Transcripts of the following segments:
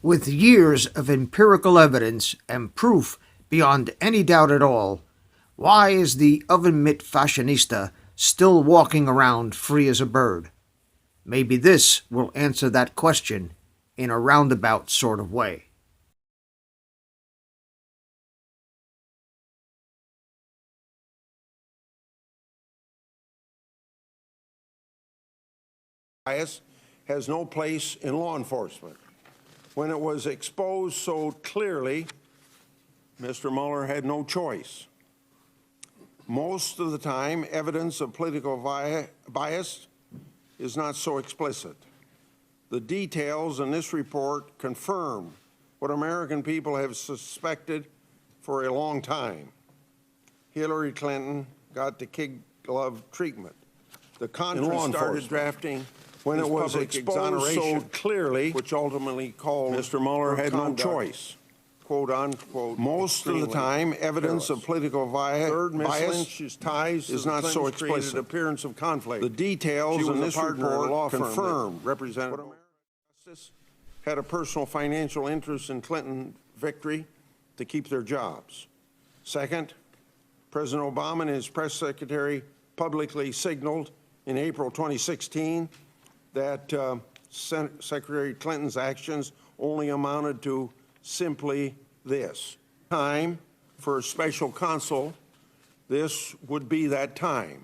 With years of empirical evidence and proof beyond any doubt at all, why is the Oven-Mitt Fashionista still walking around free as a bird? Maybe this will answer that question in a roundabout sort of way. Bias has no place in law enforcement. When it was exposed so clearly, Mr. Mueller had no choice. Most of the time, evidence of political bias is not so explicit. The details in this report confirm what American people have suspected for a long time. Hillary Clinton got the kid glove treatment. The Contras started drafting when it was exposed so clearly, which ultimately called Mr. Mueller had no choice. Quote unquote. Most of the time, evidence of political bias is not so explicit. Appearance of conflict. The details in this report confirm Representative Justice had a personal financial interest in Clinton victory to keep their jobs. Second, President Obama and his press secretary publicly signaled in April 2016 that Secretary Clinton's actions only amounted to simply this. Time for a special counsel, this would be that time.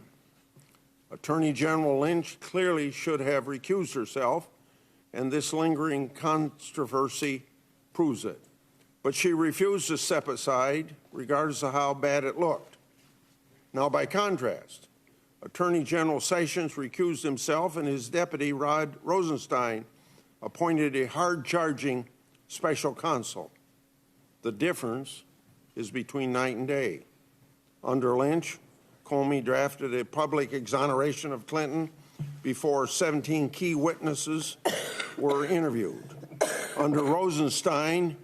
Attorney General Lynch clearly should have recused herself, and this lingering controversy proves it. But she refused to step aside, regardless of how bad it looked. Now, by contrast, Attorney General Sessions recused himself, and his deputy, Rod Rosenstein, appointed a hard-charging special counsel. The difference is between night and day. Under Lynch, Comey drafted a public exoneration of Clinton before 17 key witnesses were interviewed. Under Rosenstein,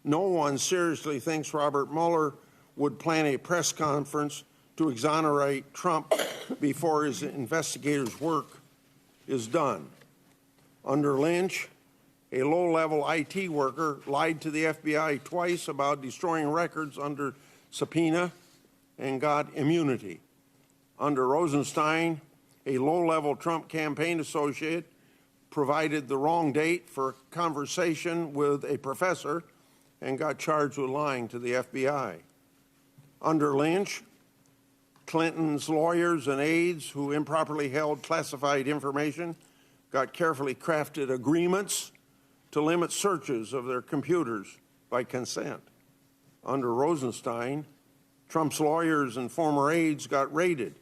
no one seriously thinks Robert Mueller would plan a press conference to exonerate Trump before his investigators' work is done. Under Lynch, a low-level IT worker lied to the FBI twice about destroying records under subpoena and got immunity. Under Rosenstein, a low-level Trump campaign associate provided the wrong date for a conversation with a professor and got charged with lying to the FBI. Under Lynch, Clinton's lawyers and aides who improperly held classified information got carefully crafted agreements to limit searches of their computers by consent. Under Rosenstein, Trump's lawyers and former aides got raided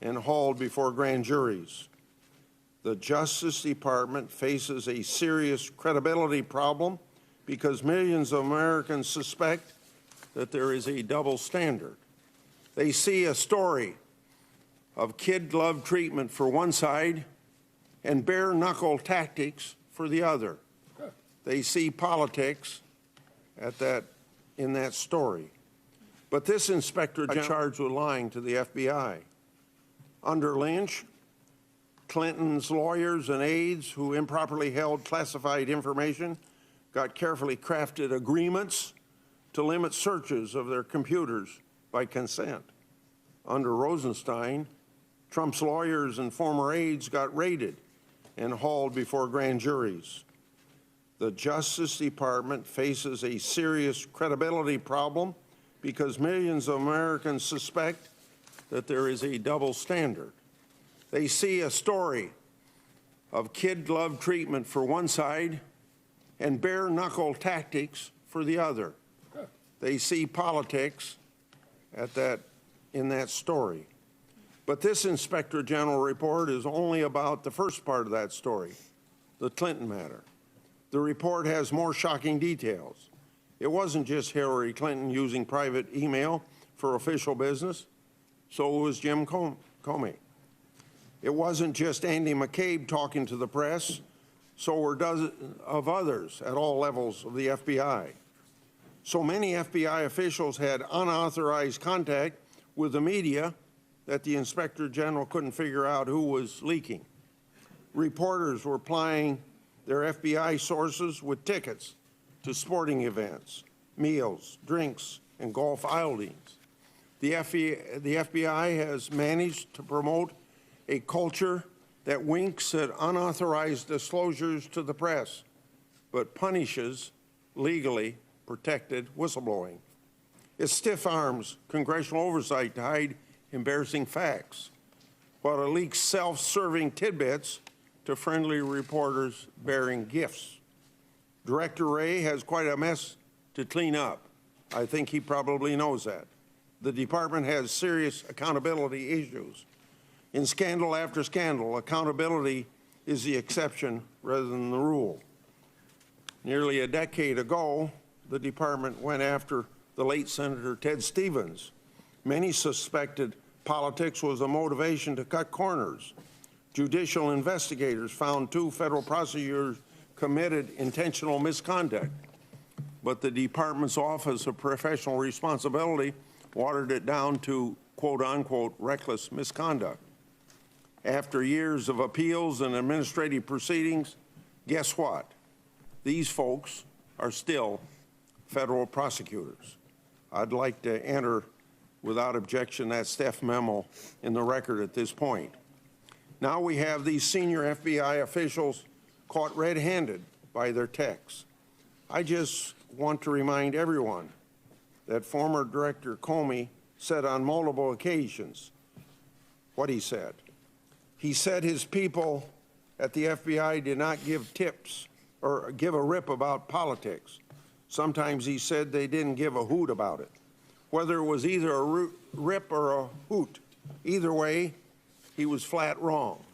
and hauled before grand juries. The Justice Department faces a serious credibility problem because millions of Americans suspect that there is a double standard. They see a story of kid glove treatment for one side and bare knuckle tactics for the other. They see politics in that story. But this inspector general charged with lying to the FBI. Under Lynch, Clinton's lawyers and aides who improperly held classified information got carefully crafted agreements to limit searches of their computers by consent. Under Rosenstein, Trump's lawyers and former aides got raided and hauled before grand juries. The Justice Department faces a serious credibility problem because millions of Americans suspect that there is a double standard. They see a story of kid glove treatment for one side and bare knuckle tactics for the other. They see politics in that story. But this Inspector General report is only about the first part of that story, the Clinton matter. The report has more shocking details. It wasn't just Hillary Clinton using private email for official business, so was Jim Comey. It wasn't just Andy McCabe talking to the press, so were dozens of others at all levels of the FBI. So many FBI officials had unauthorized contact with the media that the Inspector General couldn't figure out who was leaking. Reporters were plying their FBI sources with tickets to sporting events, meals, drinks, and golf outings. The FBI has managed to promote a culture that winks at unauthorized disclosures to the press, but punishes legally protected whistleblowing. It stiff-arms congressional oversight to hide embarrassing facts, while it leaks self-serving tidbits to friendly reporters bearing gifts. Director Wray has quite a mess to clean up. I think he probably knows that. The department has serious accountability issues. In scandal after scandal, accountability is the exception rather than the rule. Nearly a decade ago, the department went after the late Senator Ted Stevens. Many suspected politics was a motivation to cut corners. Judicial investigators found 2 federal prosecutors committed intentional misconduct, but the department's Office of Professional Responsibility watered it down to quote-unquote reckless misconduct. After years of appeals and administrative proceedings, guess what? These folks are still federal prosecutors. I'd like to enter without objection that staff memo in the record at this point. Now we have these senior FBI officials caught red-handed by their techs. I just want to remind everyone that former Director Comey said on multiple occasions what he said. He said his people at the FBI did not give tips or give a rip about politics. Sometimes he said they didn't give a hoot about it. Whether it was either a rip or a hoot, either way, he was flat wrong.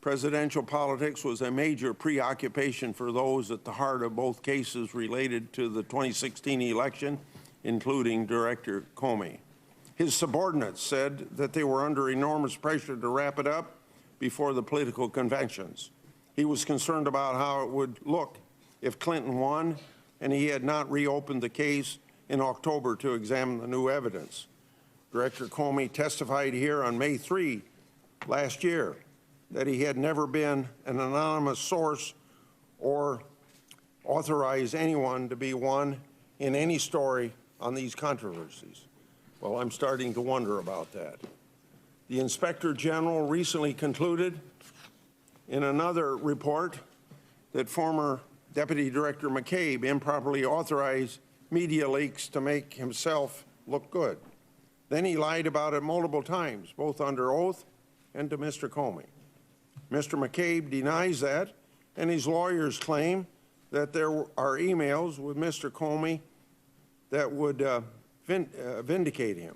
Presidential politics was a major preoccupation for those at the heart of both cases related to the 2016 election, including Director Comey. His subordinates said that they were under enormous pressure to wrap it up before the political conventions. He was concerned about how it would look if Clinton won, and he had not reopened the case in October to examine the new evidence. Director Comey testified here on May 3 last year that he had never been an anonymous source or authorized anyone to be one in any story on these controversies. Well, I'm starting to wonder about that. The Inspector General recently concluded in another report that former Deputy Director McCabe improperly authorized media leaks to make himself look good. Then he lied about it multiple times, both under oath and to Mr. Comey. Mr. McCabe denies that, and his lawyers claim that there are emails with Mr. Comey that would vindicate him.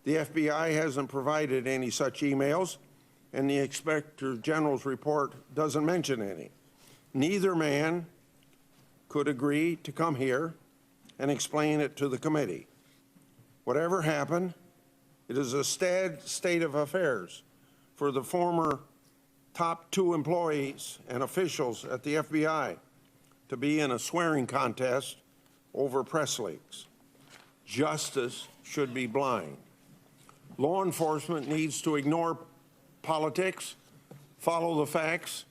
The FBI hasn't provided any such emails, and the Inspector General's report doesn't mention any. Neither man could agree to come here and explain it to the committee. Whatever happened, it is a sad state of affairs for the former top 2 employees and officials at the FBI to be in a swearing contest over press leaks. Justice should be blind. Law enforcement needs to ignore politics, follow the facts,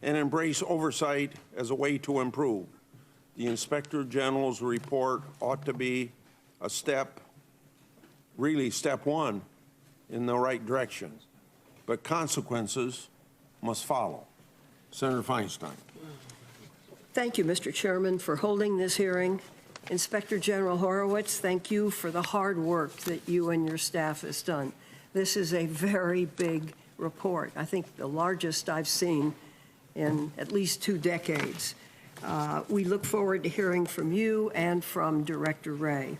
and embrace oversight as a way to improve. The Inspector General's report ought to be a step, really step 1 in the right direction, but consequences must follow. Senator Feinstein. Thank you, Mr. Chairman, for holding this hearing. Inspector General Horowitz, thank you for the hard work that you and your staff has done. This is a very big report. I think the largest I've seen in at least 2 decades. We look forward to hearing from you and from Director Wray.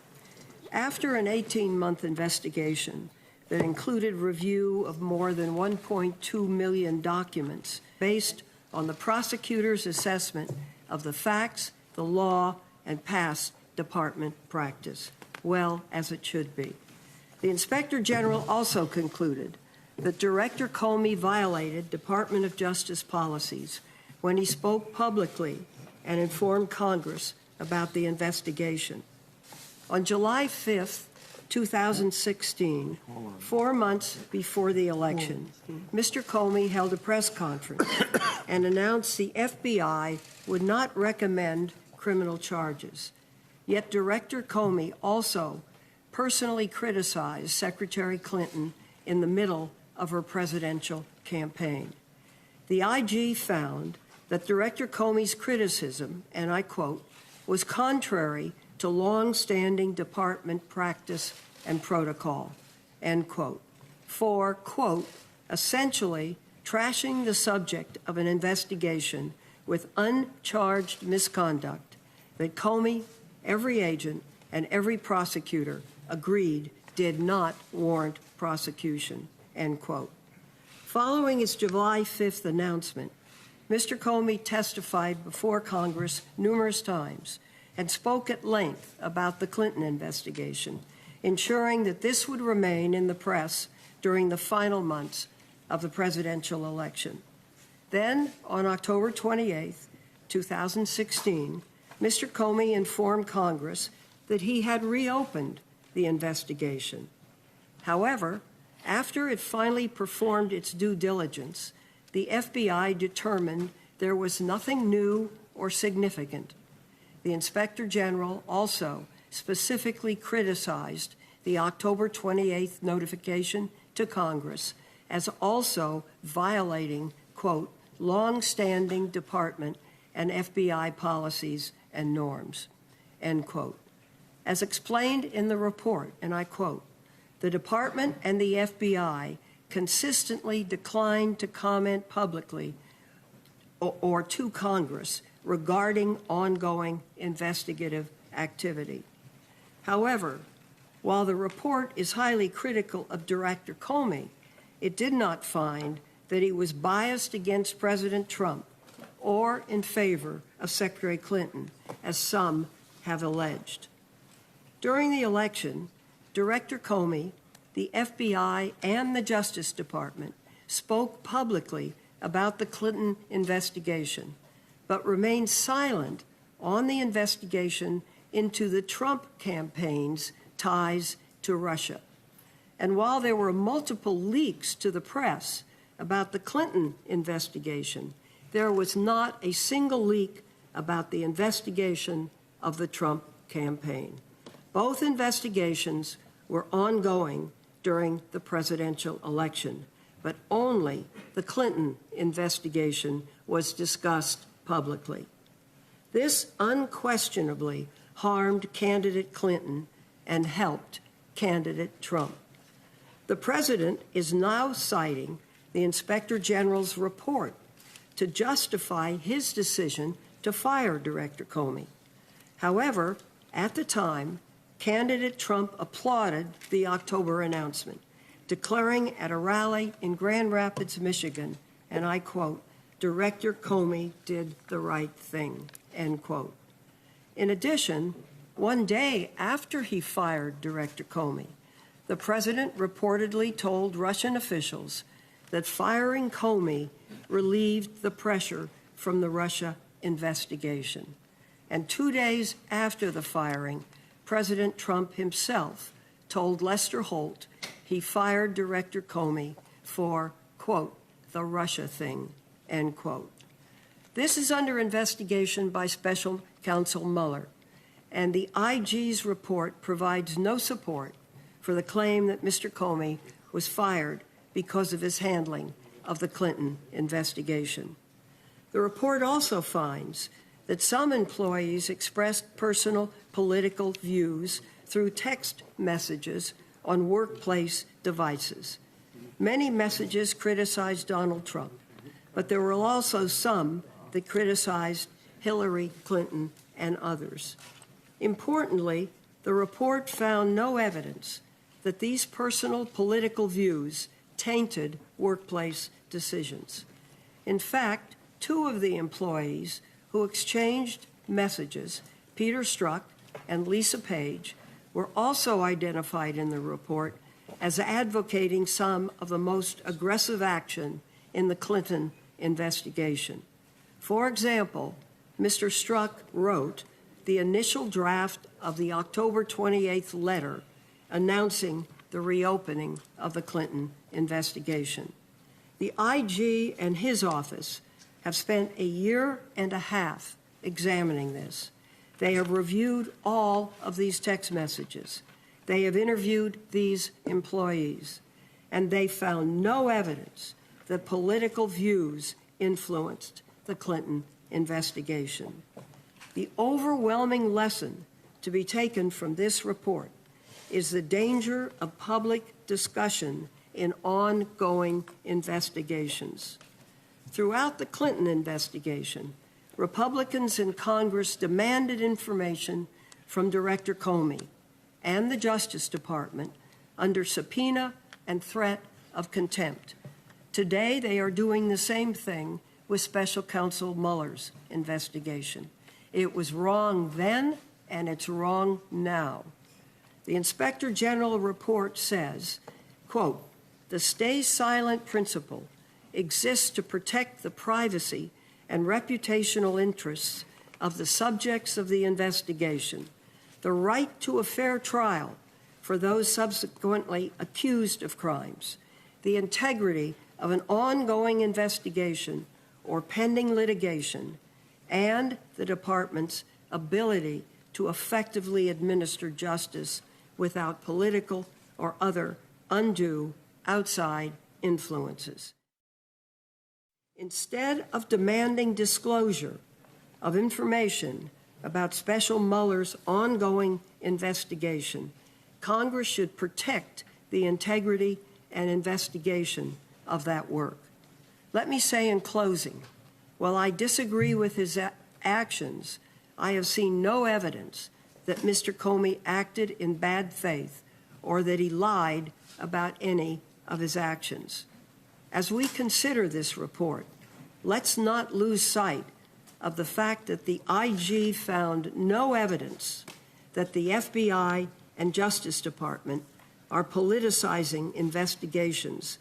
After an 18-month investigation that included review of more than 1.2 million documents based on the prosecutor's assessment of the facts, the law, and past department practice, well, as it should be. The Inspector General also concluded that Director Comey violated Department of Justice policies when he spoke publicly and informed Congress about the investigation. On July 5th, 2016, 4 months before the election, Mr. Comey held a press conference and announced the FBI would not recommend criminal charges. Yet Director Comey also personally criticized Secretary Clinton in the middle of her presidential campaign. The IG found that Director Comey's criticism, and I quote, was contrary to long-standing department practice and protocol, end quote, for, quote, essentially trashing the subject of an investigation with uncharged misconduct that Comey, every agent, and every prosecutor agreed did not warrant prosecution, end quote. Following its July 5th announcement, Mr. Comey testified before Congress numerous times and spoke at length about the Clinton investigation, ensuring that this would remain in the press during the final months of the presidential election. Then, on October 28, 2016, Mr. Comey informed Congress that he had reopened the investigation. However, after it finally performed its due diligence, the FBI determined there was nothing new or significant. The Inspector General also specifically criticized the October 28th notification to Congress as also violating, quote, long-standing department and FBI policies and norms, end quote. As explained in the report, and I quote, the department and the FBI consistently declined to comment publicly or to Congress regarding ongoing investigative activity. However, while the report is highly critical of Director Comey, it did not find that he was biased against President Trump or in favor of Secretary Clinton, as some have alleged. During the election, Director Comey, the FBI, and the Justice Department spoke publicly about the Clinton investigation, but remained silent on the investigation into the Trump campaign's ties to Russia. And while there were multiple leaks to the press about the Clinton investigation, there was not a single leak about the investigation of the Trump campaign. Both investigations were ongoing during the presidential election, but only the Clinton investigation was discussed publicly. This unquestionably harmed candidate Clinton and helped candidate Trump. The president is now citing the Inspector General's report to justify his decision to fire Director Comey. However, at the time, candidate Trump applauded the October announcement, declaring at a rally in Grand Rapids, Michigan, and I quote, Director Comey did the right thing, end quote. In addition, one day after he fired Director Comey, the president reportedly told Russian officials that firing Comey relieved the pressure from the Russia investigation. And 2 days after the firing, President Trump himself told Lester Holt he fired Director Comey for, quote, the Russia thing, end quote. This is under investigation by Special Counsel Mueller, and the IG's report provides no support for the claim that Mr. Comey was fired because of his handling of the Clinton investigation. The report also finds that some employees expressed personal political views through text messages on workplace devices. Many messages criticized Donald Trump, but there were also some that criticized Hillary Clinton and others. Importantly, the report found no evidence that these personal political views tainted workplace decisions. In fact, 2 of the employees who exchanged messages, Peter Strzok and Lisa Page, were also identified in the report as advocating some of the most aggressive action in the Clinton investigation. For example, Mr. Strzok wrote the initial draft of the October 28th letter announcing the reopening of the Clinton investigation. The IG and his office have spent a year and a half examining this. They have reviewed all of these text messages. They have interviewed these employees, and they found no evidence that political views influenced the Clinton investigation. The overwhelming lesson to be taken from this report is the danger of public discussion in ongoing investigations. Throughout the Clinton investigation, Republicans in Congress demanded information from Director Comey and the Justice Department under subpoena and threat of contempt. Today, they are doing the same thing with Special Counsel Mueller's investigation. It was wrong then, and it's wrong now. The Inspector General report says, quote, "The stay silent principle exists to protect the privacy and reputational interests of the subjects of the investigation, the right to a fair trial for those subsequently accused of crimes, the integrity of an ongoing investigation or pending litigation, and the Department's ability to effectively administer justice without political or other undue outside influences." Instead of demanding disclosure of information about Special Mueller's ongoing investigation, Congress should protect the integrity and investigation of that work. Let me say in closing, while I disagree with his actions, I have seen no evidence that Mr. Comey acted in bad faith or that he lied about any of his actions. As we consider this report, let's not lose sight of the fact that the IG found no evidence that the FBI and Justice Department are politicizing investigations,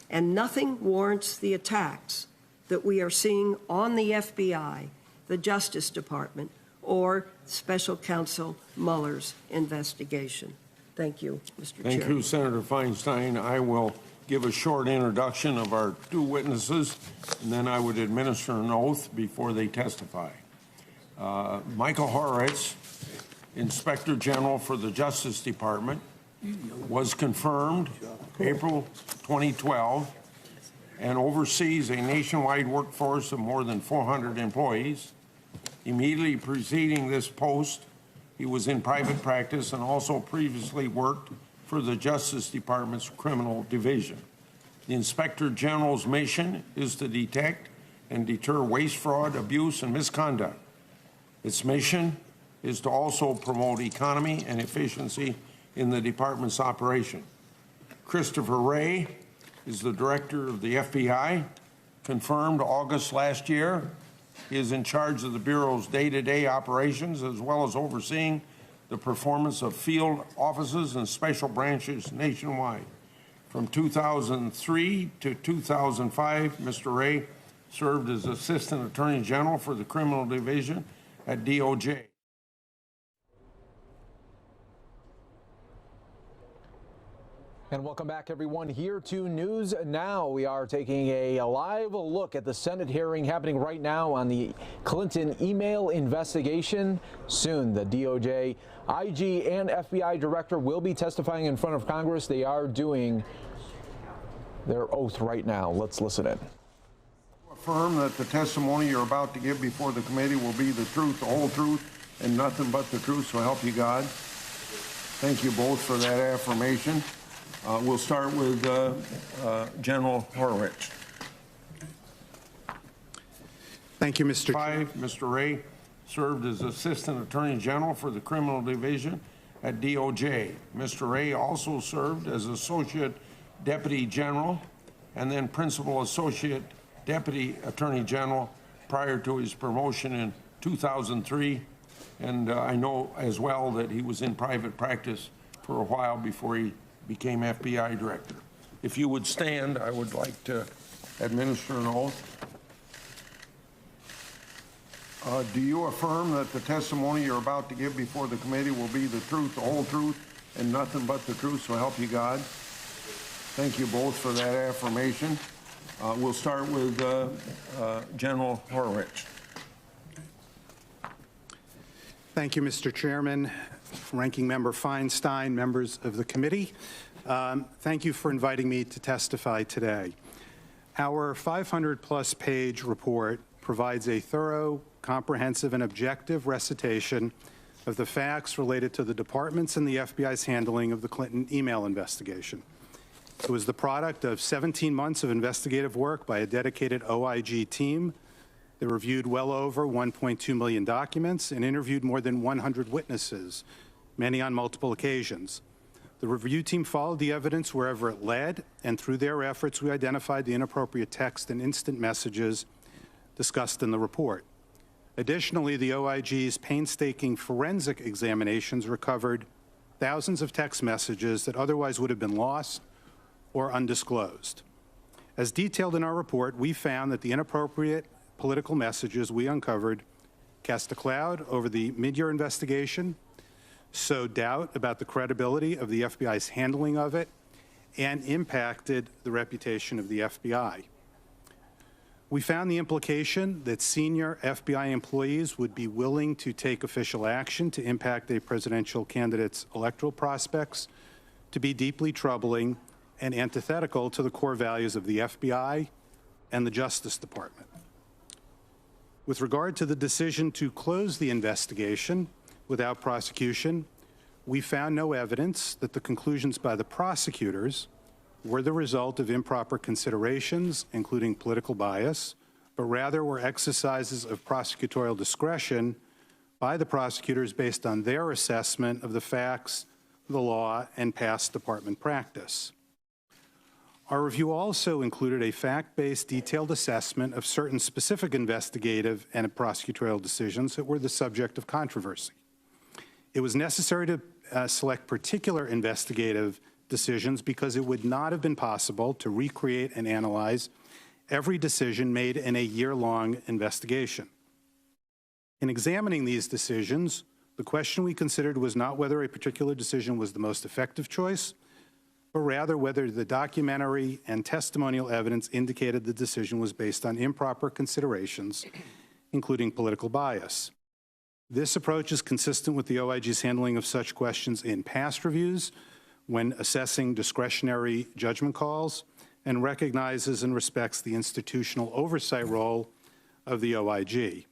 and nothing warrants the attacks that we are seeing on the FBI, the Justice Department, or Special Counsel Mueller's investigation. Thank you, Mr. Chair. Thank you, Senator Feinstein. I will give a short introduction of our two witnesses, and then I would administer an oath before they testify. Michael Horowitz, Inspector General for the Justice Department, was confirmed April 2012 and oversees a nationwide workforce of more than 400 employees. Immediately preceding this post, he was in private practice and also previously worked for the Justice Department's Criminal Division. The Inspector General's mission is to detect and deter waste, fraud, abuse, and misconduct. Its mission is to also promote economy and efficiency in the department's operation. Christopher Wray is the director of the FBI, confirmed August last year. He is in charge of the Bureau's day-to-day operations, as well as overseeing the performance of field offices and special branches nationwide. From 2003 to 2005, Mr. Wray served as Assistant Attorney General for the Criminal Division at DOJ. And welcome back, everyone, here to News Now. We are taking a live look at the Senate hearing happening right now on the Clinton email investigation. Soon, the DOJ, IG, and FBI director will be testifying in front of Congress. They are doing their oath right now. Let's listen in. Affirm that the testimony you're about to give before the committee will be the truth, the whole truth, and nothing but the truth, so help you God. Thank you both for that affirmation. We'll start with General Horowitz. Thank you, Mr. Mr. Wray served as Assistant Attorney General for the Criminal Division at DOJ. Mr. Wray also served as Associate Deputy General and then Principal Associate Deputy Attorney General prior to his promotion in 2003. And I know as well that he was in private practice for a while before he became FBI Director. If you would stand, I would like to administer an oath. Do you affirm that the testimony you're about to give before the committee will be the truth, the whole truth, and nothing but the truth, so help you God. Thank you both for that affirmation. We'll start with General Horowitz. Thank you, Mr. Chairman, Ranking Member Feinstein, members of the committee. Thank you for inviting me to testify today. Our 500-plus page report provides a thorough, comprehensive, and objective recitation of the facts related to the department's and the FBI's handling of the Clinton email investigation. It was the product of 17 months of investigative work by a dedicated OIG team that reviewed well over 1.2 million documents and interviewed more than 100 witnesses, many on multiple occasions. The review team followed the evidence wherever it led, and through their efforts, we identified the inappropriate text and instant messages discussed in the report. Additionally, the OIG's painstaking forensic examinations recovered thousands of text messages that otherwise would have been lost or undisclosed. As detailed in our report, we found that the inappropriate political messages we uncovered cast a cloud over the mid-year investigation, sowed doubt about the credibility of the FBI's handling of it, and impacted the reputation of the FBI. We found the implication that senior FBI employees would be willing to take official action to impact a presidential candidate's electoral prospects to be deeply troubling and antithetical to the core values of the FBI and the Justice Department. With regard to the decision to close the investigation without prosecution, we found no evidence that the conclusions by the prosecutors were the result of improper considerations, including political bias, but rather were exercises of prosecutorial discretion by the prosecutors based on their assessment of the facts, the law, and past department practice. Our review also included a fact-based, detailed assessment of certain specific investigative and prosecutorial decisions that were the subject of controversy. It was necessary to select particular investigative decisions because it would not have been possible to recreate and analyze every decision made in a year-long investigation. In examining these decisions, the question we considered was not whether a particular decision was the most effective choice, but rather whether the documentary and testimonial evidence indicated the decision was based on improper considerations, including political bias. This approach is consistent with the OIG's handling of such questions in past reviews when assessing discretionary judgment calls, and recognizes and respects the institutional oversight role of the OIG.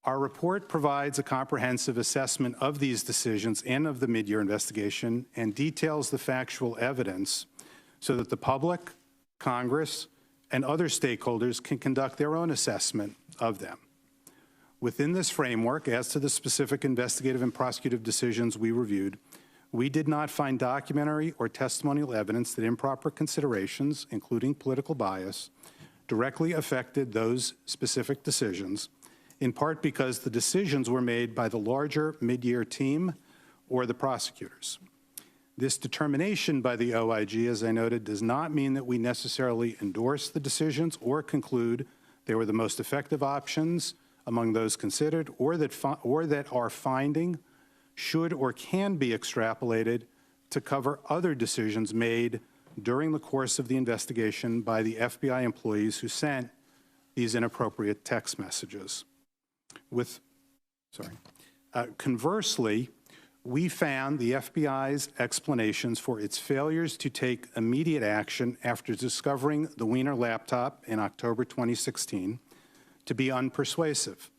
Our report provides a comprehensive assessment of these decisions and of the mid-year investigation and details the factual evidence so that the public, Congress, and other stakeholders can conduct their own assessment of them. Within this framework, as to the specific investigative and prosecutive decisions we reviewed, we did not find documentary or testimonial evidence that improper considerations, including political bias, directly affected those specific decisions, in part because the decisions were made by the larger mid-year team or the prosecutors. This determination by the OIG, as I noted, does not mean that we necessarily endorse the decisions or conclude they were the most effective options among those considered, or that our finding should or can be extrapolated to cover other decisions made during the course of the investigation by the FBI employees who sent these inappropriate text messages. Conversely, we found the FBI's explanations for its failures to take immediate action after discovering the Wiener laptop in October 2016 to be unpersuasive,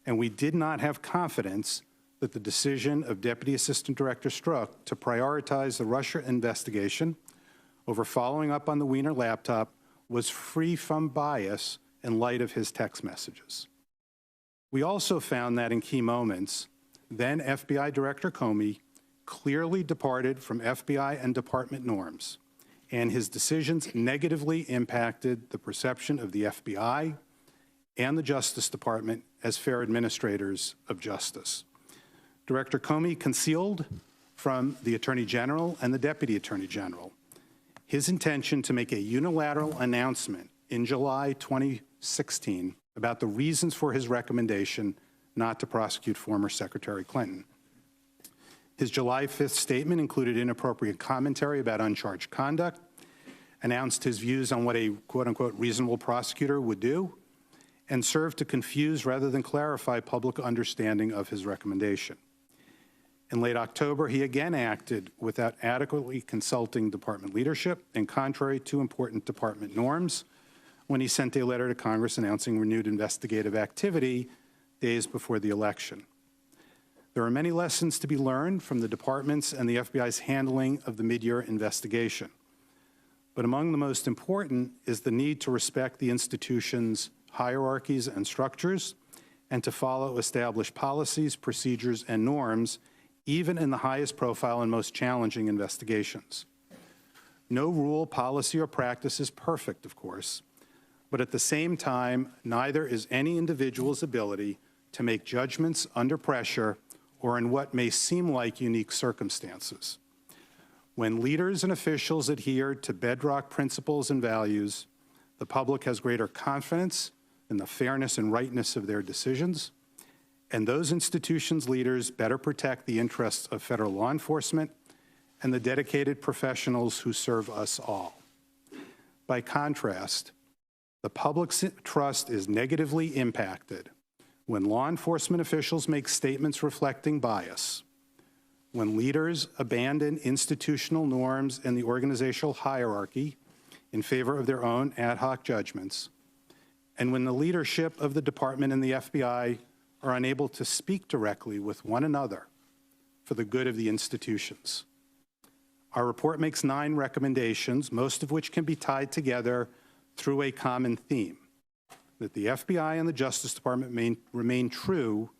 and we did not have confidence that the decision of Deputy Assistant Director Strzok to prioritize the Russia investigation over following up on the Wiener laptop was free from bias in light of his text messages. We also found that in key moments, then FBI Director Comey clearly departed from FBI and department norms, and his decisions negatively impacted the perception of the FBI and the Justice Department as fair administrators of justice. Director Comey concealed from the Attorney General and the Deputy Attorney General his intention to make a unilateral announcement in July 2016 about the reasons for his recommendation not to prosecute former Secretary Clinton. His July 5th statement included inappropriate commentary about uncharged conduct, announced his views on what a quote-unquote reasonable prosecutor would do, and served to confuse rather than clarify public understanding of his recommendation. In late October, he again acted without adequately consulting department leadership and contrary to important department norms when he sent a letter to Congress announcing renewed investigative activity days before the election. There are many lessons to be learned from the department's and the FBI's handling of the mid-year investigation. But among the most important is the need to respect the institution's hierarchies and structures and to follow established policies, procedures, and norms, even in the highest profile and most challenging investigations. No rule, policy, or practice is perfect, of course, but at the same time, neither is any individual's ability to make judgments under pressure or in what may seem like unique circumstances. When leaders and officials adhere to bedrock principles and values, the public has greater confidence in the fairness and rightness of their decisions, and those institutions' leaders better protect the interests of federal law enforcement and the dedicated professionals who serve us all. By contrast, the public's trust is negatively impacted when law enforcement officials make statements reflecting bias, when leaders abandon institutional norms and the organizational hierarchy in favor of their own ad hoc judgments, and when the leadership of the department and the FBI are unable to speak directly with one another for the good of the institutions. Our report makes 9 recommendations, most of which can be tied together through a common theme: that the FBI and the Justice Department remain true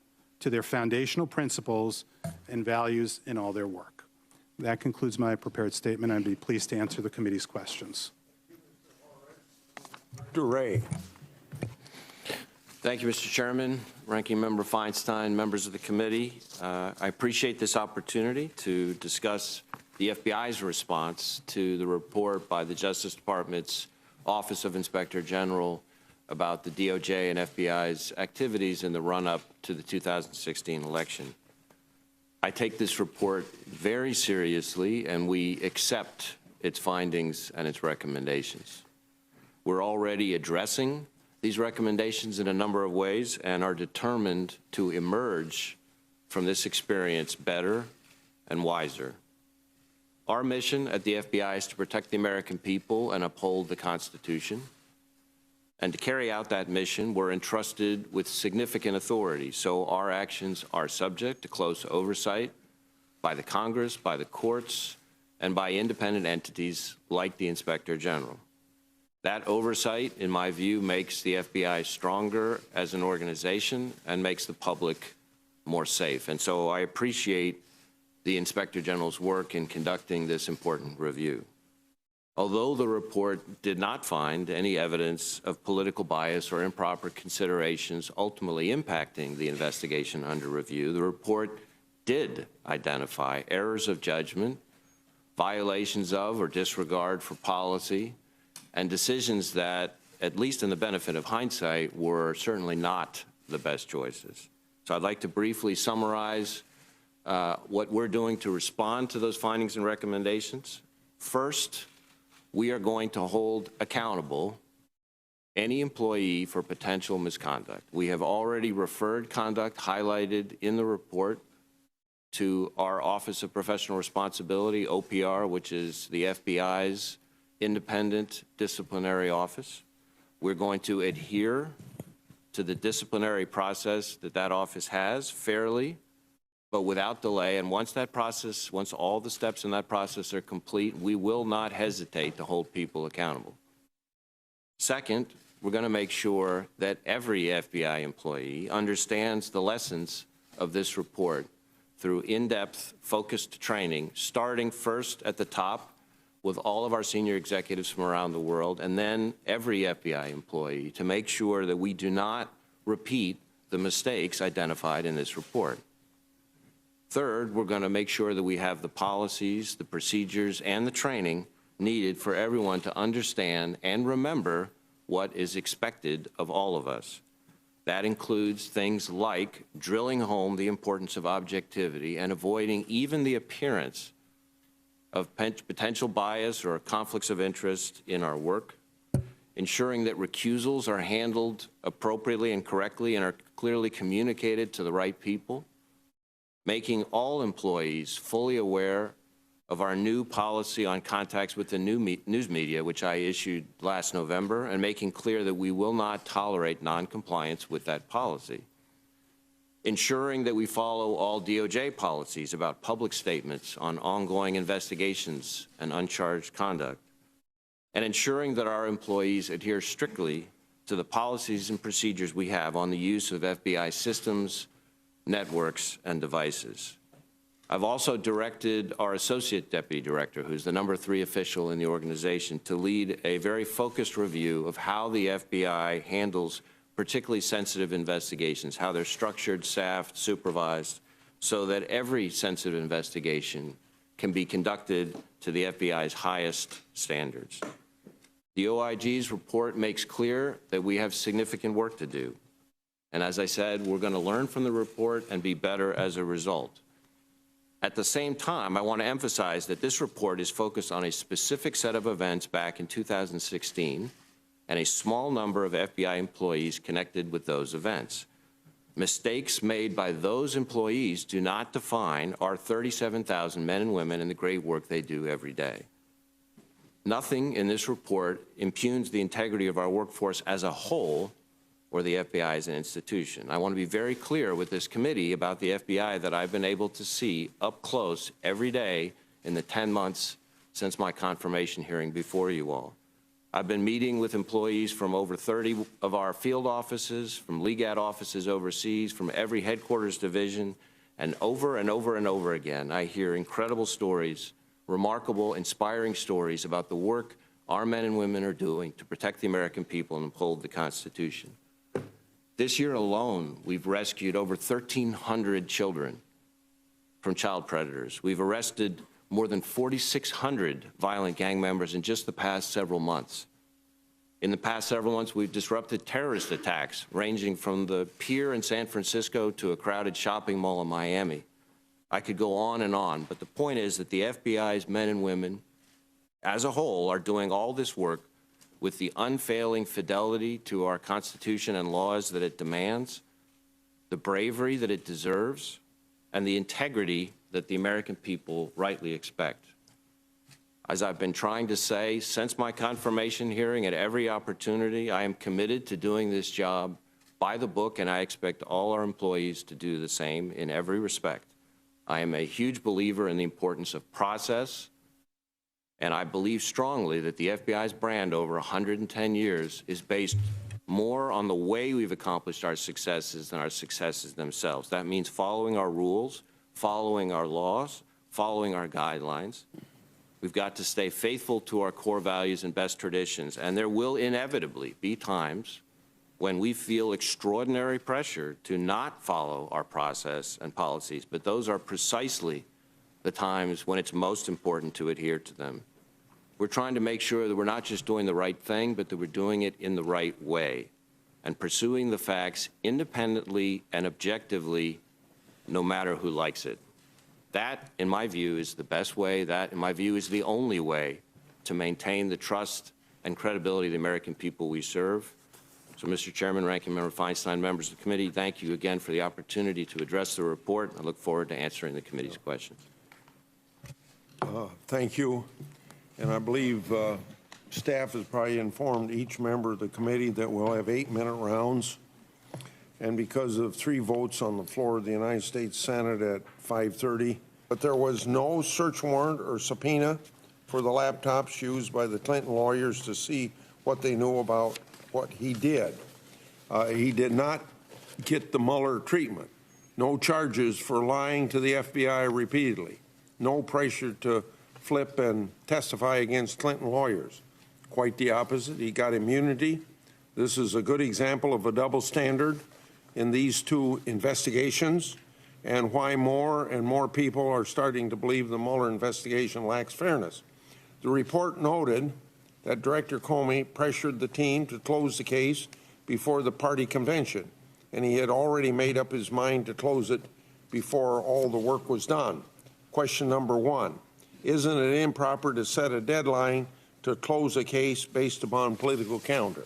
to their foundational principles and values in all their work. That concludes my prepared statement. I'd be pleased to answer the committee's questions. Dr. Ray. Thank you, Mr. Chairman, Ranking Member Feinstein, members of the committee. I appreciate this opportunity to discuss the FBI's response to the report by the Justice Department's Office of Inspector General about the DOJ and FBI's activities in the run-up to the 2016 election. I take this report very seriously, and we accept its findings and its recommendations. We're already addressing these recommendations in a number of ways and are determined to emerge from this experience better and wiser. Our mission at the FBI is to protect the American people and uphold the Constitution. And to carry out that mission, we're entrusted with significant authority, so our actions are subject to close oversight by the Congress, by the courts, and by independent entities like the Inspector General. That oversight, in my view, makes the FBI stronger as an organization and makes the public more safe. And so I appreciate the Inspector General's work in conducting this important review. Although the report did not find any evidence of political bias or improper considerations ultimately impacting the investigation under review, the report did identify errors of judgment, violations of or disregard for policy, and decisions that, at least in the benefit of hindsight, were certainly not the best choices. So I'd like to briefly summarize what we're doing to respond to those findings and recommendations. First, we are going to hold accountable any employee for potential misconduct. We have already referred conduct highlighted in the report to our Office of Professional Responsibility, OPR, which is the FBI's independent disciplinary office. We're going to adhere to the disciplinary process that office has fairly, but without delay. And once all the steps in that process are complete, we will not hesitate to hold people accountable. Second, we're going to make sure that every FBI employee understands the lessons of this report through in-depth, focused training, starting first at the top with all of our senior executives from around the world, and then every FBI employee, to make sure that we do not repeat the mistakes identified in this report. Third, we're going to make sure that we have the policies, the procedures, and the training needed for everyone to understand and remember what is expected of all of us. That includes things like drilling home the importance of objectivity and avoiding even the appearance of potential bias or conflicts of interest in our work, ensuring that recusals are handled appropriately and correctly and are clearly communicated to the right people, making all employees fully aware of our new policy on contacts with the news media, which I issued last November, and making clear that we will not tolerate noncompliance with that policy. Ensuring that we follow all DOJ policies about public statements on ongoing investigations and uncharged conduct, and ensuring that our employees adhere strictly to the policies and procedures we have on the use of FBI systems, networks, and devices. I've also directed our Associate Deputy Director, who's the number 3 official in the organization, to lead a very focused review of how the FBI handles particularly sensitive investigations, how they're structured, staffed, supervised, so that every sensitive investigation can be conducted to the FBI's highest standards. The OIG's report makes clear that we have significant work to do. And as I said, we're going to learn from the report and be better as a result. At the same time, I want to emphasize that this report is focused on a specific set of events back in 2016 and a small number of FBI employees connected with those events. Mistakes made by those employees do not define our 37,000 men and women and the great work they do every day. Nothing in this report impugns the integrity of our workforce as a whole or the FBI as an institution. I want to be very clear with this committee about the FBI that I've been able to see up close every day in the 10 months since my confirmation hearing before you all. I've been meeting with employees from over 30 of our field offices, from LEGAT offices overseas, from every headquarters division, and over and over and over again, I hear incredible stories, remarkable, inspiring stories about the work our men and women are doing to protect the American people and uphold the Constitution. This year alone, we've rescued over 1,300 children from child predators. We've arrested more than 4,600 violent gang members in just the past several months. In the past several months, we've disrupted terrorist attacks ranging from the pier in San Francisco to a crowded shopping mall in Miami. I could go on, but the point is that the FBI's men and women as a whole are doing all this work with the unfailing fidelity to our Constitution and laws that it demands, the bravery that it deserves, and the integrity that the American people rightly expect. As I've been trying to say since my confirmation hearing at every opportunity, I am committed to doing this job by the book, and I expect all our employees to do the same in every respect. I am a huge believer in the importance of process, and I believe strongly that the FBI's brand over 110 years is based more on the way we've accomplished our successes than our successes themselves. That means following our rules, following our laws, following our guidelines. We've got to stay faithful to our core values and best traditions, and there will inevitably be times when we feel extraordinary pressure to not follow our process and policies, but those are precisely the times when it's most important to adhere to them. We're trying to make sure that we're not just doing the right thing, but that we're doing it in the right way and pursuing the facts independently and objectively, no matter who likes it. That, in my view, is the best way. That, in my view, is the only way to maintain the trust and credibility of the American people we serve. So, Mr. Chairman, Ranking Member Feinstein, members of the committee, thank you again for the opportunity to address the report. I look forward to answering the committee's questions. Thank you. And I believe staff has probably informed each member of the committee that we'll have 8-minute rounds. And because of 3 votes on the floor of the United States Senate at 5:30, but there was no search warrant or subpoena for the laptops used by the Clinton lawyers to see what they knew about what he did. He did not get the Mueller treatment. No charges for lying to the FBI repeatedly. No pressure to flip and testify against Clinton lawyers. Quite the opposite. He got immunity. This is a good example of a double standard in these 2 investigations, and why more and more people are starting to believe the Mueller investigation lacks fairness. The report noted that Director Comey pressured the team to close the case before the party convention. and he had already made up his mind to close it before all the work was done. Question number one, isn't it improper to set a deadline to close a case based upon political calendar?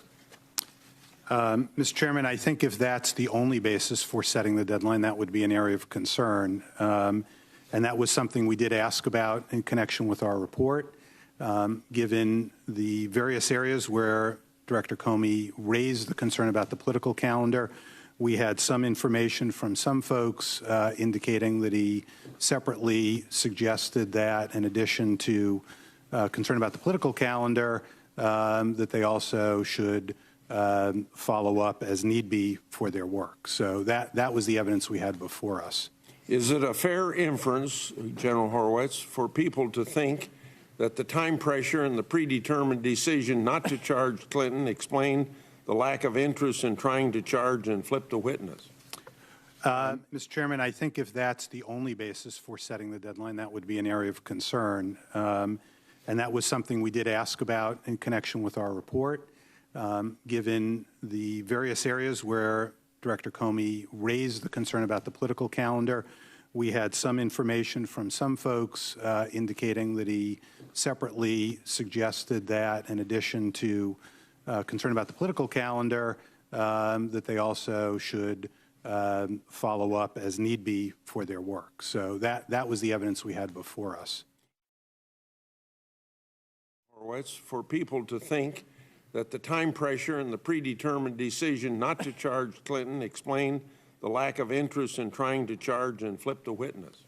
Mr. Chairman, I think if that's the only basis for setting the deadline, that would be an area of concern. And that was something we did ask about in connection with our report. Given the various areas where Director Comey raised the concern about the political calendar, we had some information from some folks indicating that he separately suggested that in addition to concern about the political calendar, that they also should follow up as need be for their work. So that was the evidence we had before us. Is it a fair inference, General Horowitz, for people to think that the time pressure and the predetermined decision not to charge Clinton explain the lack of interest in trying to charge and flip the witness? Mr. Chairman, I think if that's the only basis for setting the deadline, that would be an area of concern. And that was something we did ask about in connection with our report. Given the various areas where Director Comey raised the concern about the political calendar, we had some information from some folks indicating that he separately suggested that in addition to concern about the political calendar, that they also should follow up as need be for their work. So that was the evidence we had before us. Horowitz, for people to think that the time pressure and the predetermined decision not to charge Clinton explain the lack of interest in trying to charge and flip the witness?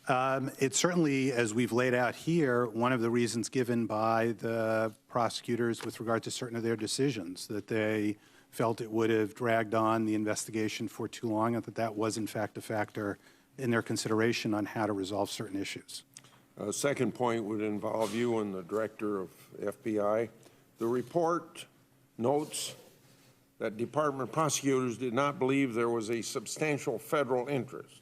It's certainly, as we've laid out here, one of the reasons given by the prosecutors with regard to certain of their decisions, that they felt it would have dragged on the investigation for too long, and that was, in fact, a factor in their consideration on how to resolve certain issues. Second point would involve you and the director of FBI. The report notes that department prosecutors did not believe there was a substantial federal interest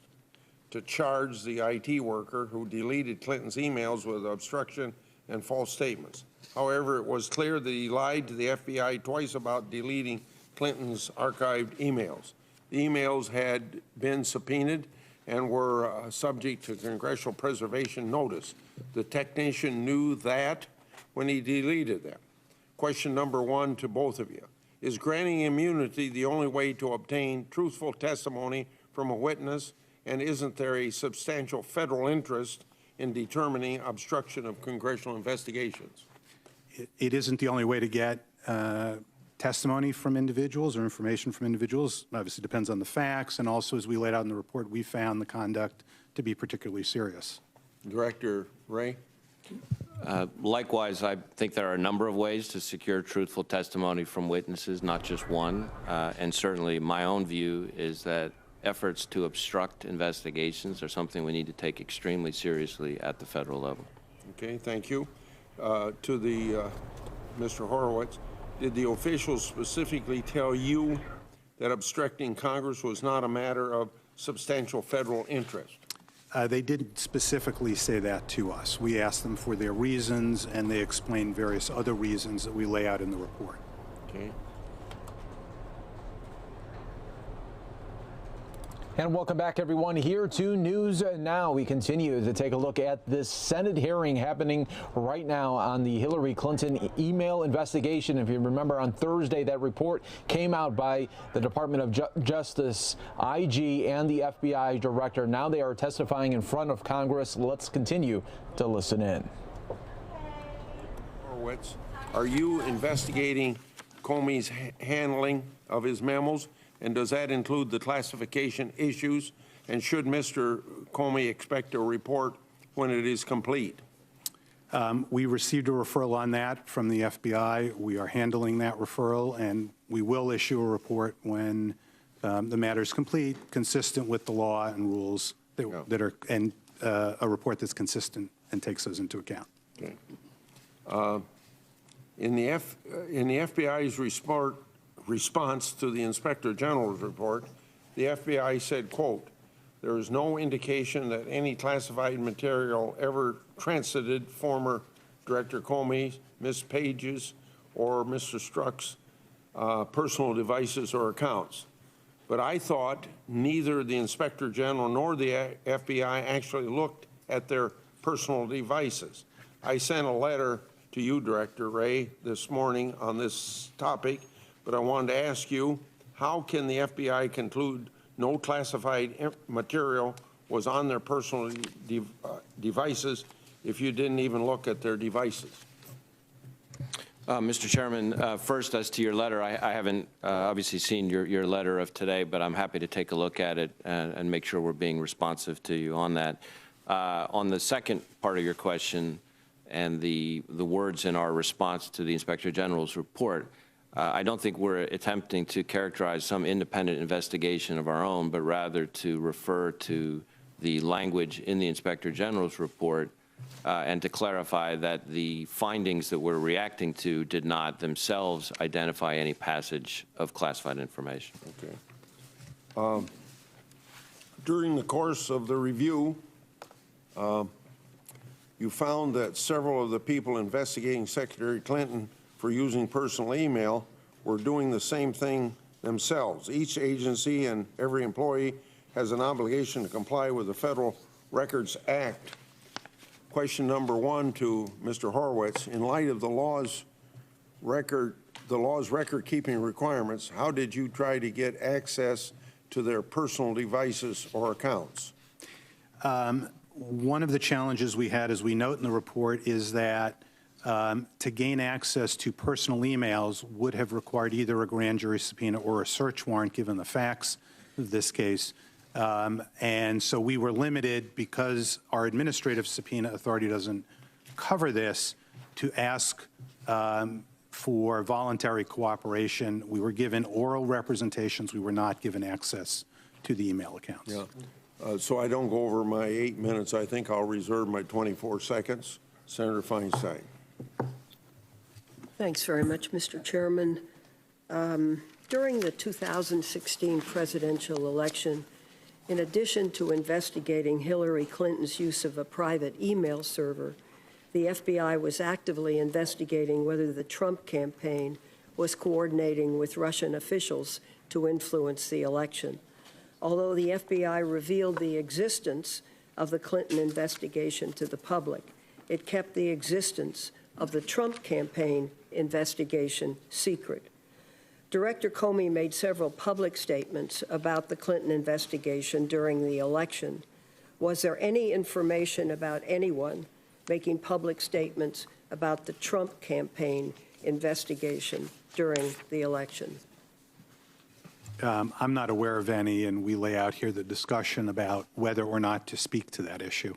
to charge the IT worker who deleted Clinton's emails with obstruction and false statements. However, it was clear that he lied to the FBI twice about deleting Clinton's archived emails. The emails had been subpoenaed and were subject to congressional preservation notice. The technician knew that when he deleted them. Question number one to both of you. Is granting immunity the only way to obtain truthful testimony from a witness, and isn't there a substantial federal interest in determining obstruction of congressional investigations? It isn't the only way to get testimony from individuals or information from individuals. Obviously depends on the facts, and also, as we laid out in the report, we found the conduct to be particularly serious. Director Wray? Likewise, I think there are a number of ways to secure truthful testimony from witnesses, not just one. And certainly my own view is that efforts to obstruct investigations are something we need to take extremely seriously at the federal level. Okay, thank you. To the Mr. Horowitz, did the officials specifically tell you that obstructing Congress was not a matter of substantial federal interest? They didn't specifically say that to us. We asked them for their reasons, and they explained various other reasons that we lay out in the report. Okay. And welcome back, everyone, here to News Now. We continue to take a look at this Senate hearing happening right now on the Hillary Clinton email investigation. If you remember, on Thursday, that report came out by the Department of Justice, IG, and the FBI director. Now they are testifying in front of Congress. Let's continue to listen in. Horowitz, are you investigating Comey's handling of his memos? And does that include the classification issues? And should Mr. Comey expect a report when it is complete? We received a referral on that from the FBI. We are handling that referral, and we will issue a report when the matter is complete, consistent with the law and rules that are, and a report that's consistent and takes those into account. Okay. In the FBI's response to the Inspector General's report, the FBI said, quote, "There is no indication that any classified material ever transited former Director Comey, Ms. Page's, or Mr. Strzok's personal devices or accounts. but I thought neither the Inspector General nor the FBI actually looked at their personal devices. I sent a letter to you, Director Wray, this morning on this topic, but I wanted to ask you, how can the FBI conclude no classified material was on their personal devices if you didn't even look at their devices? Mr. Chairman, first, as to your letter, I haven't obviously seen your letter of today, but I'm happy to take a look at it and make sure we're being responsive to you on that. On the second part of your question and the words in our response to the Inspector General's report, I don't think we're attempting to characterize some independent investigation of our own, but rather to refer to the language in the Inspector General's report and to clarify that the findings that we're reacting to did not themselves identify any passage of classified information. Okay. During the course of the review, you found that several of the people investigating Secretary Clinton for using personal email were doing the same thing themselves. Each agency and every employee has an obligation to comply with the Federal Records Act. Question number one to Mr. Horowitz: in light of the law's record-keeping requirements, how did you try to get access to their personal devices or accounts? One of the challenges we had, as we note in the report, is that to gain access to personal emails would have required either a grand jury subpoena or a search warrant, given the facts of this case. And so we were limited, because our administrative subpoena authority doesn't cover this, to ask for voluntary cooperation. We were given oral representations. We were not given access to the email accounts. Yeah. So I don't go over my 8 minutes. I think I'll reserve my 24 seconds. Senator Feinstein. Thanks very much, Mr. Chairman. During the 2016 presidential election, in addition to investigating Hillary Clinton's use of a private email server, the FBI was actively investigating whether the Trump campaign was coordinating with Russian officials to influence the election. Although the FBI revealed the existence of the Clinton investigation to the public, it kept the existence of the Trump campaign investigation secret. Director Comey made several public statements about the Clinton investigation during the election. Was there any information about anyone making public statements about the Trump campaign investigation during the election? I'm not aware of any, and we lay out here the discussion about whether or not to speak to that issue.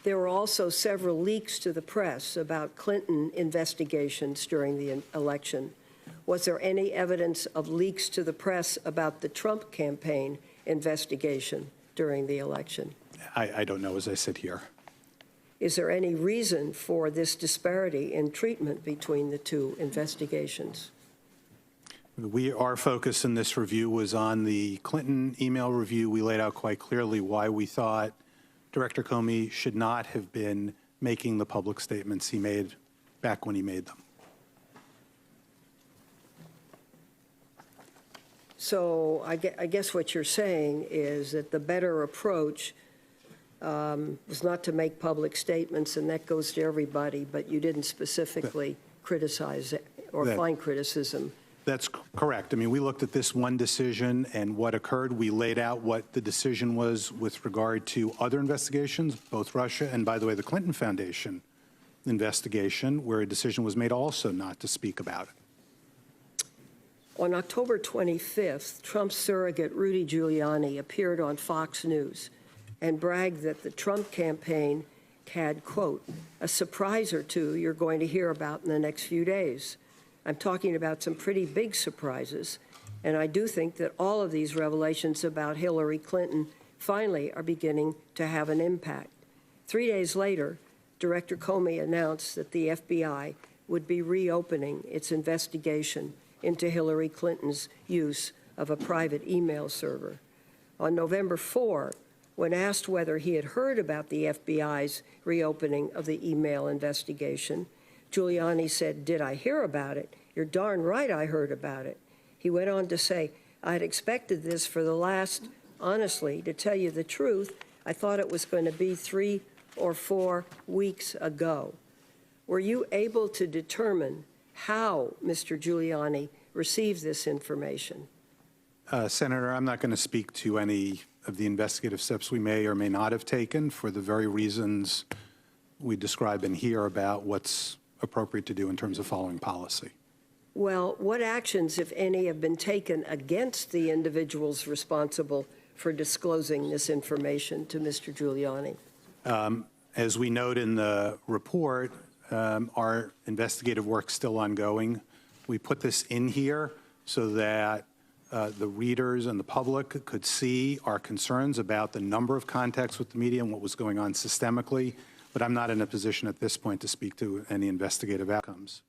There were also several leaks to the press about Clinton investigations during the election. Was there any evidence of leaks to the press about the Trump campaign investigation during the election? I don't know as I sit here. Is there any reason for this disparity in treatment between the two investigations? Our focus in this review was on the Clinton email review. We laid out quite clearly why we thought Director Comey should not have been making the public statements he made back when he made them. So I guess what you're saying is that the better approach was not to make public statements, and that goes to everybody, but you didn't specifically criticize it or find criticism. That's correct. I mean, we looked at this one decision and what occurred. We laid out what the decision was with regard to other investigations, both Russia and, by the way, the Clinton Foundation investigation, where a decision was made also not to speak about it. On October 25th, Trump's surrogate Rudy Giuliani appeared on Fox News and bragged that the Trump campaign had, quote, a surprise or two you're going to hear about in the next few days. I'm talking about some pretty big surprises, and I do think that all of these revelations about Hillary Clinton finally are beginning to have an impact. 3 days later, Director Comey announced that the FBI would be reopening its investigation into Hillary Clinton's use of a private email server. On November 4, when asked whether he had heard about the FBI's reopening of the email investigation, Giuliani said, "Did I hear about it? You're darn right I heard about it." He went on to say, I'd expected this for the last, honestly, to tell you the truth, I thought it was going to be 3 or 4 weeks ago. Were you able to determine how Mr. Giuliani received this information? Senator, I'm not going to speak to any of the investigative steps we may or may not have taken for the very reasons we describe in here about what's appropriate to do in terms of following policy. Well, what actions, if any, have been taken against the individuals responsible for disclosing this information to Mr. Giuliani? As we note in the report, our investigative work's still ongoing. We put this in here so that the readers and the public could see our concerns about the number of contacts with the media and what was going on systemically, but I'm not in a position at this point to speak to any investigative outcomes.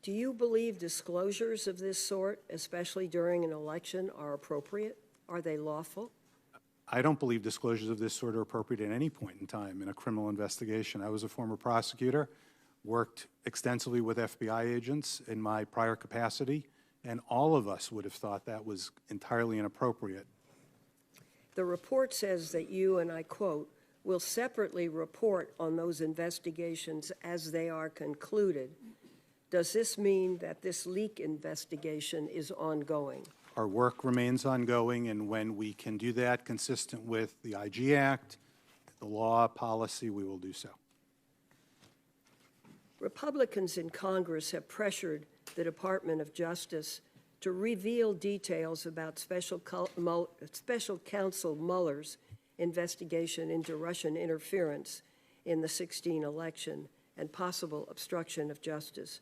Do you believe disclosures of this sort, especially during an election, are appropriate? Are they lawful? I don't believe disclosures of this sort are appropriate at any point in time in a criminal investigation. I was a former prosecutor, worked extensively with FBI agents in my prior capacity, and all of us would have thought that was entirely inappropriate. The report says that you, and I quote, will separately report on those investigations as they are concluded. Does this mean that this leak investigation is ongoing? Our work remains ongoing, and when we can do that consistent with the IG Act, the law, policy, we will do so. Republicans in Congress have pressured the Department of Justice to reveal details about Special Counsel Mueller's investigation into Russian interference in the 2016 election and possible obstruction of justice.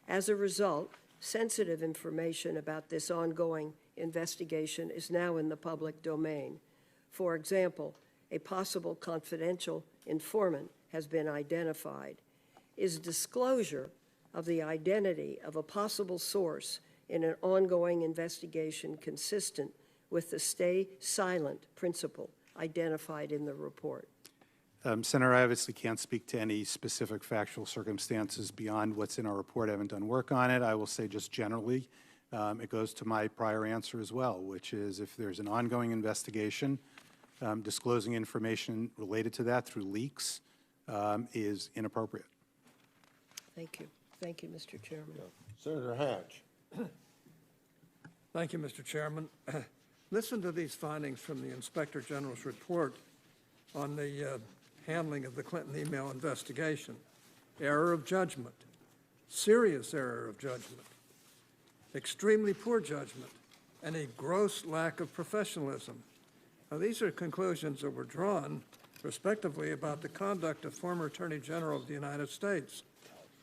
As a result, sensitive information about this ongoing investigation is now in the public domain. For example, a possible confidential informant has been identified. Is disclosure of the identity of a possible source in an ongoing investigation consistent with the stay silent principle identified in the report? Senator, I obviously can't speak to any specific factual circumstances beyond what's in our report. I haven't done work on it. I will say just generally, it goes to my prior answer as well, which is if there's an ongoing investigation, disclosing information related to that through leaks is inappropriate. Thank you. Thank you, Mr. Chairman. Yeah. Senator Hatch. Thank you, Mr. Chairman. Listen to these findings from the Inspector General's report on the handling of the Clinton email investigation. Error of judgment, serious error of judgment, extremely poor judgment, and a gross lack of professionalism. Now, these are conclusions that were drawn, respectively, about the conduct of former Attorney General of the United States,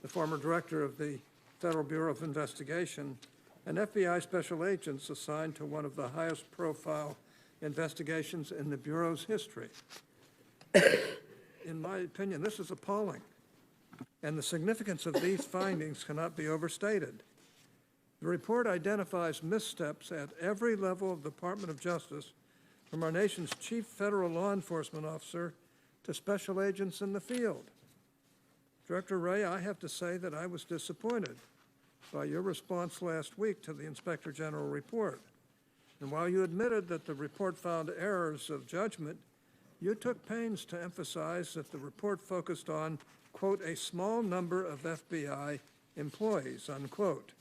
the former director of the Federal Bureau of Investigation, and FBI special agents assigned to one of the highest profile investigations in the Bureau's history. In my opinion, this is appalling, and the significance of these findings cannot be overstated. The report identifies missteps at every level of the Department of Justice, from our nation's chief federal law enforcement officer to special agents in the field. Director Wray, I have to say that I was disappointed by your response last week to the Inspector General report. And while you admitted that the report found errors of judgment, you took pains to emphasize that the report focused on, quote, a small number of FBI employees, unquote.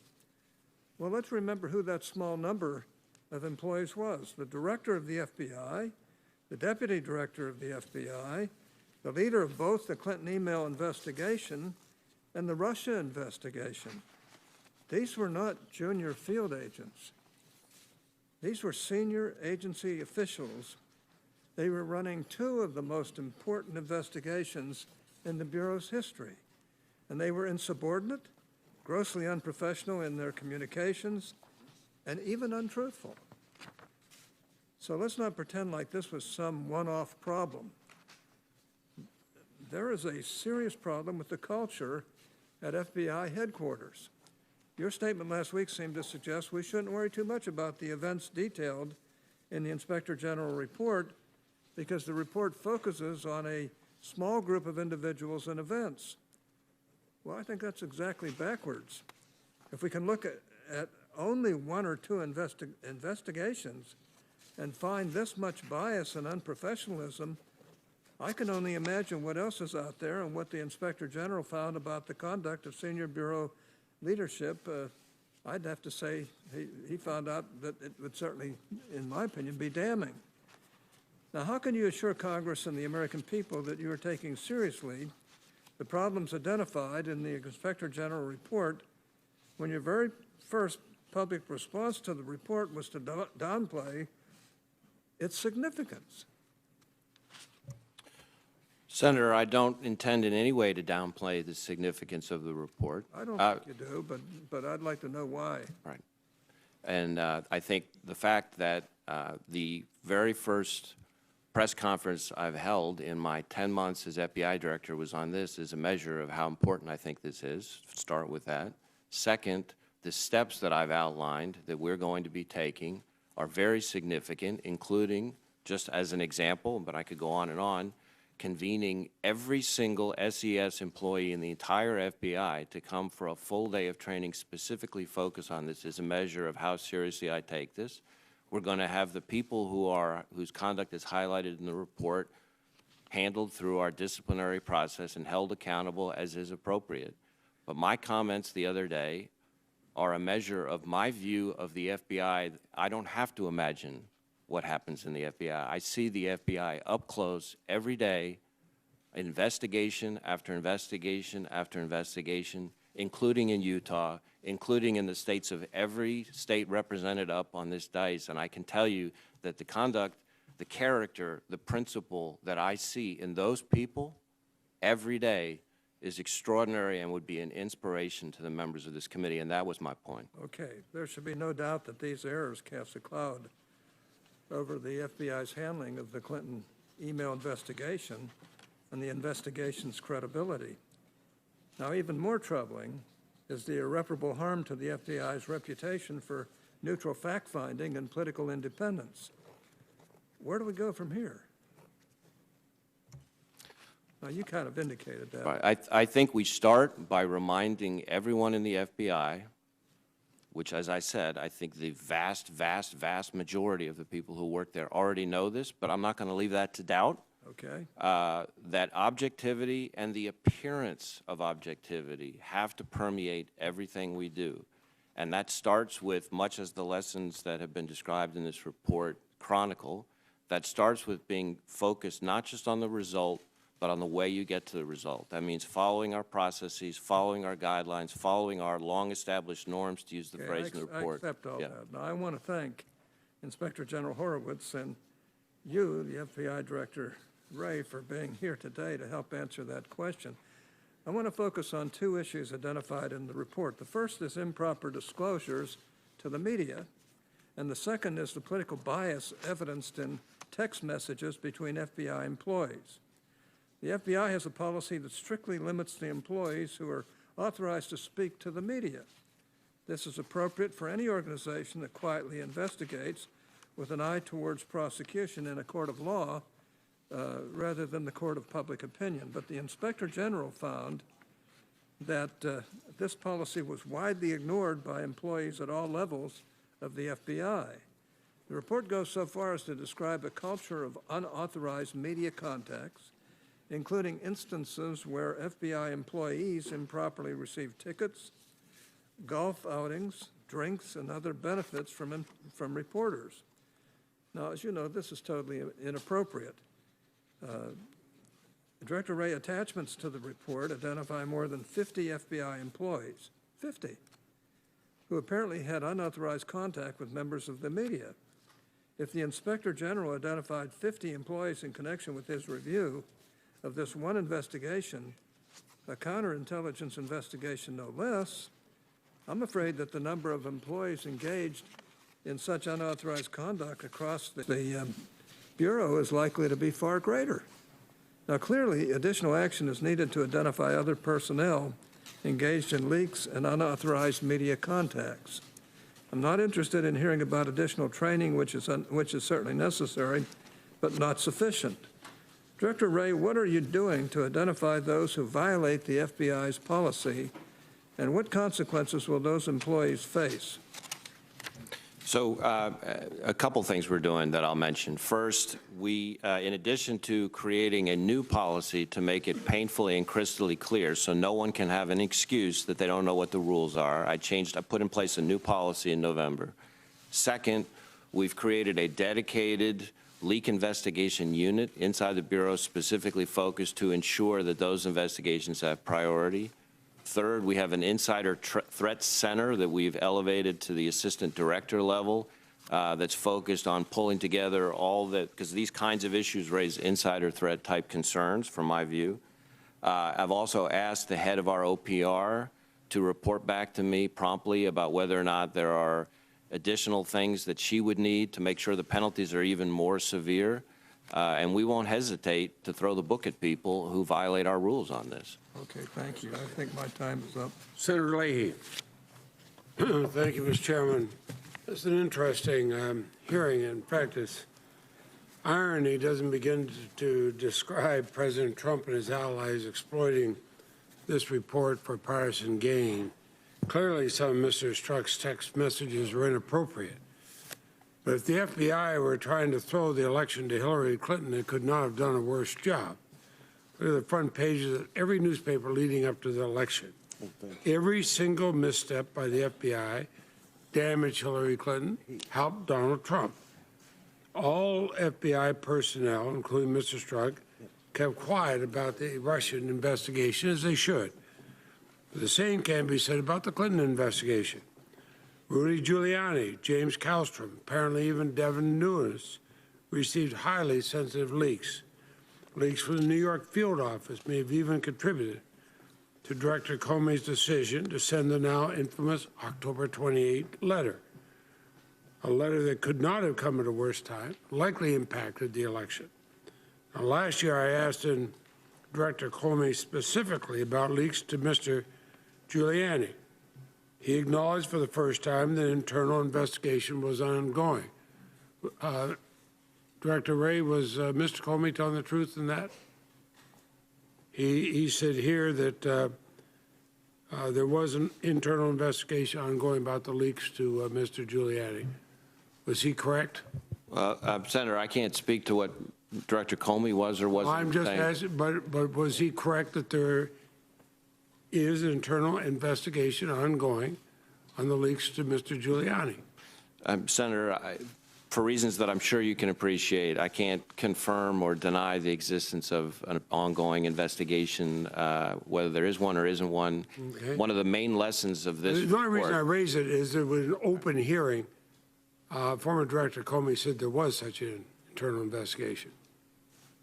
Well, let's remember who that small number of employees was. The director of the FBI, the deputy director of the FBI, the leader of both the Clinton email investigation and the Russia investigation. These were not junior field agents. These were senior agency officials. They were running two of the most important investigations in the Bureau's history, and they were insubordinate, grossly unprofessional in their communications, and even untruthful. So let's not pretend like this was some one-off problem. There is a serious problem with the culture at FBI headquarters. Your statement last week seemed to suggest we shouldn't worry too much about the events detailed in the Inspector General report because the report focuses on a small group of individuals and events. Well, I think that's exactly backwards. If we can look at only one or two investigations and find this much bias and unprofessionalism, I can only imagine what else is out there and what the Inspector General found about the conduct of senior Bureau leadership. I'd have to say he found out that it would certainly, in my opinion, be damning. Now, how can you assure Congress and the American people that you are taking seriously the problems identified in the Inspector General report when your very first public response to the report was to downplay its significance? Senator, I don't intend in any way to downplay the significance of the report. I don't think you do, but I'd like to know why. Right. And I think the fact that the very first press conference I've held in my 10 months as FBI director was on this is a measure of how important I think this is. Start with that. Second, the steps that I've outlined that we're going to be taking are very significant, including, just as an example, but I could go on, convening every single SES employee in the entire FBI to come for a full day of training specifically focused on this is a measure of how seriously I take this. We're going to have the people whose conduct is highlighted in the report handled through our disciplinary process and held accountable as is appropriate. But my comments the other day are a measure of my view of the FBI. I don't have to imagine what happens in the FBI. I see the FBI up close every day, investigation after investigation after investigation, including in Utah, including in the states of every state represented up on this dais. And I can tell you that the conduct, the character, the principle that I see in those people every day is extraordinary and would be an inspiration to the members of this committee, and that was my point. Okay, there should be no doubt that these errors cast a cloud over the FBI's handling of the Clinton email investigation and the investigation's credibility. Now, even more troubling is the irreparable harm to the FBI's reputation for neutral fact-finding and political independence. Where do we go from here? Now, you kind of indicated that. Right. I think we start by reminding everyone in the FBI, which, as I said, I think the vast, vast, vast majority of the people who work there already know this, but I'm not going to leave that to doubt. Okay. That objectivity and the appearance of objectivity have to permeate everything we do. And that starts with, much as the lessons that have been described in this report chronicle, that starts with being focused not just on the result, but on the way you get to the result. That means following our processes, following our guidelines, following our long-established norms, to use the phrase in the report. I accept all that. Now, I want to thank Inspector General Horowitz and you, the FBI Director Ray, for being here today to help answer that question. I want to focus on two issues identified in the report. The first is improper disclosures to the media, and the second is the political bias evidenced in text messages between FBI employees. The FBI has a policy that strictly limits the employees who are authorized to speak to the media. This is appropriate for any organization that quietly investigates with an eye towards prosecution in a court of law rather than the court of public opinion. But the Inspector General found that this policy was widely ignored by employees at all levels of the FBI. The report goes so far as to describe a culture of unauthorized media contacts, including instances where FBI employees improperly received tickets, golf outings, drinks, and other benefits from reporters. Now, as you know, this is totally inappropriate. Director Ray, attachments to the report identify more than 50 FBI employees, 50, who apparently had unauthorized contact with members of the media. If the Inspector General identified 50 employees in connection with his review of this one investigation, a counterintelligence investigation no less, I'm afraid that the number of employees engaged in such unauthorized conduct across the Bureau is likely to be far greater. Now, clearly, additional action is needed to identify other personnel engaged in leaks and unauthorized media contacts. I'm not interested in hearing about additional training, which is certainly necessary, but not sufficient. Director Wray, what are you doing to identify those who violate the FBI's policy, and what consequences will those employees face? So a couple things we're doing that I'll mention. First, we, in addition to creating a new policy to make it painfully and crystally clear so no one can have an excuse that they don't know what the rules are, I put in place a new policy in November. Second, we've created a dedicated leak investigation unit inside the Bureau specifically focused to ensure that those investigations have priority. Third, we have an insider threat center that we've elevated to the assistant director level that's focused on pulling together all that, because these kinds of issues raise insider threat type concerns from my view. I've also asked the head of our OPR to report back to me promptly about whether or not there are additional things that she would need to make sure the penalties are even more severe. And we won't hesitate to throw the book at people who violate our rules on this. Okay, thank you. I think my time is up. Senator Leahy. Thank you, Mr. Chairman. It's an interesting hearing in practice. Irony doesn't begin to describe President Trump and his allies exploiting this report for partisan gain. Clearly, some of Mr. Strzok's text messages were inappropriate. But if the FBI were trying to throw the election to Hillary Clinton, it could not have done a worse job. Look at the front pages of every newspaper leading up to the election. Every single misstep by the FBI damaged Hillary Clinton, helped Donald Trump. All FBI personnel, including Mr. Strzok, kept quiet about the Russian investigation, as they should. The same can be said about the Clinton investigation. Rudy Giuliani, James Kallstrom, apparently even Devin Nunes received highly sensitive leaks. Leaks from the New York field office may have even contributed to Director Comey's decision to send the now infamous October 28 letter, a letter that could not have come at a worse time, likely impacted the election. Now, last year I asked Director Comey specifically about leaks to Mr. Giuliani. He acknowledged for the first time that internal investigation was ongoing. Director Wray, was Mr. Comey telling the truth in that? He said here that there was an internal investigation ongoing about the leaks to Mr. Giuliani. Was he correct? Senator, I can't speak to what Director Comey was or wasn't I'm just saying. asking, but was he correct that there is an internal investigation ongoing on the leaks to Mr. Giuliani? Senator, for reasons that I'm sure you can appreciate, I can't confirm or deny the existence of an ongoing investigation, whether there is one or isn't one. Okay. One of the main lessons of this The only reason I report, raise it is there was an open hearing. Former Director Comey said there was such an internal investigation.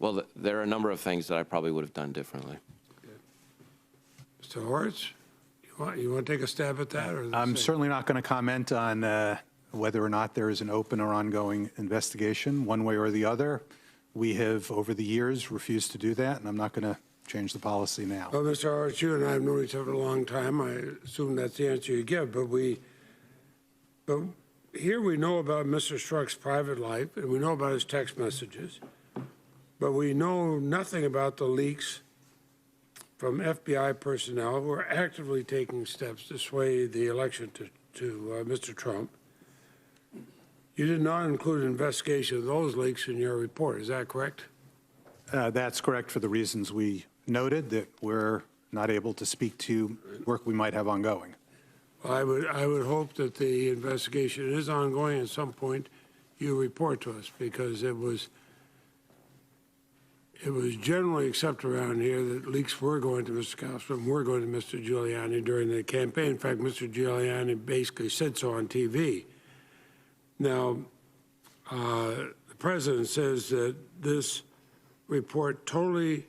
well, there are a number of things that I probably would have done differently. Mr. Horwitz, you want to take a stab at that? Or I'm certainly not going to comment on whether or not there is an open or ongoing investigation, one way or the other. We have, over the years, refused to do that, and I'm not going to change the policy now. Well, Mr. Horwitz, you and I have known each other a long time. I assume that's the answer you give. But here we know about Mr. Strzok's private life, and we know about his text messages, but we know nothing about the leaks from FBI personnel who are actively taking steps to sway the election to Mr. Trump. You did not include an investigation of those leaks in your report. Is that correct? That's correct for the reasons we noted, that we're not able to speak to work we might have ongoing. Well, I would hope that the investigation is ongoing. At some point, you report to us, because it was generally accepted around here that leaks were going to Mr. Kallstrom, were going to Mr. Giuliani during the campaign. In fact, Mr. Giuliani basically said so on TV. Now, the president says that this report totally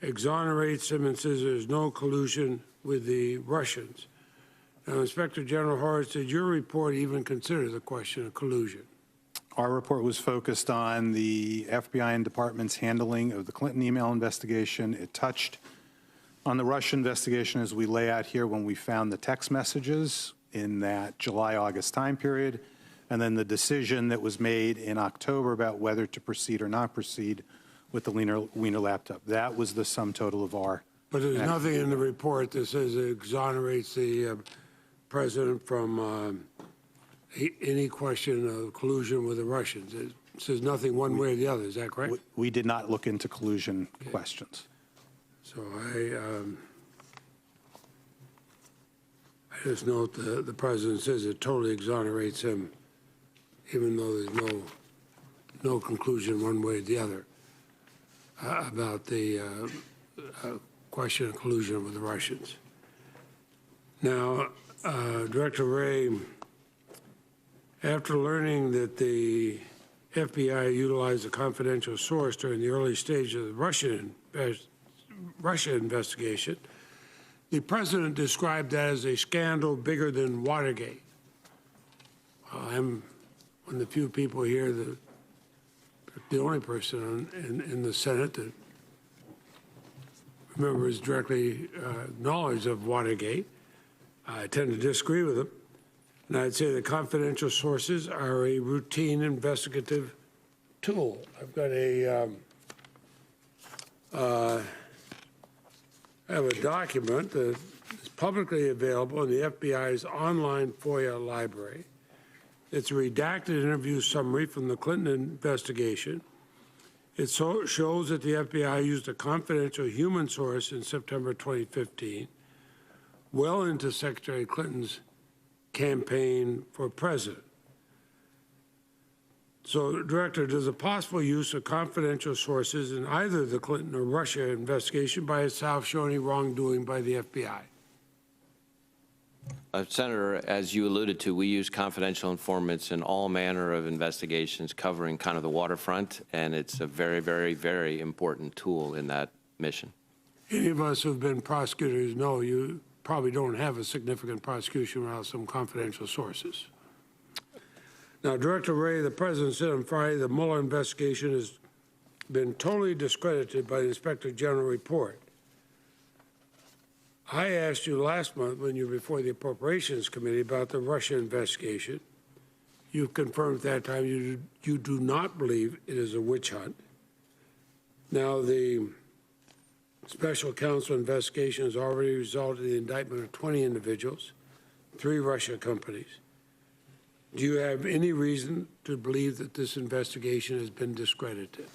exonerates him and says there's no collusion with the Russians. Now, Inspector General Horwitz, did your report even consider the question of collusion? Our report was focused on the FBI and department's handling of the Clinton email investigation. It touched on the Russia investigation, as we lay out here, when we found the text messages in that July-August time period, and then the decision that was made in October about whether to proceed or not proceed with the Wiener laptop. That was the sum total of our. But there's nothing in the report that says it exonerates the president from any question of collusion with the Russians. It says nothing one way or the other. Is that correct? We did not look into collusion questions. So I just note the president says it totally exonerates him, even though there's no conclusion one way or the other about the question of collusion with the Russians. Now, Director Wray, after learning that the FBI utilized a confidential source during the early stage of the Russia investigation, the president described that as a scandal bigger than Watergate. I'm one of the few people here, the only person in the Senate that remembers directly knowledge of Watergate. I tend to disagree with him. And I'd say the confidential sources are a routine investigative tool. I've got I have a document that is publicly available in the FBI's online FOIA library. It's a redacted interview summary from the Clinton investigation. It shows that the FBI used a confidential human source in September 2015, well into Secretary Clinton's campaign for president. So, Director, does a possible use of confidential sources in either the Clinton or Russia investigation by itself show any wrongdoing by the FBI? Senator, as you alluded to, we use confidential informants in all manner of investigations covering kind of the waterfront, and it's a very, very, very important tool in that mission. Any of us who've been prosecutors know you probably don't have a significant prosecution without some confidential sources. Now, Director Wray, the president said on Friday the Mueller investigation has been totally discredited by the Inspector General report. I asked you last month when you were before the Appropriations Committee about the Russia investigation. You confirmed at that time you do not believe it is a witch hunt. Now, the special counsel investigation has already resulted in the indictment of 20 individuals, 3 Russia companies. Do you have any reason to believe that this investigation has been discredited?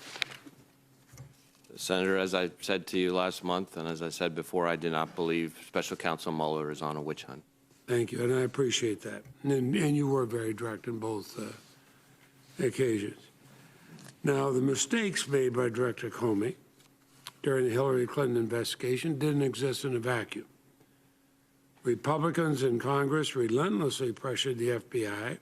Senator, as I said to you last month, and as I said before, I do not believe Special Counsel Mueller is on a witch hunt. Thank you, and I appreciate that. And you were very direct in both occasions. Now, the mistakes made by Director Comey during the Hillary Clinton investigation didn't exist in a vacuum. Republicans in Congress relentlessly pressured the FBI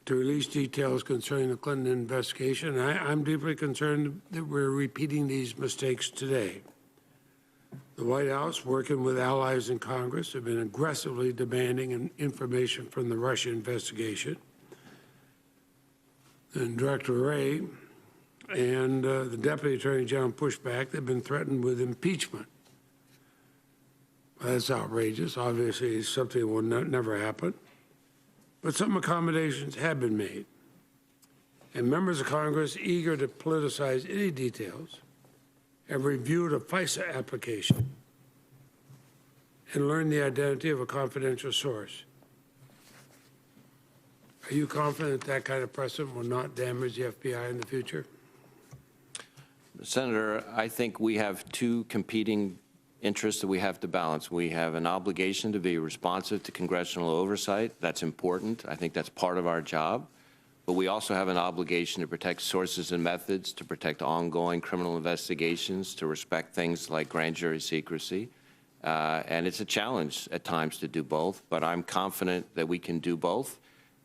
to release details concerning the Clinton investigation. I'm deeply concerned that we're repeating these mistakes today. The White House, working with allies in Congress, have been aggressively demanding information from the Russia investigation. And Director Wray and the Deputy Attorney General pushed back. They've been threatened with impeachment. That's outrageous. Obviously, something will never happen. But some accommodations have been made. And members of Congress eager to politicize any details have reviewed a FISA application and learned the identity of a confidential source. Are you confident that kind of precedent will not damage the FBI in the future? Senator, I think we have 2 competing interests that we have to balance. We have an obligation to be responsive to congressional oversight. That's important. I think that's part of our job. But we also have an obligation to protect sources and methods, to protect ongoing criminal investigations, to respect things like grand jury secrecy. And it's a challenge at times to do both, but I'm confident that we can do both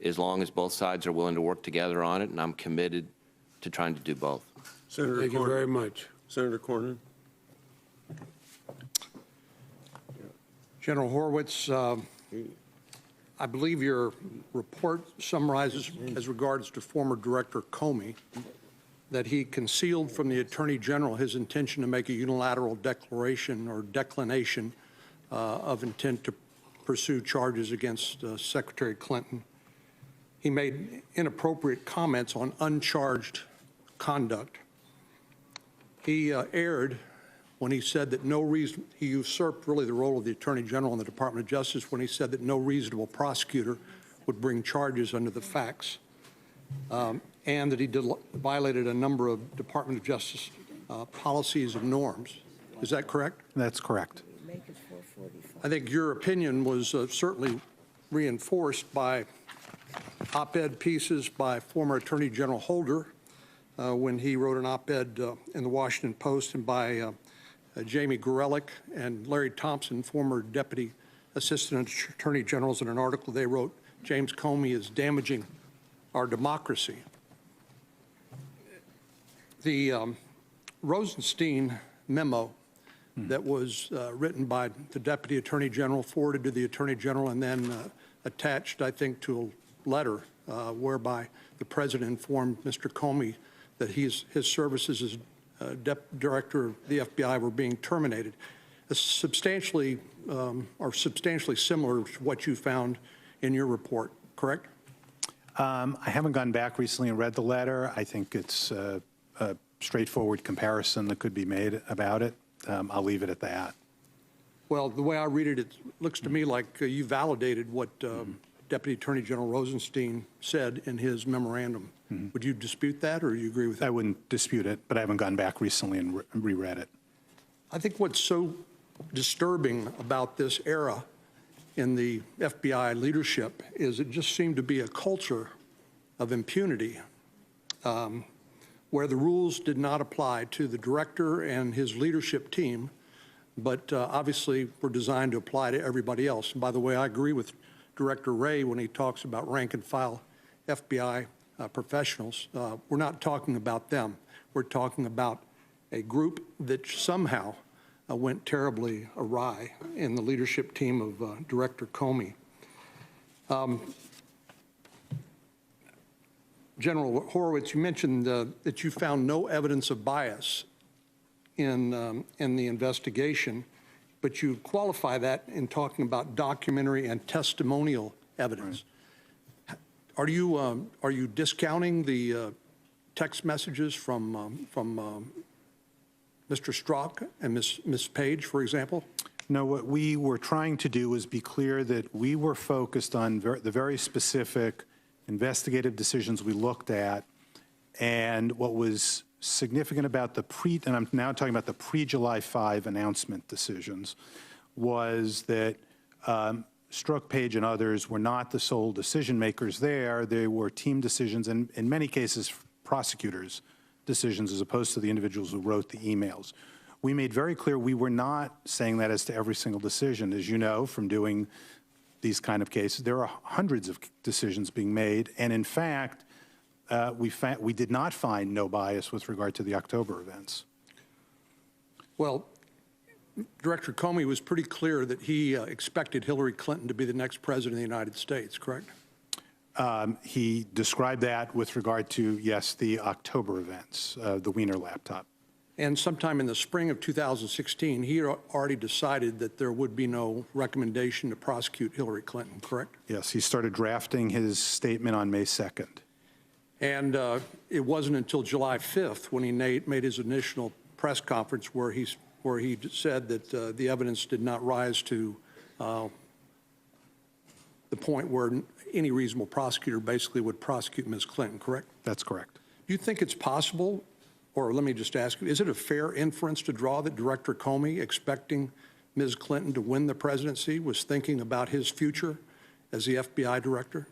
as long as both sides are willing to work together on it, and I'm committed to trying to do both. Senator Thank you very much. Senator Cornyn. General Horowitz, I believe your report summarizes, as regards to former Director Comey, that he concealed from the Attorney General his intention to make a unilateral declaration or declination of intent to pursue charges against Secretary Clinton. He made inappropriate comments on uncharged conduct. He erred when he said that he usurped really the role of the Attorney General in the Department of Justice when he said that no reasonable prosecutor would bring charges under the facts, and that he violated a number of Department of Justice policies and norms. Is that correct? That's correct. I think your opinion was certainly reinforced by op-ed pieces by former Attorney General Holder when he wrote an op-ed in the Washington Post, and by Jamie Gorelick and Larry Thompson, former Deputy Assistant Attorney Generals, in an article they wrote, "James Comey is damaging our democracy." The Rosenstein memo that was written by the Deputy Attorney General, forwarded to the Attorney General, and then attached, I think, to a letter whereby the President informed Mr. Comey that his services as Director of the FBI were being terminated, substantially similar to what you found in your report, correct? I haven't gone back recently and read the letter. I think it's a straightforward comparison that could be made about it. I'll leave it at that. Well, the way I read it, it looks to me like you validated what Deputy Attorney General Rosenstein said in his memorandum. Would you dispute that, or do you agree with that? I wouldn't dispute it, but I haven't gone back recently and reread it. I think what's so disturbing about this era in the FBI leadership is it just seemed to be a culture of impunity where the rules did not apply to the director and his leadership team, but obviously were designed to apply to everybody else. And by the way, I agree with Director Wray when he talks about rank and file FBI professionals. We're not talking about them. We're talking about a group that somehow went terribly awry in the leadership team of Director Comey. General Horowitz, you mentioned that you found no evidence of bias in the investigation, but you qualify that in talking about documentary and testimonial evidence. Right. Are you discounting the text messages from Mr. Strzok and Ms. Page, for example? No, what we were trying to do was be clear that we were focused on the very specific investigative decisions we looked at, and what was significant about the and I'm now talking about the pre-July 5 announcement decisions, was that Strzok, Page, and others were not the sole decision makers there. They were team decisions, and in many cases, prosecutors' decisions, as opposed to the individuals who wrote the emails. We made very clear we were not saying that as to every single decision. As you know from doing these kind of cases, there are hundreds of decisions being made, and in fact, we did not find no bias with regard to the October events. Well, Director Comey was pretty clear that he expected Hillary Clinton to be the next president of the United States, correct? He described that with regard to, yes, the October events, the Wiener laptop. And sometime in the spring of 2016, he had already decided that there would be no recommendation to prosecute Hillary Clinton, correct? Yes, he started drafting his statement on May 2nd. And it wasn't until July 5th when he made his initial press conference where he said that the evidence did not rise to the point where any reasonable prosecutor basically would prosecute Ms. Clinton, correct? That's correct. Do you think it's possible, or let me just ask you, is it a fair inference to draw that Director Comey, expecting Ms. Clinton to win the presidency, was thinking about his future as the FBI director?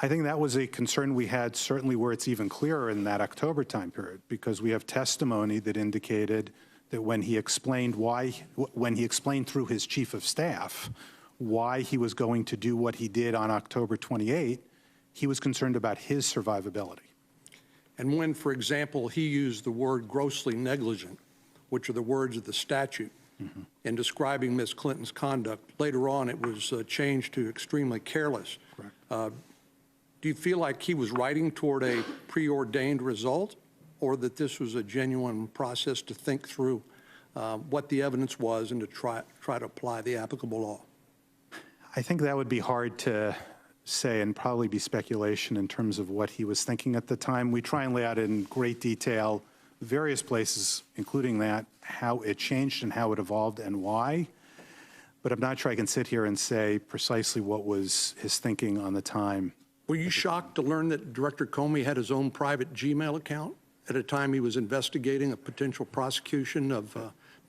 I think that was a concern we had, certainly where it's even clearer in that October time period, because we have testimony that indicated that when he explained through his chief of staff why he was going to do what he did on October 28, he was concerned about his survivability. And when, for example, he used the word grossly negligent, which are the words of the statute, in describing Ms. Clinton's conduct, later on it was changed to extremely careless. Do you feel like he was writing toward a preordained result, or that this was a genuine process to think through what the evidence was and to try to apply the applicable law? I think that would be hard to say and probably be speculation in terms of what he was thinking at the time. We try and lay out in great detail various places, including that, how it changed and how it evolved and why. But I'm not sure I can sit here and say precisely what was his thinking on the time. Were you shocked to learn that Director Comey had his own private Gmail account at a time he was investigating a potential prosecution of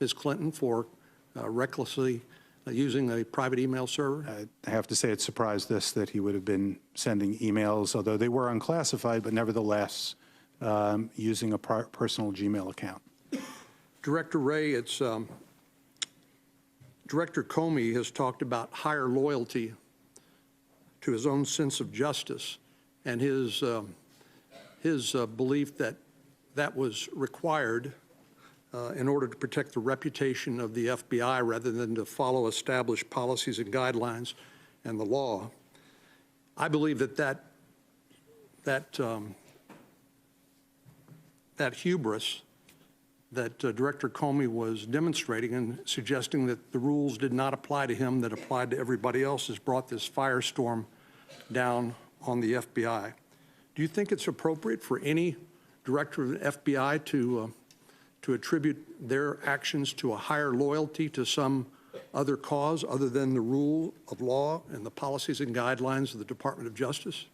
Ms. Clinton for recklessly using a private email server? I have to say it surprised us that he would have been sending emails, although they were unclassified, but nevertheless using a personal Gmail account. Director Wray, it's Director Comey has talked about higher loyalty to his own sense of justice and his belief that that was required in order to protect the reputation of the FBI rather than to follow established policies and guidelines and the law. I believe that hubris that Director Comey was demonstrating and suggesting that the rules did not apply to him that applied to everybody else has brought this firestorm down on the FBI. Do you think it's appropriate for any director of the FBI to attribute their actions to a higher loyalty to some other cause other than the rule of law and the policies and guidelines of the Department of Justice?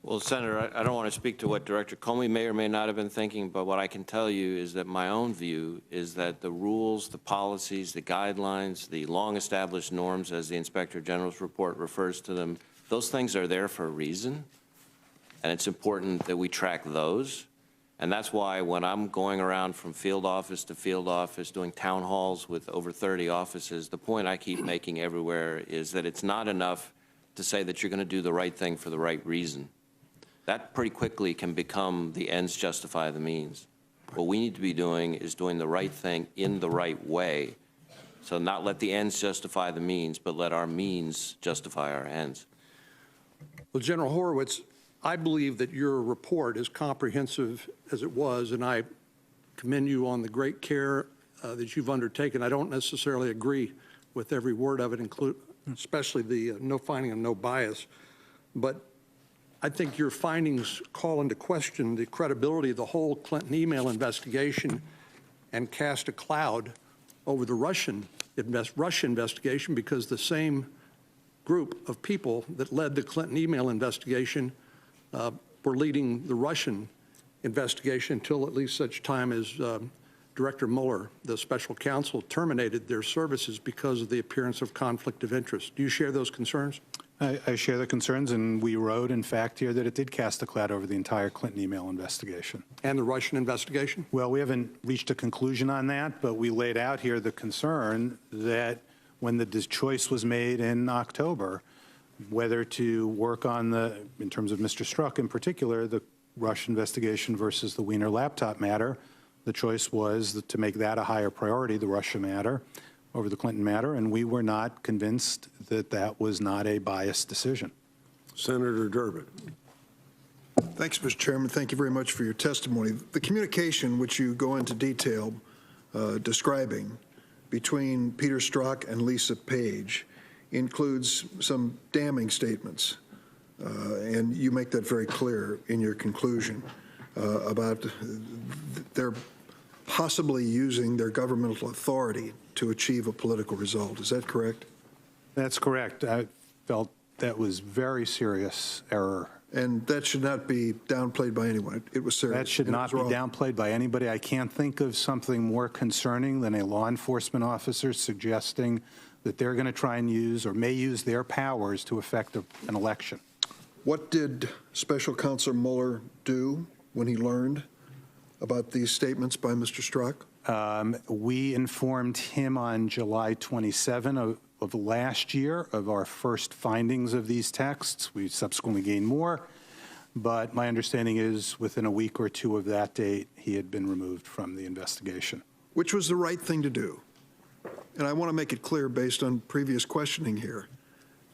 Well, Senator, I don't want to speak to what Director Comey may or may not have been thinking, but what I can tell you is that my own view is that the rules, the policies, the guidelines, the long-established norms, as the Inspector General's report refers to them, those things are there for a reason, and it's important that we track those. And that's why when I'm going around from field office to field office, doing town halls with over 30 offices, the point I keep making everywhere is that it's not enough to say that you're going to do the right thing for the right reason. That pretty quickly can become the ends justify the means. What we need to be doing is doing the right thing in the right way. So not let the ends justify the means, but let our means justify our ends. Well, General Horowitz, I believe that your report, as comprehensive as it was, and I commend you on the great care that you've undertaken. I don't necessarily agree with every word of it, especially the no finding of no bias, but I think your findings call into question the credibility of the whole Clinton email investigation and cast a cloud over the Russian investigation, because the same group of people that led the Clinton email investigation were leading the Russian investigation until at least such time as Director Mueller, the special counsel, terminated their services because of the appearance of conflict of interest. Do you share those concerns? I share the concerns, and we wrote, in fact, here that it did cast a cloud over the entire Clinton email investigation. And the Russian investigation? Well, we haven't reached a conclusion on that, but we laid out here the concern that when the choice was made in October, whether to work on in terms of Mr. Strzok in particular, the Russian investigation versus the Wiener laptop matter, the choice was to make that a higher priority, the Russia matter, over the Clinton matter, and we were not convinced that that was not a biased decision. Senator Durbin. Thanks, Mr. Chairman. Thank you very much for your testimony. The communication which you go into detail describing between Peter Strzok and Lisa Page includes some damning statements, and you make that very clear in your conclusion about their possibly using their governmental authority to achieve a political result. Is that correct? That's correct. I felt that was very serious error. And that should not be downplayed by anyone. It was serious. That should not be downplayed by anybody. I can't think of something more concerning than a law enforcement officer suggesting that they're going to try and use or may use their powers to affect an election. What did Special Counsel Mueller do when he learned about these statements by Mr. Strzok? We informed him on July 27 of last year of our first findings of these texts. We subsequently gained more, but my understanding is within a week or two of that date, he had been removed from the investigation. Which was the right thing to do. And I want to make it clear based on previous questioning here.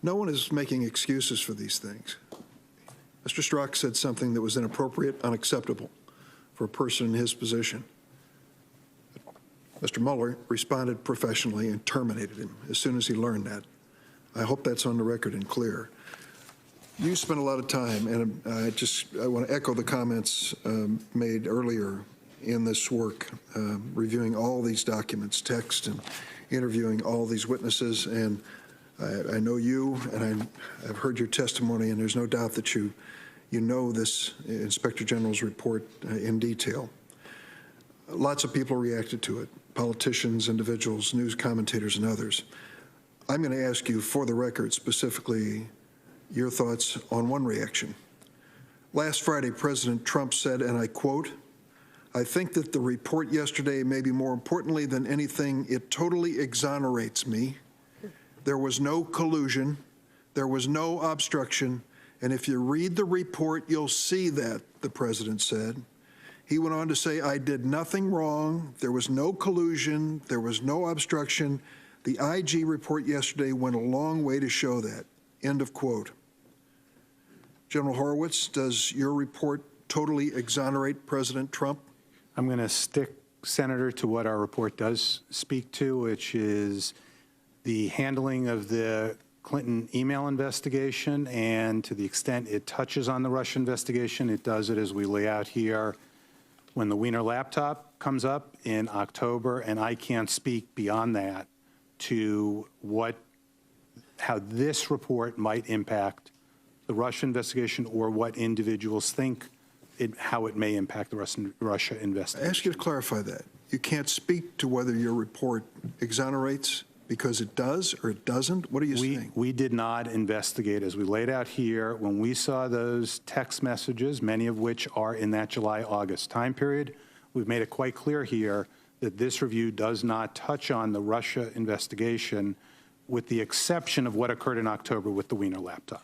No one is making excuses for these things. Mr. Strzok said something that was inappropriate, unacceptable for a person in his position. Mr. Mueller responded professionally and terminated him as soon as he learned that. I hope that's on the record and clear. You spent a lot of time, and I want to echo the comments made earlier in this work, reviewing all these documents, text, and interviewing all these witnesses. And I know you, and I've heard your testimony, and there's no doubt that you know this Inspector General's report in detail. Lots of people reacted to it, politicians, individuals, news commentators, and others. I'm going to ask you, for the record, specifically your thoughts on one reaction. Last Friday, President Trump said, and I quote, "I think that the report yesterday, maybe more importantly than anything, it totally exonerates me. There was no collusion. There was no obstruction. And if you read the report, you'll see that," the president said. He went on to say, "I did nothing wrong. There was no collusion. There was no obstruction. The IG report yesterday went a long way to show that." End of quote. General Horowitz, does your report totally exonerate President Trump? I'm going to stick, Senator, to what our report does speak to, which is the handling of the Clinton email investigation, and to the extent it touches on the Russia investigation, it does it as we lay out here when the Wiener laptop comes up in October, and I can't speak beyond that to how this report might impact the Russia investigation or what individuals think how it may impact the Russia investigation. I ask you to clarify that. You can't speak to whether your report exonerates because it does or it doesn't? What are you saying? We did not investigate, as we laid out here, when we saw those text messages, many of which are in that July-August time period. We've made it quite clear here that this review does not touch on the Russia investigation, with the exception of what occurred in October with the Wiener laptop.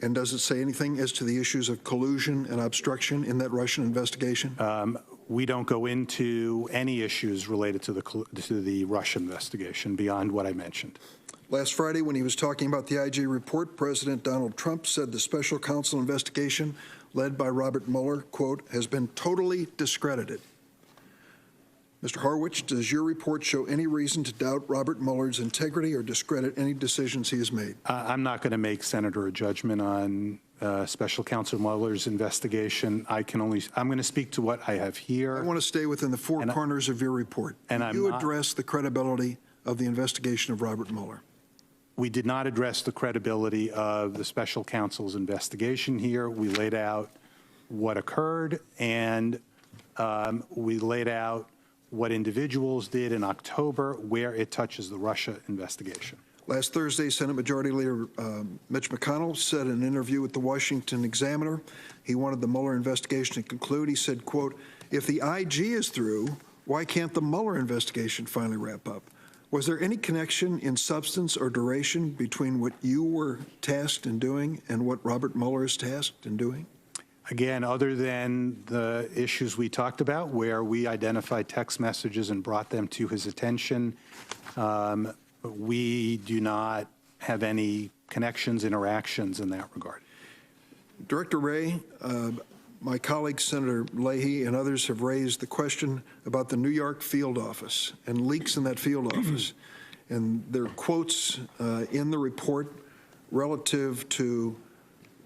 And does it say anything as to the issues of collusion and obstruction in that Russian investigation? We don't go into any issues related to the Russia investigation beyond what I mentioned. Last Friday, when he was talking about the IG report, President Donald Trump said the special counsel investigation led by Robert Mueller, quote, "has been totally discredited." Mr. Horowitz, does your report show any reason to doubt Robert Mueller's integrity or discredit any decisions he has made? I'm not going to make, Senator, a judgment on Special Counsel Mueller's investigation. I'm going to speak to what I have here. I want to stay within the four corners of your report. And you address the credibility of the investigation of Robert Mueller. We did not address the credibility of the Special Counsel's investigation here. We laid out what occurred, and we laid out what individuals did in October where it touches the Russia investigation. Last Thursday, Senate Majority Leader Mitch McConnell said in an interview with the Washington Examiner he wanted the Mueller investigation to conclude. He said, quote, "If the IG is through, why can't the Mueller investigation finally wrap up?" Was there any connection in substance or duration between what you were tasked in doing and what Robert Mueller is tasked in doing? Again, other than the issues we talked about, where we identified text messages and brought them to his attention, we do not have any connections, interactions in that regard. Director Wray, my colleague Senator Leahy and others have raised the question about the New York field office and leaks in that field office. And there are quotes in the report relative to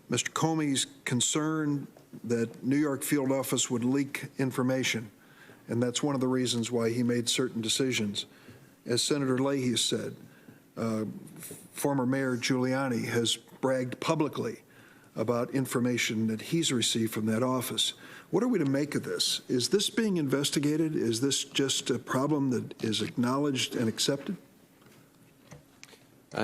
Mr. Comey's concern that New York field office would leak information, and that's one of the reasons why he made certain decisions. As Senator Leahy said, former Mayor Giuliani has bragged publicly about information that he's received from that office. What are we to make of this? Is this being investigated? Is this just a problem that is acknowledged and accepted?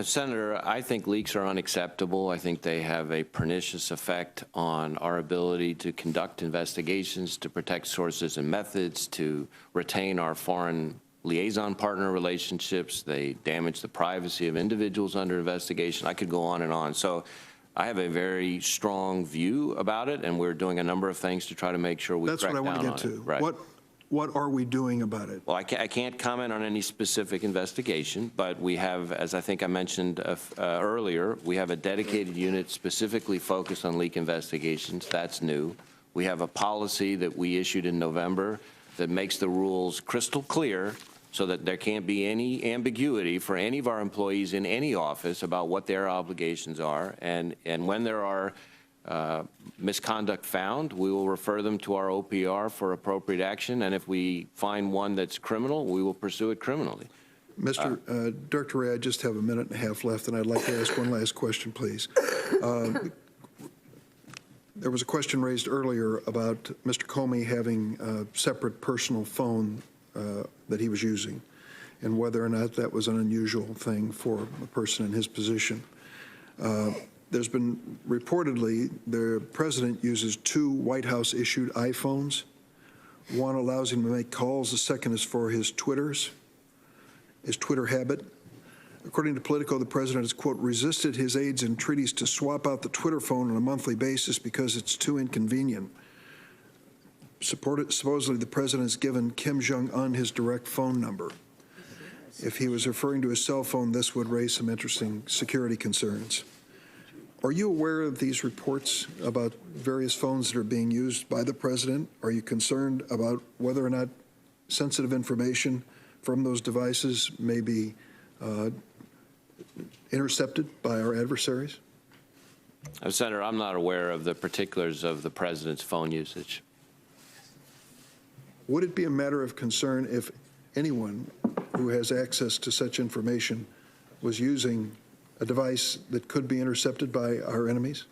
Senator, I think leaks are unacceptable. I think they have a pernicious effect on our ability to conduct investigations, to protect sources and methods, to retain our foreign liaison partner relationships. They damage the privacy of individuals under investigation. I could go on and on. So I have a very strong view about it, and we're doing a number of things to try to make sure we crack down on it. That's what I want to get to. Right. What are we doing about it? Well, I can't comment on any specific investigation, but we have, as I think I mentioned earlier, we have a dedicated unit specifically focused on leak investigations. That's new. We have a policy that we issued in November that makes the rules crystal clear so that there can't be any ambiguity for any of our employees in any office about what their obligations are. And when there are misconduct found, we will refer them to our OPR for appropriate action, and if we find one that's criminal, we will pursue it criminally. Director Ray, I just have a minute and a half left, and I'd like to ask one last question, please. There was a question raised earlier about Mr. Comey having a separate personal phone that he was using, and whether or not that was an unusual thing for a person in his position. There's been reportedly the president uses 2 White House-issued iPhones. One allows him to make calls. The second is for his Twitter habit. According to Politico, the president has, quote, resisted his aides and treaties to swap out the Twitter phone on a monthly basis because it's too inconvenient. Supposedly, the president has given Kim Jong-un his direct phone number. If he was referring to his cell phone, this would raise some interesting security concerns. Are you aware of these reports about various phones that are being used by the president? Are you concerned about whether or not sensitive information from those devices may be intercepted by our adversaries? Senator, I'm not aware of the particulars of the president's phone usage. Would it be a matter of concern if anyone who has access to such information was using a device that could be intercepted by our enemies?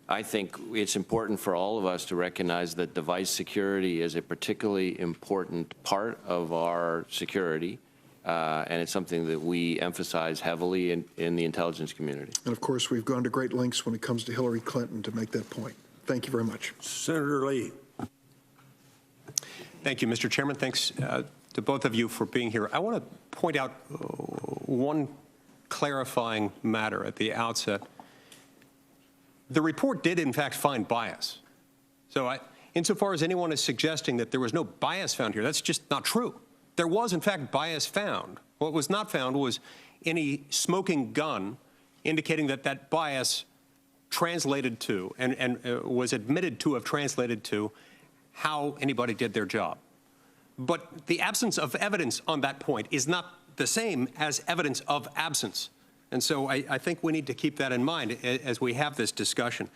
I think it's important for all of us to recognize that device security is a particularly important part of our security, and it's something that we emphasize heavily in the intelligence community. And of course, we've gone to great lengths when it comes to Hillary Clinton to make that point. Thank you very much. Senator Lee. Thank you, Mr. Chairman. Thanks to both of you for being here. I want to point out one clarifying matter at the outset. The report did, in fact, find bias. So insofar as anyone is suggesting that there was no bias found here, that's just not true. There was, in fact, bias found. What was not found was any smoking gun indicating that that bias translated to and was admitted to have translated to how anybody did their job. But the absence of evidence on that point is not the same as evidence of absence. And so I think we need to keep that in mind as we have this discussion.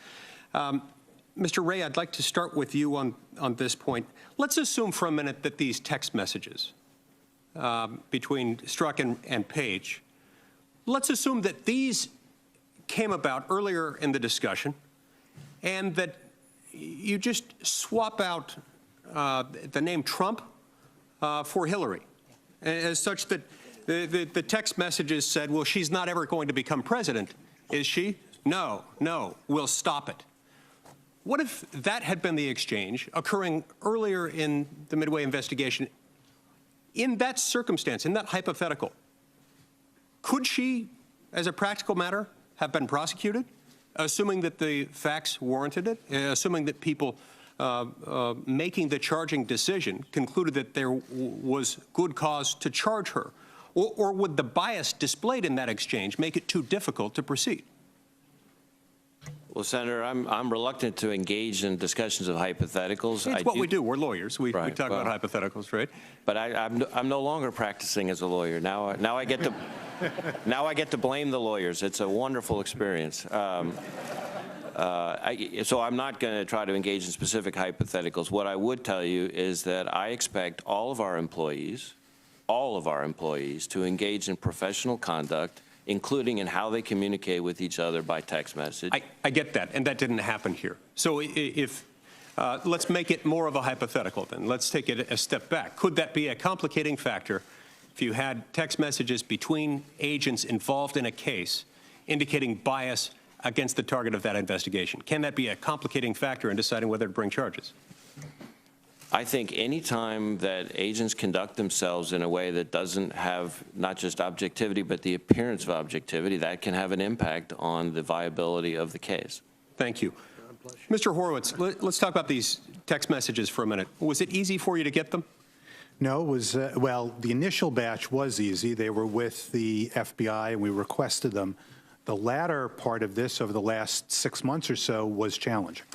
Mr. Ray, I'd like to start with you on this point. Let's assume for a minute that these text messages between Strzok and Page, let's assume that these came about earlier in the discussion and that you just swap out the name Trump for Hillary, as such that the text messages said, well, she's not ever going to become president, is she? No, we'll stop it. What if that had been the exchange occurring earlier in the Midway investigation? In that circumstance, in that hypothetical, could she, as a practical matter, have been prosecuted, assuming that the facts warranted it, assuming that people making the charging decision concluded that there was good cause to charge her? Or would the bias displayed in that exchange make it too difficult to proceed? Well, Senator, I'm reluctant to engage in discussions of hypotheticals. It's what we do. We're lawyers. We talk about hypotheticals, right? But I'm no longer practicing as a lawyer. Now I get to now I get to blame the lawyers. It's a wonderful experience. So I'm not going to try to engage in specific hypotheticals. What I would tell you is that I expect all of our employees to engage in professional conduct, including in how they communicate with each other by text message. I get that, and that didn't happen here. So if let's make it more of a hypothetical then. Let's take it a step back. Could that be a complicating factor if you had text messages between agents involved in a case indicating bias against the target of that investigation? Can that be a complicating factor in deciding whether to bring charges? I think any time that agents conduct themselves in a way that doesn't have not just objectivity, but the appearance of objectivity, that can have an impact on the viability of the case. Thank you. Mr. Horowitz, let's talk about these text messages for a minute. Was it easy for you to get them? No, it was, well, the initial batch was easy. They were with the FBI, and we requested them. The latter part of this over the last 6 months or so was challenging.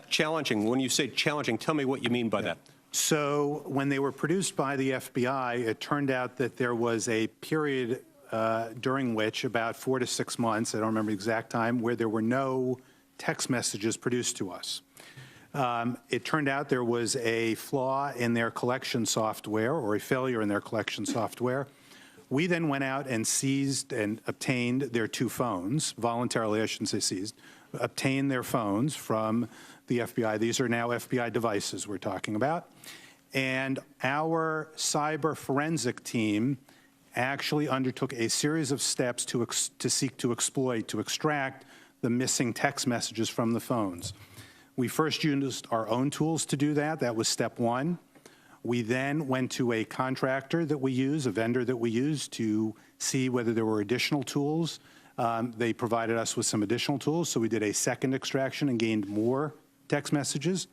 Challenging. When you say challenging, tell me what you mean by that. So when they were produced by the FBI, it turned out that there was a period during which, about 4 to 6 months, I don't remember the exact time, where there were no text messages produced to us. It turned out there was a flaw in their collection software, or a failure in their collection software. We then went out and seized and obtained their 2 phones, voluntarily, I shouldn't say seized, obtained their phones from the FBI. These are now FBI devices we're talking about. And our cyber forensic team actually undertook a series of steps to seek to exploit, to extract the missing text messages from the phones. We first used our own tools to do that. That was step 1. We then went to a contractor that we use, a vendor that we use, to see whether there were additional tools. They provided us with some additional tools, so we did a second extraction and gained more text messages.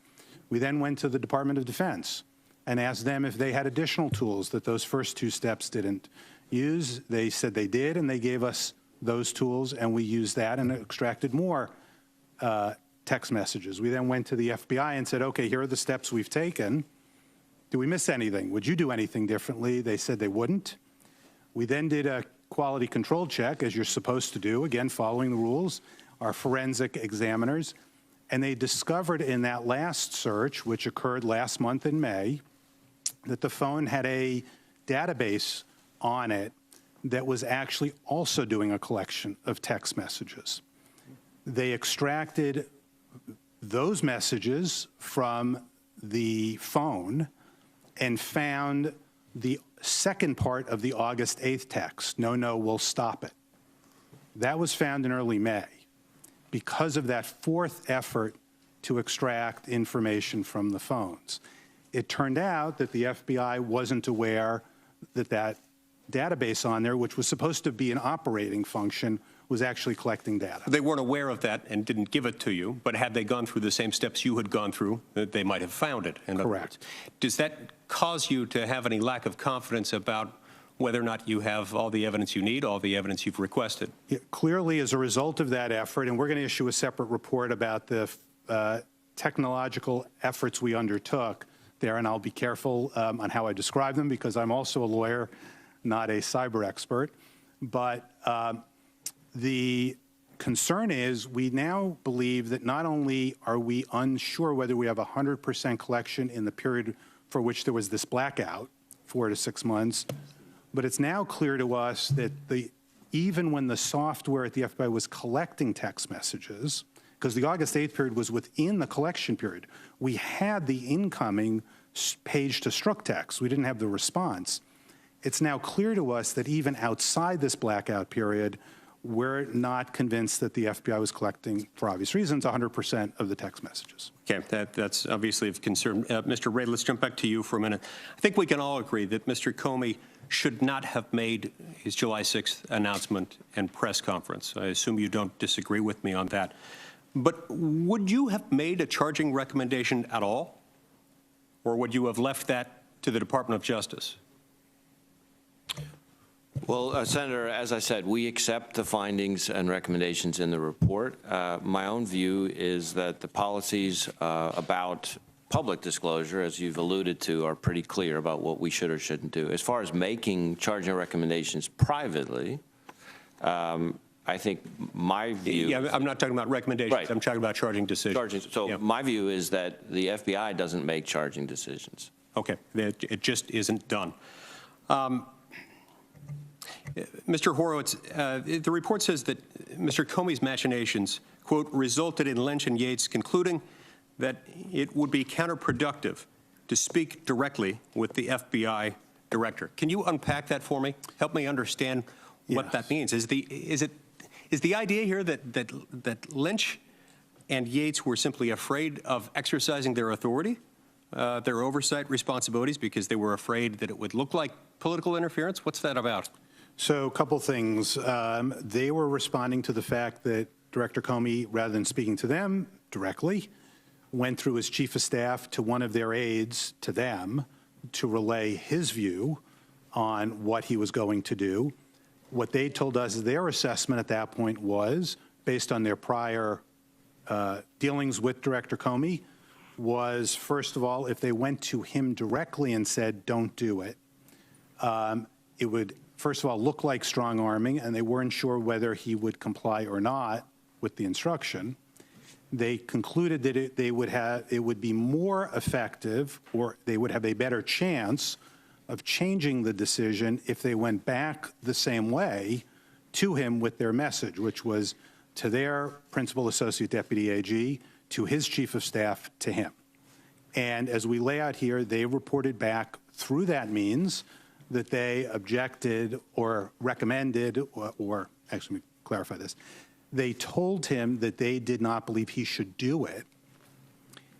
We then went to the Department of Defense and asked them if they had additional tools that those first 2 steps didn't use. They said they did, and they gave us those tools, and we used that and extracted more text messages. We then went to the FBI and said, okay, here are the steps we've taken. Do we miss anything? Would you do anything differently? They said they wouldn't. We then did a quality control check, as you're supposed to do, again, following the rules, our forensic examiners, and they discovered in that last search, which occurred last month in May, that the phone had a database on it that was actually also doing a collection of text messages. They extracted those messages from the phone and found the second part of the August 8th text, no, we'll stop it. That was found in early May because of that 4th effort to extract information from the phones. It turned out that the FBI wasn't aware that that database on there, which was supposed to be an operating function, was actually collecting data. They weren't aware of that and didn't give it to you, but had they gone through the same steps you had gone through, they might have found it. Correct. Does that cause you to have any lack of confidence about whether or not you have all the evidence you need, all the evidence you've requested? Yeah, clearly, as a result of that effort, and we're going to issue a separate report about the technological efforts we undertook there, and I'll be careful on how I describe them because I'm also a lawyer, not a cyber expert. But the concern is we now believe that not only are we unsure whether we have 100% collection in the period for which there was this blackout, 4 to 6 months, but it's now clear to us that even when the software at the FBI was collecting text messages, because the August 8th period was within the collection period, we had the incoming page to struck text. We didn't have the response. It's now clear to us that even outside this blackout period, we're not convinced that the FBI was collecting, for obvious reasons, 100% of the text messages. Okay, that's obviously of concern. Mr. Ray, let's jump back to you for a minute. I think we can all agree that Mr. Comey should not have made his July 6th announcement and press conference. I assume you don't disagree with me on that. But would you have made a charging recommendation at all? Or would you have left that to the Department of Justice? Well, Senator, as I said, we accept the findings and recommendations in the report. My own view is that the policies about public disclosure, as you've alluded to, are pretty clear about what we should or shouldn't do. As far as making charging recommendations privately, I think my view... Yeah, I'm not talking about recommendations. Right. I'm talking about charging decisions. So my view is that the FBI doesn't make charging decisions. Okay, it just isn't done. Mr. Horowitz, the report says that Mr. Comey's machinations, quote, resulted in Lynch and Yates concluding that it would be counterproductive to speak directly with the FBI director. Can you unpack that for me? Help me understand what that means. Is the idea here that Lynch and Yates were simply afraid of exercising their authority, their oversight responsibilities, because they were afraid that it would look like political interference? What's that about? So a couple things. They were responding to the fact that Director Comey, rather than speaking to them directly, went through his chief of staff to one of their aides to them to relay his view on what he was going to do. What they told us their assessment at that point was, based on their prior dealings with Director Comey, was, first of all, if they went to him directly and said, don't do it, it would, first of all, look like strong arming, and they weren't sure whether he would comply or not with the instruction. they concluded that it would be more effective, or they would have a better chance of changing the decision if they went back the same way to him with their message, which was to their principal associate deputy AG, to his chief of staff, to him. And as we lay out here, they reported back through that means that they objected or recommended, or actually, let me clarify this, they told him that they did not believe he should do it.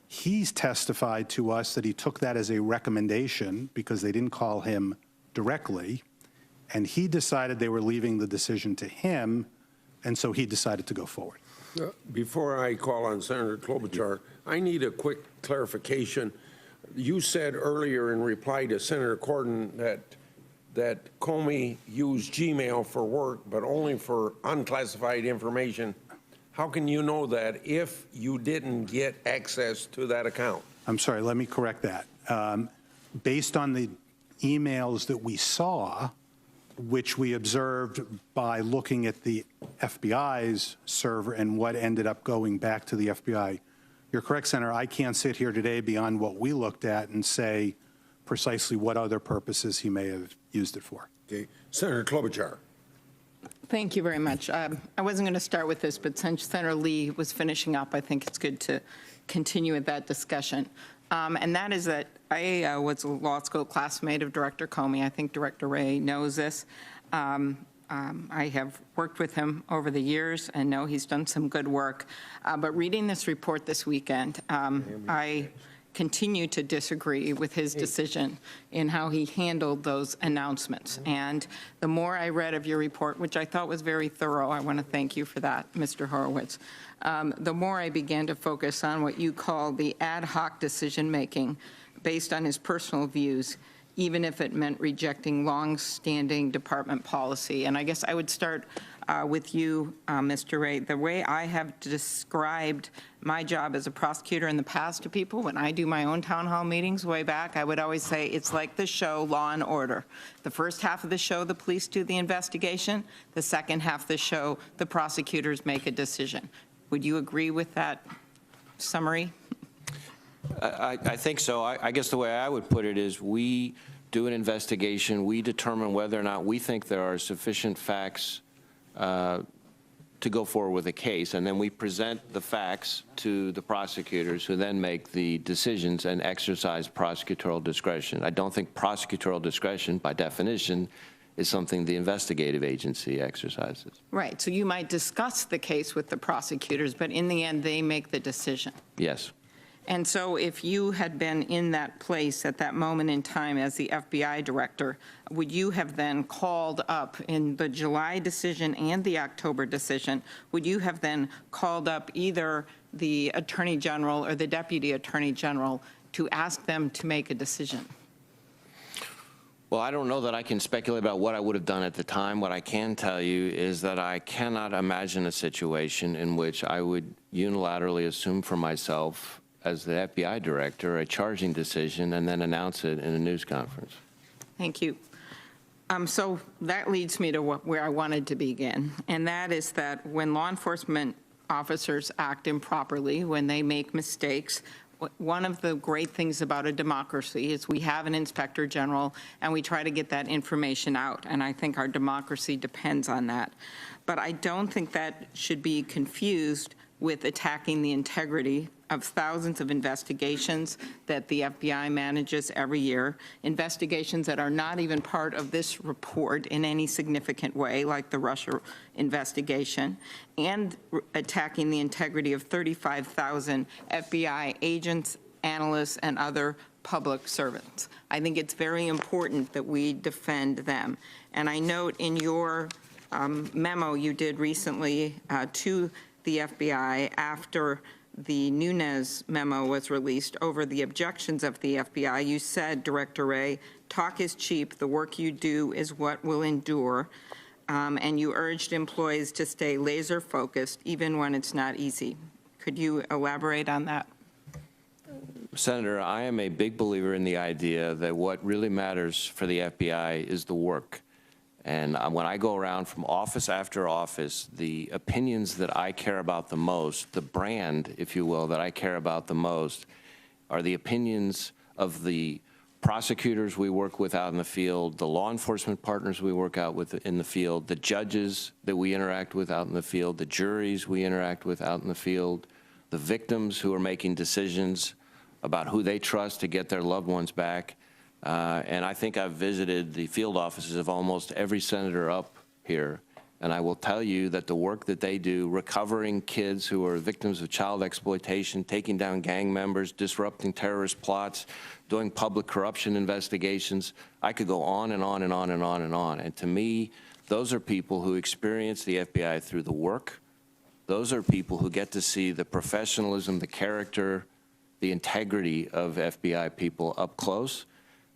He's testified to us that he took that as a recommendation because they didn't call him directly, and he decided they were leaving the decision to him, and so he decided to go forward. Before I call on Senator Klobuchar, I need a quick clarification. You said earlier in reply to Senator Corden that Comey used Gmail for work, but only for unclassified information. How can you know that if you didn't get access to that account? I'm sorry, let me correct that. Based on the emails that we saw, which we observed by looking at the FBI's server and what ended up going back to the FBI, you're correct, Senator, I can't sit here today beyond what we looked at and say precisely what other purposes he may have used it for. Okay. Senator Klobuchar. Thank you very much. I wasn't going to start with this, but since Senator Lee was finishing up, I think it's good to continue with that discussion. And that is that I was a law school classmate of Director Comey. I think Director Wray knows this. I have worked with him over the years and know he's done some good work. But reading this report this weekend, I continue to disagree with his decision in how he handled those announcements. And the more I read of your report, which I thought was very thorough, I want to thank you for that, Mr. Horowitz, the more I began to focus on what you call the ad hoc decision-making based on his personal views, even if it meant rejecting long-standing department policy. And I guess I would start with you, Mr. Ray. The way I have described my job as a prosecutor in the past to people, when I do my own town hall meetings way back, I would always say it's like the show Law and Order. The first half of the show, the police do the investigation. The second half of the show, the prosecutors make a decision. Would you agree with that summary? I think so. I guess the way I would put it is we do an investigation. We determine whether or not we think there are sufficient facts to go forward with a case, and then we present the facts to the prosecutors, who then make the decisions and exercise prosecutorial discretion. I don't think prosecutorial discretion, by definition, is something the investigative agency exercises. Right. So you might discuss the case with the prosecutors, but in the end, they make the decision. Yes. And so if you had been in that place at that moment in time as the FBI director, would you have then called up in the July decision and the October decision, would you have then called up either the Attorney General or the Deputy Attorney General to ask them to make a decision? Well, I don't know that I can speculate about what I would have done at the time. What I can tell you is that I cannot imagine a situation in which I would unilaterally assume for myself, as the FBI director, a charging decision and then announce it in a news conference. Thank you. So that leads me to where I wanted to begin, and that is that when law enforcement officers act improperly, when they make mistakes, one of the great things about a democracy is we have an inspector general and we try to get that information out, and I think our democracy depends on that. But I don't think that should be confused with attacking the integrity of thousands of investigations that the FBI manages every year, investigations that are not even part of this report in any significant way, like the Russia investigation, and attacking the integrity of 35,000 FBI agents, analysts, and other public servants. I think it's very important that we defend them. And I note in your memo you did recently to the FBI after the Nunes memo was released over the objections of the FBI, you said, Director Wray, talk is cheap, the work you do is what will endure, and you urged employees to stay laser focused even when it's not easy. Could you elaborate on that? Senator, I am a big believer in the idea that what really matters for the FBI is the work. And when I go around from office after office, the opinions that I care about the most, the brand, if you will, that I care about the most, are the opinions of the prosecutors we work with out in the field, the law enforcement partners we work out with in the field, the judges that we interact with out in the field, the juries we interact with out in the field, the victims who are making decisions about who they trust to get their loved ones back. And I think I've visited the field offices of almost every senator up here, and I will tell you that the work that they do, recovering kids who are victims of child exploitation, taking down gang members, disrupting terrorist plots, doing public corruption investigations, I could go on and on and on and on and on. And to me, those are people who experience the FBI through the work. Those are people who get to see the professionalism, the character, the integrity of FBI people up close.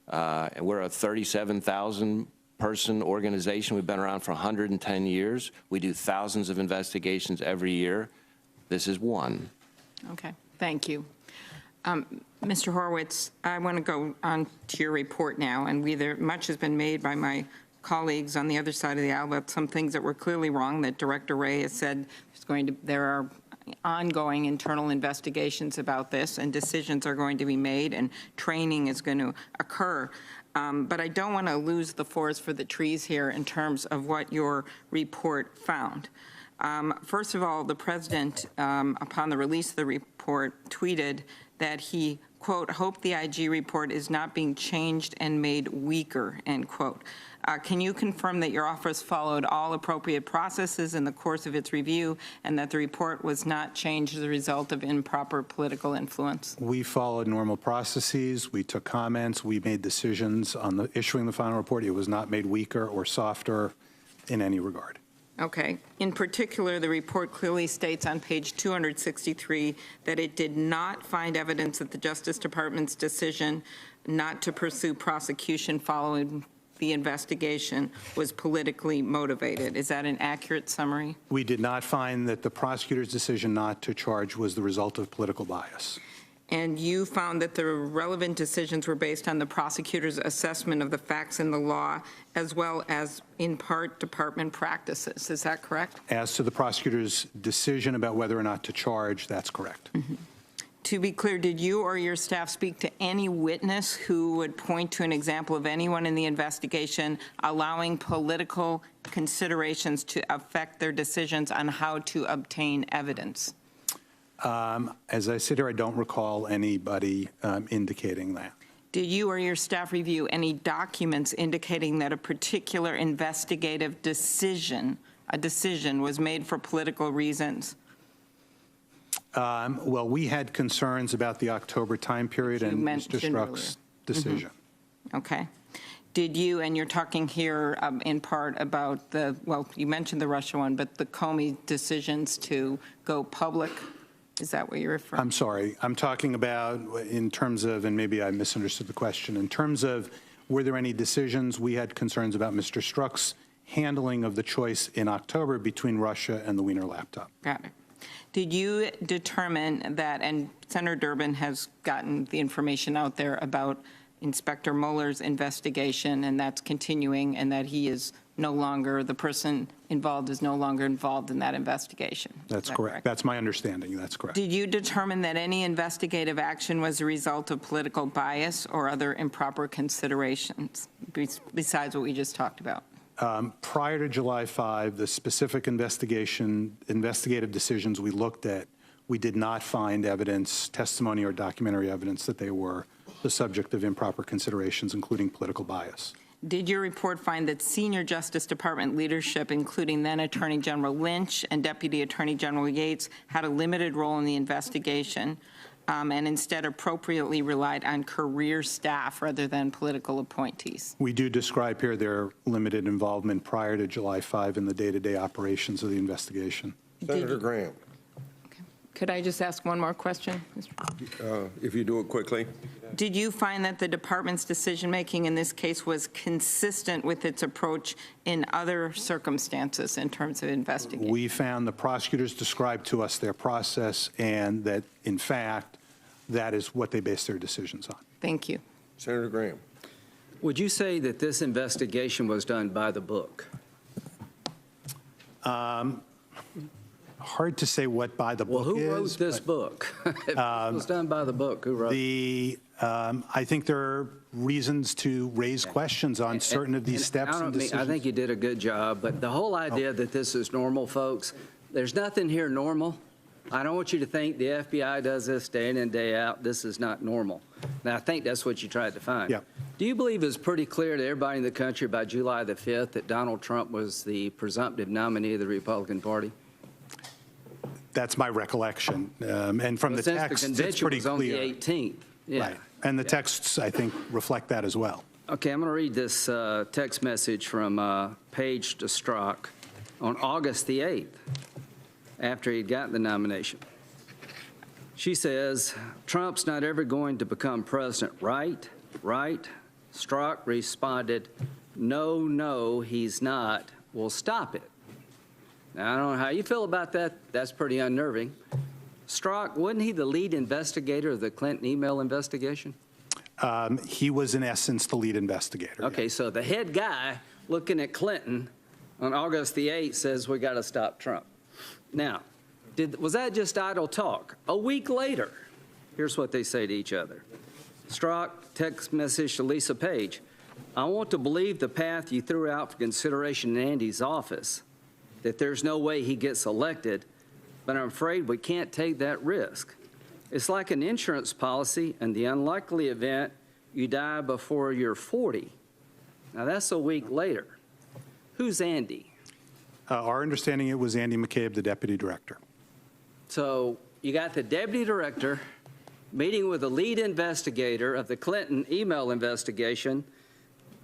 And we're a 37,000 person organization. We've been around for 110 years. We do thousands of investigations every year. This is one. Okay, thank you. Mr. Horowitz, I want to go on to your report now, and much has been made by my colleagues on the other side of the aisle about some things that were clearly wrong that Director Wray has said there are ongoing internal investigations about this, and decisions are going to be made, and training is going to occur. But I don't want to lose the forest for the trees here in terms of what your report found. First of all, the President, upon the release of the report, tweeted that he, quote, hope the IG report is not being changed and made weaker, end quote. Can you confirm that your office followed all appropriate processes in the course of its review and that the report was not changed as a result of improper political influence? We followed normal processes. We took comments. We made decisions on issuing the final report. It was not made weaker or softer in any regard. Okay. In particular, the report clearly states on page 263 that it did not find evidence that the Justice Department's decision not to pursue prosecution following the investigation was politically motivated. Is that an accurate summary? We did not find that the prosecutor's decision not to charge was the result of political bias. And you found that the relevant decisions were based on the prosecutor's assessment of the facts in the law, as well as, in part, department practices. Is that correct? As to the prosecutor's decision about whether or not to charge, that's correct. Mm-hmm. To be clear, did you or your staff speak to any witness who would point to an example of anyone in the investigation allowing political considerations to affect their decisions on how to obtain evidence? As I sit here, I don't recall anybody indicating that. Did you or your staff review any documents indicating that a particular investigative decision, was made for political reasons? Well, we had concerns about the October time period and Mr. Strzok's decision. Mm-hmm. Okay. Did you, and you're talking here in part about well, you mentioned the Russia one, but the Comey decisions to go public, is that what you're referring to? I'm sorry. I'm talking about in terms of, and maybe I misunderstood the question, in terms of were there any decisions we had concerns about Mr. Strzok's handling of the choice in October between Russia and the Wiener laptop? Got it. Did you determine that, and Senator Durbin has gotten the information out there about Inspector Mueller's investigation, and that's continuing, and that he is no longer, the person involved is no longer involved in that investigation? That's correct. That's my understanding. That's correct. Did you determine that any investigative action was a result of political bias or other improper considerations, besides what we just talked about? Prior to July 5, the specific investigative decisions we looked at, we did not find evidence, testimony or documentary evidence that they were the subject of improper considerations, including political bias. Did your report find that senior Justice Department leadership, including then Attorney General Lynch and Deputy Attorney General Yates, had a limited role in the investigation and instead appropriately relied on career staff rather than political appointees? We do describe here their limited involvement prior to July 5 in the day-to-day operations of the investigation. Senator Graham. Could I just ask one more question? If you do it quickly. Did you find that the department's decision-making in this case was consistent with its approach in other circumstances in terms of investigation? We found the prosecutors described to us their process and that, in fact, that is what they base their decisions on. Thank you. Senator Graham. Would you say that this investigation was done by the book? Hard to say what by the book is. Well, who wrote this book? If it was done by the book, who wrote it? I think there are reasons to raise questions on certain of these steps and decisions. I think you did a good job, but the whole idea that this is normal, folks, there's nothing here normal. I don't want you to think the FBI does this day in and day out. This is not normal. Now, I think that's what you tried to find. Yeah. Do you believe it's pretty clear to everybody in the country by July the 5th that Donald Trump was the presumptive nominee of the Republican Party? That's my recollection. And from the text, it's pretty was on the clear. 18th. Yeah. Right. And the texts, I think, reflect that as well. Okay, I'm going to read this text message from Page to Strzok on August the 8th, after he'd gotten the nomination. She says, Trump's not ever going to become president, right? Right? Strzok responded, no, he's not. Well, stop it. Now, I don't know how you feel about that. That's pretty unnerving. Strzok, wasn't he the lead investigator of the Clinton email investigation? He was, in essence, the lead investigator. Okay, so the head guy looking at Clinton on August the 8th says we got to stop Trump. Now, was that just idle talk? A week later, here's what they say to each other. Strzok text message to Lisa Page. I want to believe the path you threw out for consideration in Andy's office, that there's no way he gets elected, but I'm afraid we can't take that risk. It's like an insurance policy in the unlikely event you die before you're 40. Now, that's a week later. Who's Andy? Our understanding, it was Andy McCabe, the deputy director. So you got the deputy director meeting with the lead investigator of the Clinton email investigation,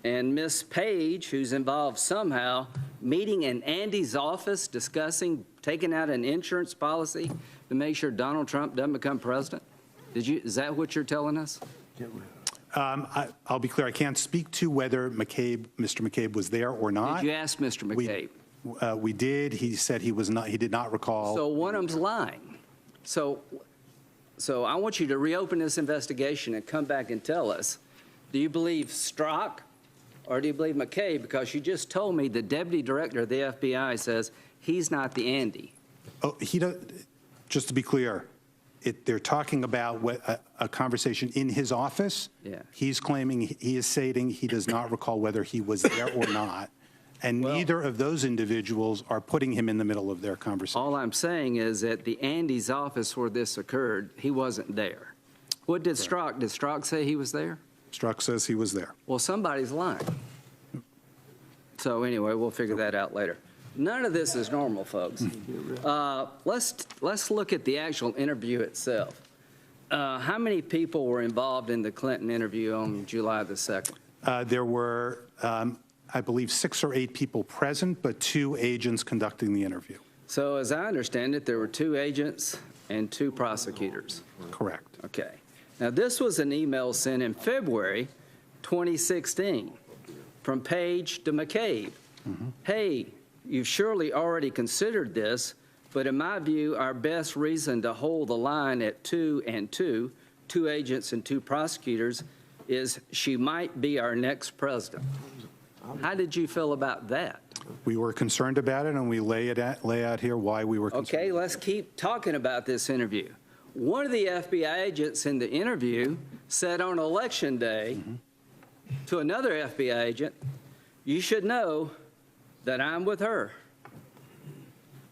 and Miss Page, who's involved somehow, meeting in Andy's office discussing taking out an insurance policy to make sure Donald Trump doesn't become president? Is that what you're telling us? I'll be clear. I can't speak to whether Mr. McCabe was there or not. Did you ask Mr. McCabe? We did. He said he was not. He did not recall. So one of them's lying. So I want you to reopen this investigation and come back and tell us, do you believe Strzok or do you believe McCabe? Because you just told me the deputy director of the FBI says he's not the Andy. Oh, just to be clear, they're talking about a conversation in his office. Yeah. He is stating he does not recall whether he was there or not. And neither of those individuals are putting him in the middle of their conversation. All I'm saying is that the Andy's office where this occurred, he wasn't there. What did Strzok? Did Strzok say he was there? Strzok says he was there. Well, somebody's lying. So anyway, we'll figure that out later. None of this is normal, folks. Let's look at the actual interview itself. How many people were involved in the Clinton interview on July the 2nd? There were, I believe, 6 or 8 people present, but 2 agents conducting the interview. So as I understand it, there were 2 agents and 2 prosecutors. Correct. Okay. Now, this was an email sent in February 2016 from Page to McCabe. Hey, you've surely already considered this, but in my view, our best reason to hold the line at 2 and 2, 2 agents and 2 prosecutors, is she might be our next president. How did you feel about that? We were concerned about it, and we lay out here why we were concerned. Okay, let's keep talking about this interview. One of the FBI agents in the interview said on Election Day to another FBI agent, you should know that I'm with her.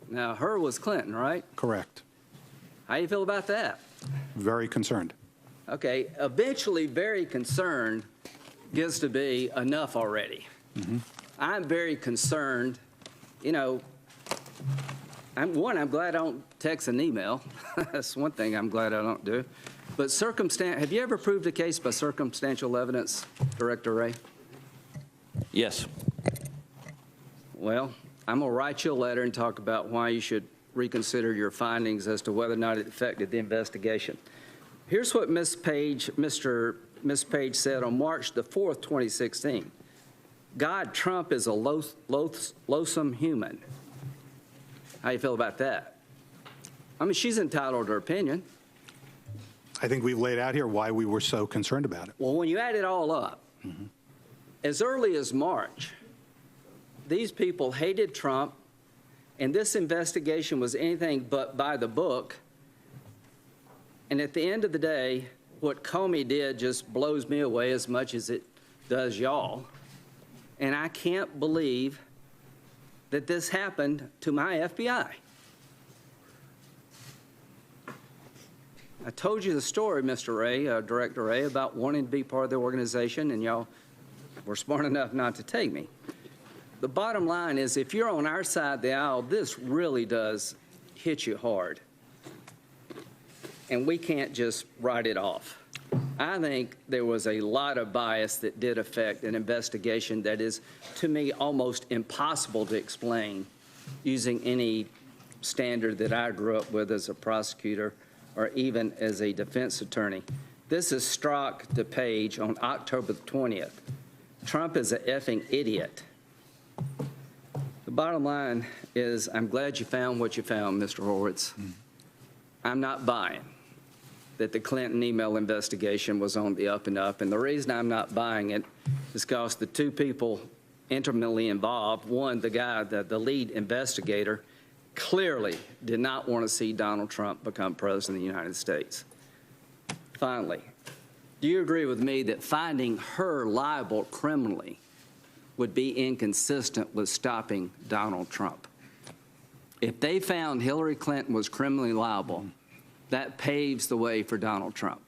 Now, her was Clinton, right? Correct. How do you feel about that? Very concerned. Okay, eventually very concerned gets to be enough already. I'm very concerned. You know, I'm glad I don't text an email. That's one thing I'm glad I don't do. But have you ever proved a case by circumstantial evidence, Director Wray? Yes. Well, I'm going to write you a letter and talk about why you should reconsider your findings as to whether or not it affected the investigation. Here's what Miss Page said on March the 4th, 2016. God, Trump is a loathsome human. How do you feel about that? I mean, she's entitled to her opinion. I think we've laid out here why we were so concerned about it. Well, when you add it all up, as early as March, these people hated Trump, and this investigation was anything but by the book. And at the end of the day, what Comey did just blows me away as much as it does y'all. And I can't believe that this happened to my FBI. I told you the story, Mr. Ray, Director Ray, about wanting to be part of the organization, and y'all were smart enough not to take me. The bottom line is, if you're on our side of the aisle, this really does hit you hard. And we can't just write it off. I think there was a lot of bias that did affect an investigation that is, to me, almost impossible to explain using any standard that I grew up with as a prosecutor or even as a defense attorney. This is Strzok to Page on October the 20th. Trump is an effing idiot. The bottom line is, I'm glad you found what you found, Mr. Horowitz. I'm not buying that the Clinton email investigation was on the up and up. And the reason I'm not buying it is because the two people intimately involved, one, the guy, the lead investigator, clearly did not want to see Donald Trump become president of the United States. Finally, do you agree with me that finding her liable criminally would be inconsistent with stopping Donald Trump? If they found Hillary Clinton was criminally liable, that paves the way for Donald Trump.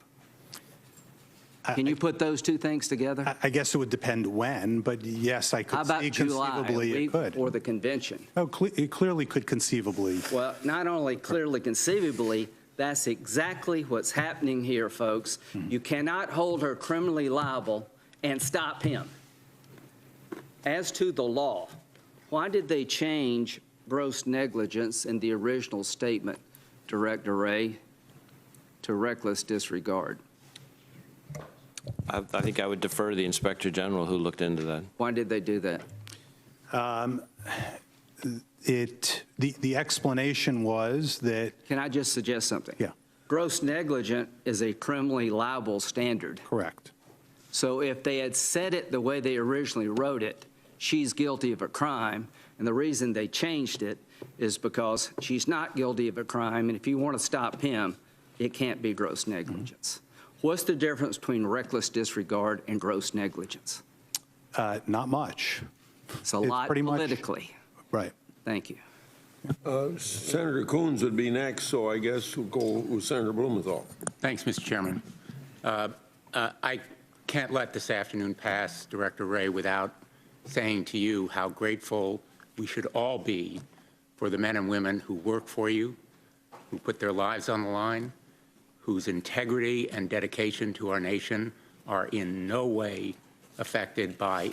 Can you put those two things together? I guess it would depend when, but yes, I could see conceivably it could. Or the convention? Oh, it clearly could conceivably. Well, not only clearly conceivably, that's exactly what's happening here, folks. You cannot hold her criminally liable and stop him. As to the law, why did they change gross negligence in the original statement, Director Ray, to reckless disregard? I think I would defer to the Inspector General who looked into that. Why did they do that? The explanation was that. Can I just suggest something? Yeah. Gross negligent is a criminally liable standard. Correct. So if they had said it the way they originally wrote it, she's guilty of a crime, and the reason they changed it is because she's not guilty of a crime, and if you want to stop him, it can't be gross negligence. What's the difference between reckless disregard and gross negligence? Not much. It's a lot politically. Right. Thank you. Senator Coons would be next, so I guess we'll go with Senator Blumenthal. Thanks, Mr. Chairman. I can't let this afternoon pass, Director Ray, without saying to you how grateful we should all be for the men and women who work for you, who put their lives on the line, whose integrity and dedication to our nation are in no way affected by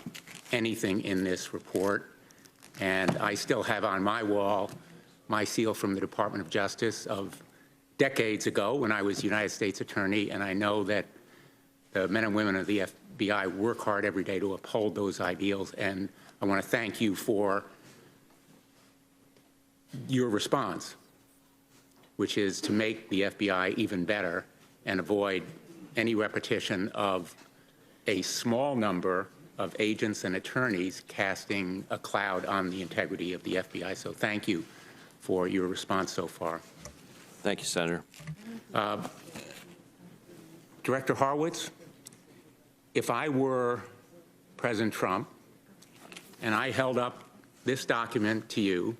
anything in this report. And I still have on my wall my seal from the Department of Justice of decades ago when I was United States Attorney, and I know that the men and women of the FBI work hard every day to uphold those ideals, and I want to thank you for your response, which is to make the FBI even better and avoid any repetition of a small number of agents and attorneys casting a cloud on the integrity of the FBI. So thank you for your response so far. Thank you, Senator. Director Horowitz, if I were President Trump and I held up this document to you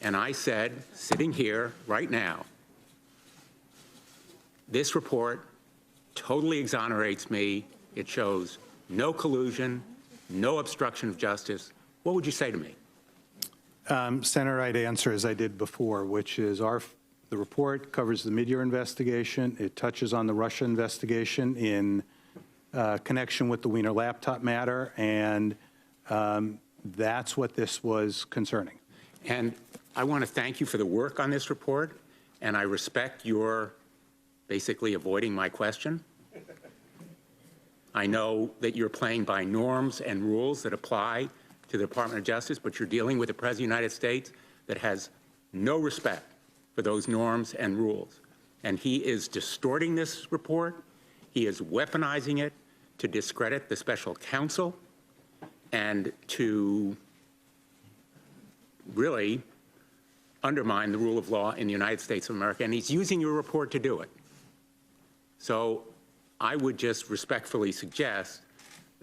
and I said, sitting here right now, this report totally exonerates me, it shows no collusion, no obstruction of justice, what would you say to me? Senator, I'd answer as I did before, which is the report covers the mid-year investigation. It touches on the Russia investigation in connection with the Wiener laptop matter, and that's what this was concerning. And I want to thank you for the work on this report, and I respect your basically avoiding my question. I know that you're playing by norms and rules that apply to the Department of Justice, but you're dealing with the President of the United States that has no respect for those norms and rules. And he is distorting this report. He is weaponizing it to discredit the special counsel and to really undermine the rule of law in the United States of America, and he's using your report to do it. So I would just respectfully suggest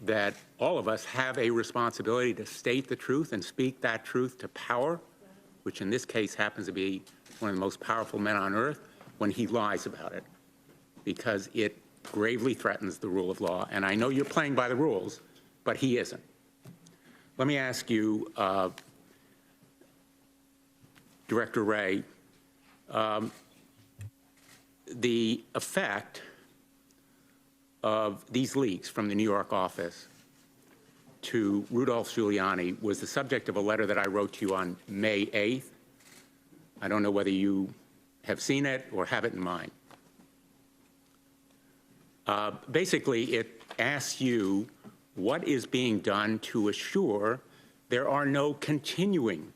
that all of us have a responsibility to state the truth and speak that truth to power, which in this case happens to be one of the most powerful men on earth, when he lies about it, because it gravely threatens the rule of law. And I know you're playing by the rules, but he isn't. Let me ask you, Director Wray, the effect of these leaks from the New York office to Rudolph Giuliani was the subject of a letter that I wrote to you on May 8th. I don't know whether you have seen it or have it in mind. Basically, it asks you what is being done to assure there are no continuing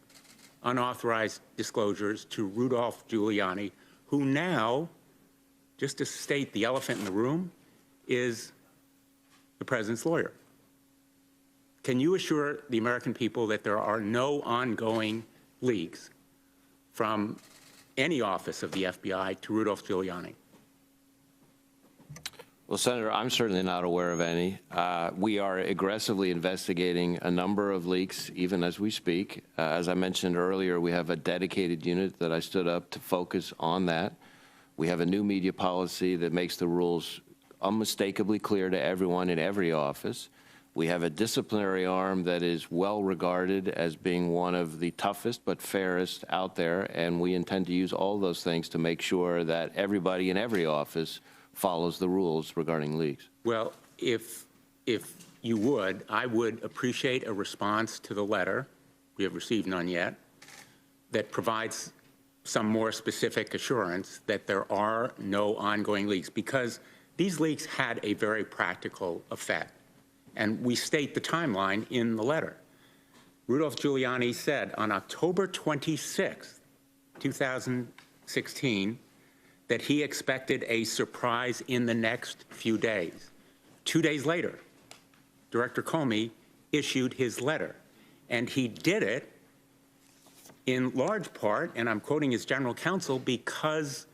unauthorized disclosures to Rudolph Giuliani, who now, just to state the elephant in the room, is the president's lawyer. Can you assure the American people that there are no ongoing leaks from any office of the FBI to Rudolph Giuliani? Well, Senator, I'm certainly not aware of any. We are aggressively investigating a number of leaks, even as we speak. As I mentioned earlier, we have a dedicated unit that I stood up to focus on that. We have a new media policy that makes the rules unmistakably clear to everyone in every office. We have a disciplinary arm that is well regarded as being one of the toughest but fairest out there, and we intend to use all those things to make sure that everybody in every office follows the rules regarding leaks. Well, if you would, I would appreciate a response to the letter, we have received none yet, that provides some more specific assurance that there are no ongoing leaks, because these leaks had a very practical effect. And we state the timeline in the letter. Rudolph Giuliani said on October 26, 2016, that he expected a surprise in the next few days. 2 days later, Director Comey issued his letter, and he did it in large part, and I'm quoting his general counsel, because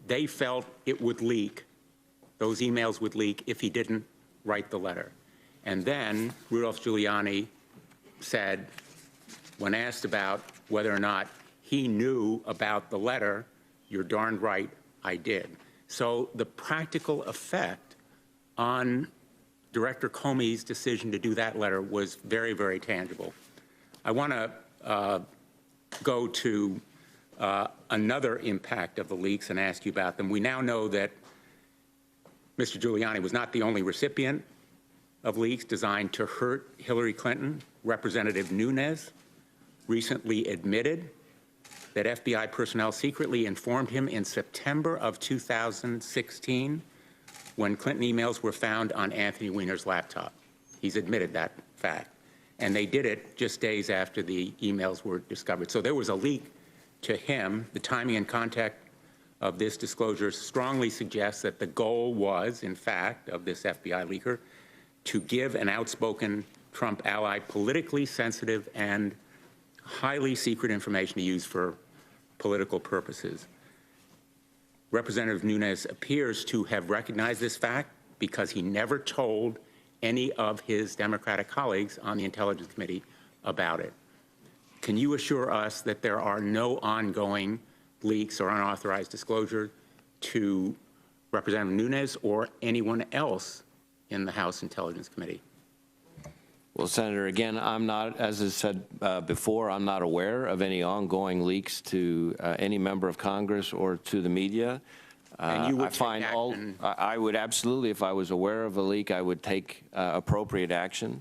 they felt it would leak, those emails would leak if he didn't write the letter. And then Rudolph Giuliani said, when asked about whether or not he knew about the letter, "You're darned right, I did." So the practical effect on Director Comey's decision to do that letter was very, very tangible. I want to go to another impact of the leaks and ask you about them. We now know that Mr. Giuliani was not the only recipient of leaks designed to hurt Hillary Clinton. Representative Nunes recently admitted that FBI personnel secretly informed him in September of 2016 when Clinton emails were found on Anthony Weiner's laptop. He's admitted that fact. And they did it just days after the emails were discovered. So there was a leak to him. The timing and context of this disclosure strongly suggests that the goal was, in fact, of this FBI leaker, to give an outspoken Trump ally politically sensitive and highly secret information to use for political purposes. Representative Nunes appears to have recognized this fact because he never told any of his Democratic colleagues on the Intelligence Committee about it. Can you assure us that there are no ongoing leaks or unauthorized disclosure to Representative Nunes or anyone else in the House Intelligence Committee? Well, Senator, again, I'm not, as I said before, I'm not aware of any ongoing leaks to any member of Congress or to the media. And you would take action? I would absolutely, if I was aware of a leak, I would take appropriate action.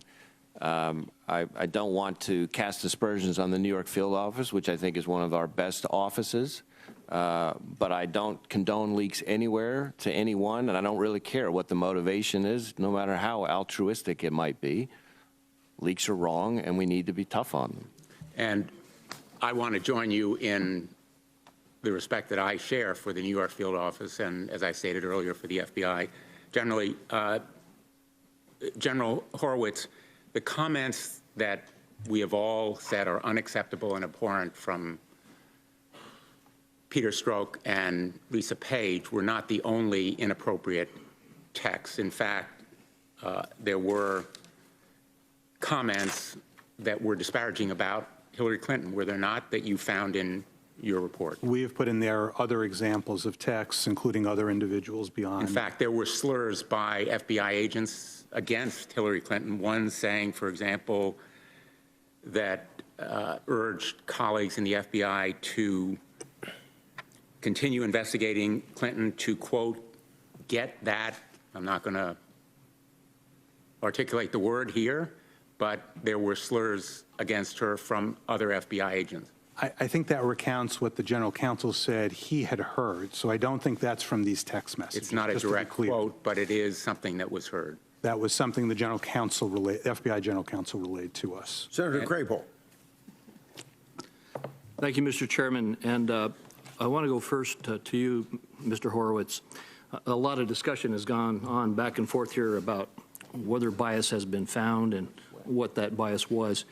I don't want to cast aspersions on the New York field office, which I think is one of our best offices. But I don't condone leaks anywhere to anyone, and I don't really care what the motivation is, no matter how altruistic it might be. Leaks are wrong, and we need to be tough on them. And I want to join you in the respect that I share for the New York field office and, as I stated earlier, for the FBI. Generally, General Horowitz, the comments that we have all said are unacceptable and abhorrent from Peter Strzok and Lisa Page were not the only inappropriate texts. In fact, there were comments that were disparaging about Hillary Clinton, were there not, that you found in your report? We have put in there other examples of texts, including other individuals beyond. In fact, there were slurs by FBI agents against Hillary Clinton, one saying, for example, that urged colleagues in the FBI to continue investigating Clinton to, quote, get that, I'm not going to articulate the word here, but there were slurs against her from other FBI agents. I think that recounts what the general counsel said he had heard, so I don't think that's from these text messages. It's not a direct quote, but it is something that was heard. That was something the general counsel FBI general counsel relayed to us. Senator Crable. Thank you, Mr. Chairman. And I want to go first to you, Mr. Horowitz. A lot of discussion has gone on back and forth here about whether bias has been found and what that bias was.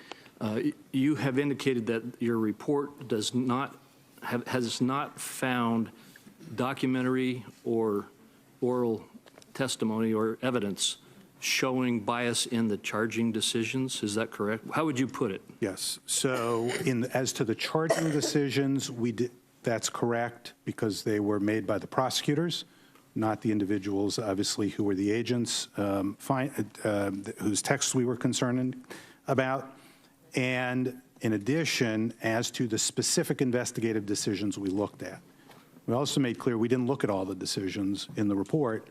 You have indicated that your report has not found documentary or oral testimony or evidence showing bias in the charging decisions. Is that correct? How would you put it? Yes. So as to the charging decisions, that's correct because they were made by the prosecutors, not the individuals, obviously, who were the agents whose texts we were concerned about. And in addition, as to the specific investigative decisions we looked at, we also made clear we didn't look at all the decisions in the report.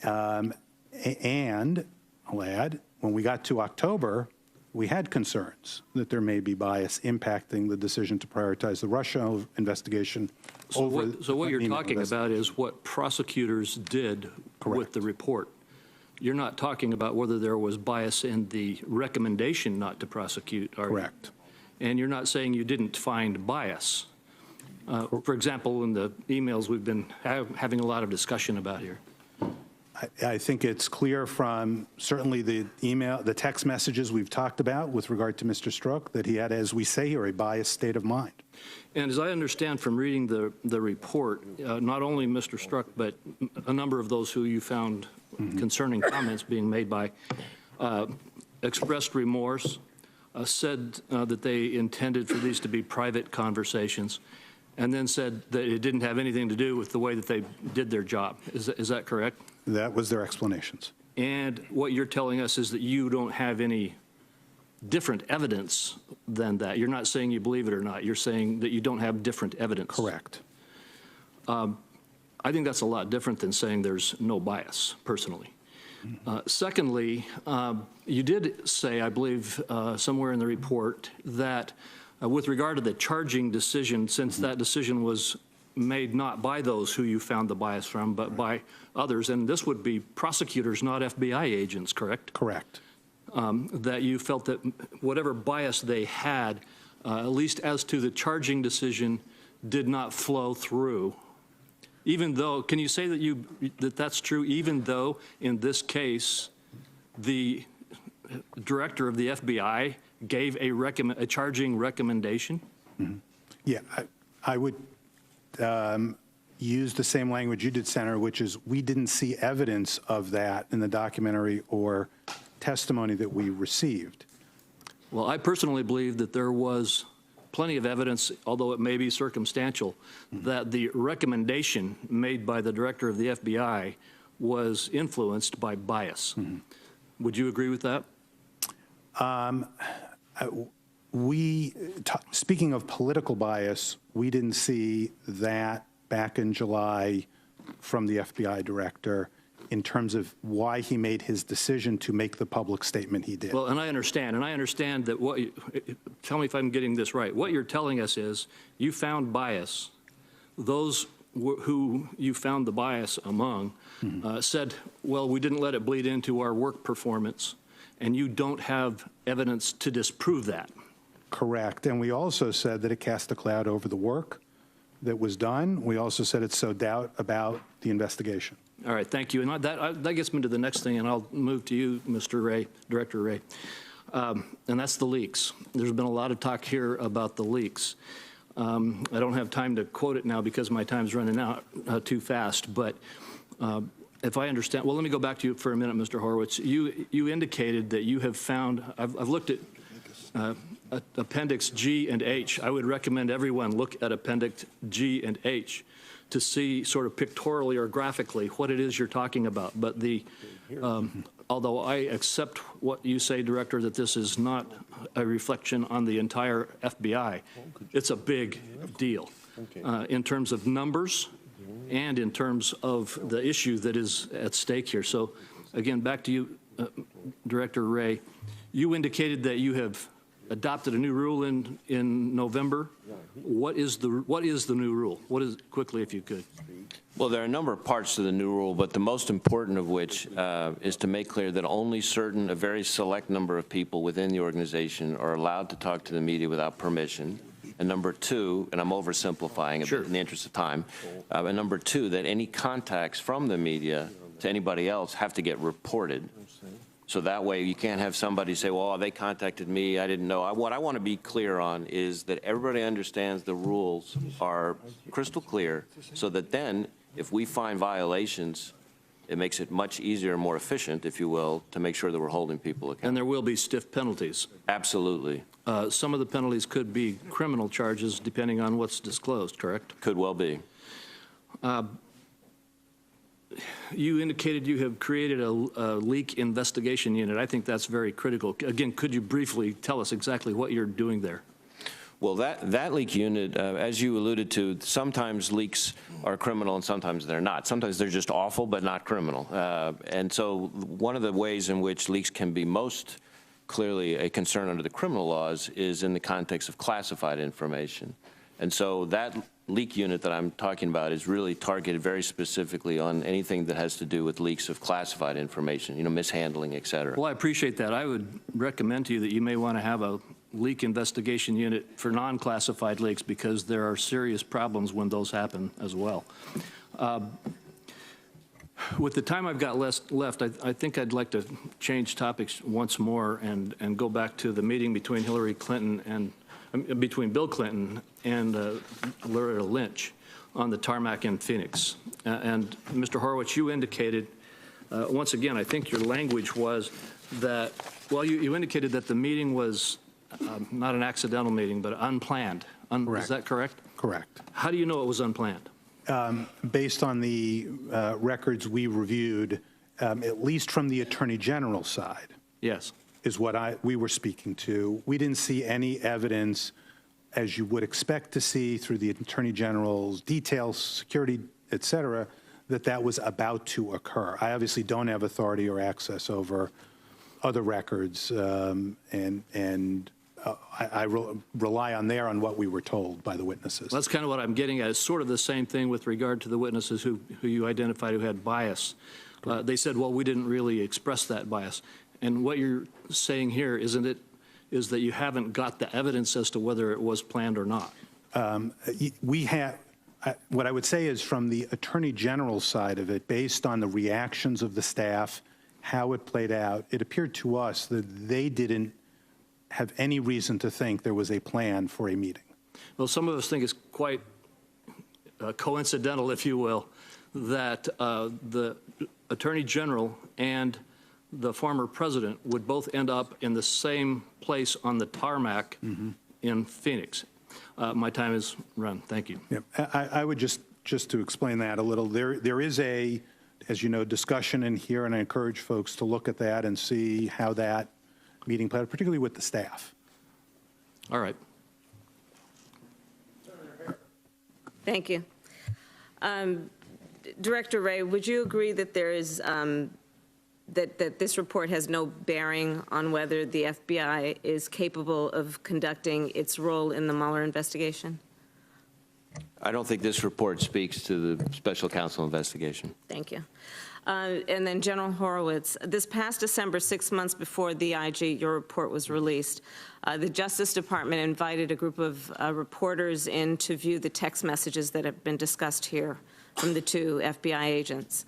And I'll add, when we got to October, we had concerns that there may be bias impacting the decision to prioritize the Russia investigation. So what you're talking about is what prosecutors did with the report. You're not talking about whether there was bias in the recommendation not to prosecute, are you? Correct. And you're not saying you didn't find bias. For example, in the emails we've been having a lot of discussion about here. I think it's clear from certainly the text messages we've talked about with regard to Mr. Strzok that he had, as we say here, a biased state of mind. And as I understand from reading the report, not only Mr. Strzok, but a number of those who you found concerning comments being made by expressed remorse, said that they intended for these to be private conversations, and then said that it didn't have anything to do with the way that they did their job. Is that correct? That was their explanations. And what you're telling us is that you don't have any different evidence than that. You're not saying you believe it or not. You're saying that you don't have different evidence. Correct. I think that's a lot different than saying there's no bias, personally. Secondly, you did say, I believe, somewhere in the report that with regard to the charging decision, since that decision was made not by those who you found the bias from, but by others, and this would be prosecutors, not FBI agents, correct? Correct. That you felt that whatever bias they had, at least as to the charging decision, did not flow through. Even though, can you say that that's true, even though in this case the director of the FBI gave a charging recommendation? Yeah, I would use the same language you did, Senator, which is we didn't see evidence of that in the documentary or testimony that we received. Well, I personally believe that there was plenty of evidence, although it may be circumstantial, that the recommendation made by the director of the FBI was influenced by bias. Would you agree with that? Speaking of political bias, we didn't see that back in July from the FBI director in terms of why he made his decision to make the public statement he did. Well, and I understand that tell me if I'm getting this right. What you're telling us is you found bias. Those who you found the bias among said, well, we didn't let it bleed into our work performance, and you don't have evidence to disprove that. Correct. And we also said that it cast a cloud over the work that was done. We also said it sowed doubt about the investigation. All right, thank you. And that gets me to the next thing, and I'll move to you, Mr. Ray, Director Ray. and that's the leaks. There's been a lot of talk here about the leaks. I don't have time to quote it now because my time's running out too fast, but if I understand, well, let me go back to you for a minute, Mr. Horowitz. You indicated that you have found, I've looked at Appendix G and H. I would recommend everyone look at Appendix G and H to see sort of pictorially or graphically what it is you're talking about. But although I accept what you say, Director, that this is not a reflection on the entire FBI, it's a big deal in terms of numbers and in terms of the issue that is at stake here. So again, back to you, Director Wray. You indicated that you have adopted a new rule in November. What is the new rule? What is, quickly if you could? Well, there are a number of parts to the new rule, but the most important of which is to make clear that only a very select number of people within the organization are allowed to talk to the media without permission. And number two, and I'm oversimplifying it in the interest of time, and number two, that any contacts from the media to anybody else have to get reported. So that way you can't have somebody say, well, they contacted me, I didn't know. What I want to be clear on is that everybody understands the rules are crystal clear so that then if we find violations, it makes it much easier and more efficient, if you will, to make sure that we're holding people accountable. And there will be stiff penalties. Absolutely. Some of the penalties could be criminal charges depending on what's disclosed, correct? Could well be. You indicated you have created a leak investigation unit. I think that's very critical. Again, could you briefly tell us exactly what you're doing there? Well, that leak unit, as you alluded to, sometimes leaks are criminal and sometimes they're not. Sometimes they're just awful but not criminal. And so one of the ways in which leaks can be most clearly a concern under the criminal laws is in the context of classified information. And so that leak unit that I'm talking about is really targeted very specifically on anything that has to do with leaks of classified information, mishandling, et cetera. Well, I appreciate that. I would recommend to you that you may want to have a leak investigation unit for non-classified leaks because there are serious problems when those happen as well. With the time I've got left, I think I'd like to change topics once more and go back to the meeting between Hillary Clinton and between Bill Clinton and Loretta Lynch on the tarmac in Phoenix. And Mr. Horowitz, you indicated, once again, I think your language was that, well, you indicated that the meeting was not an accidental meeting, but unplanned. Correct. Is that correct? Correct. How do you know it was unplanned? Based on the records we reviewed, at least from the Attorney General side. Yes. Is what we were speaking to. We didn't see any evidence, as you would expect to see through the Attorney General's details, security, et cetera, that was about to occur. I obviously don't have authority or access over other records, and I rely on what we were told by the witnesses. Well, that's kind of what I'm getting at. It's sort of the same thing with regard to the witnesses who you identified who had bias. They said, well, we didn't really express that bias. And what you're saying here, isn't it, is that you haven't got the evidence as to whether it was planned or not? We have, what I would say is from the Attorney General's side of it, based on the reactions of the staff, how it played out, it appeared to us that they didn't have any reason to think there was a plan for a meeting. Well, some of us think it's quite coincidental, if you will, that the Attorney General and the former president would both end up in the same place on the tarmac in Phoenix. My time is run. Thank you. Yeah, I would just to explain that a little, there is a, as you know, discussion in here, and I encourage folks to look at that and see how that meeting played out, particularly with the staff. All right. Thank you. Director Wray, would you agree that there is that this report has no bearing on whether the FBI is capable of conducting its role in the Mueller investigation? I don't think this report speaks to the special counsel investigation. Thank you. And then General Horowitz, this past December, 6 months before the IG, your report was released, the Justice Department invited a group of reporters in to view the text messages that have been discussed here from the two FBI agents.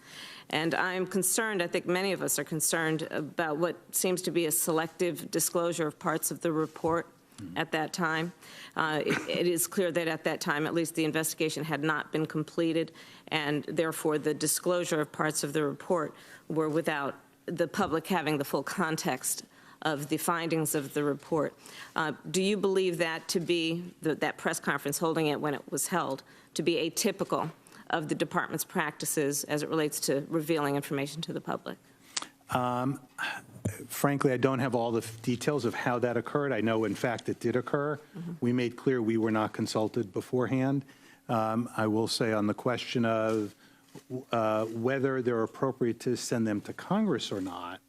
And I'm concerned, I think many of us are concerned about what seems to be a selective disclosure of parts of the report at that time. It is clear that at that time, at least the investigation had not been completed, and therefore the disclosure of parts of the report were without the public having the full context of the findings of the report. Do you believe that to be, that press conference holding it when it was held, to be atypical of the department's practices as it relates to revealing information to the public? Frankly, I don't have all the details of how that occurred. I know, in fact, it did occur. We made clear we were not consulted beforehand. I will say on the question of whether they're appropriate to send them to Congress or not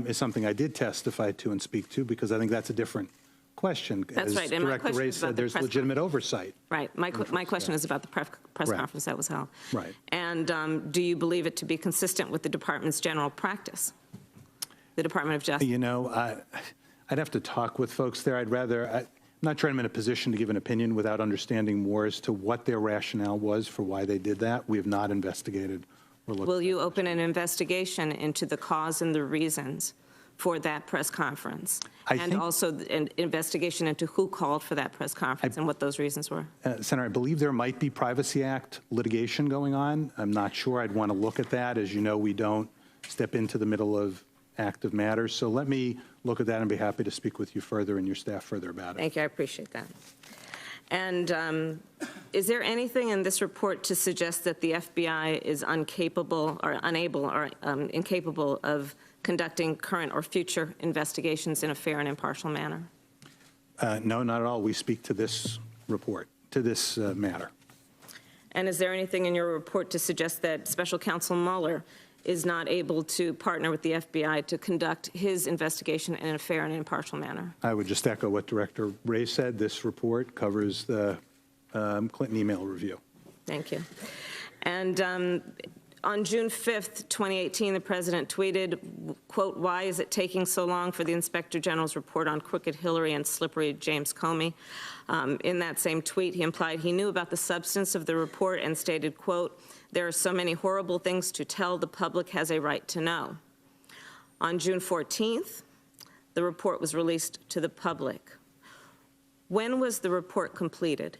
is something I did testify to and speak to, because I think that's a different question. That's right. As Director Ray said, there's legitimate oversight. Right. My question is about the press conference that was held. Right. And do you believe it to be consistent with the department's general practice, the Department of Justice? You know, I'd have to talk with folks there. I'm not sure I'm in a position to give an opinion without understanding more as to what their rationale was for why they did that. We have not investigated or looked. Will you open an investigation into the cause and the reasons for that press conference? And also an investigation into who called for that press conference and what those reasons were? Senator, I believe there might be Privacy Act litigation going on. I'm not sure. I'd want to look at that. As you know, we don't step into the middle of active matters. So let me look at that and be happy to speak with you further and your staff further about it. Thank you. I appreciate that. And is there anything in this report to suggest that the FBI is incapable or unable or incapable of conducting current or future investigations in a fair and impartial manner? No, not at all. We speak to this report, to this matter. And is there anything in your report to suggest that Special Counsel Mueller is not able to partner with the FBI to conduct his investigation in a fair and impartial manner? I would just echo what Director Ray said. This report covers the Clinton email review. Thank you. And on June 5th, 2018, the President tweeted, quote, "Why is it taking so long for the Inspector General's report on Crooked Hillary and Slippery James Comey?" In that same tweet, he implied he knew about the substance of the report and stated, quote, "There are so many horrible things to tell, the public has a right to know." On June 14th, the report was released to the public. When was the report completed?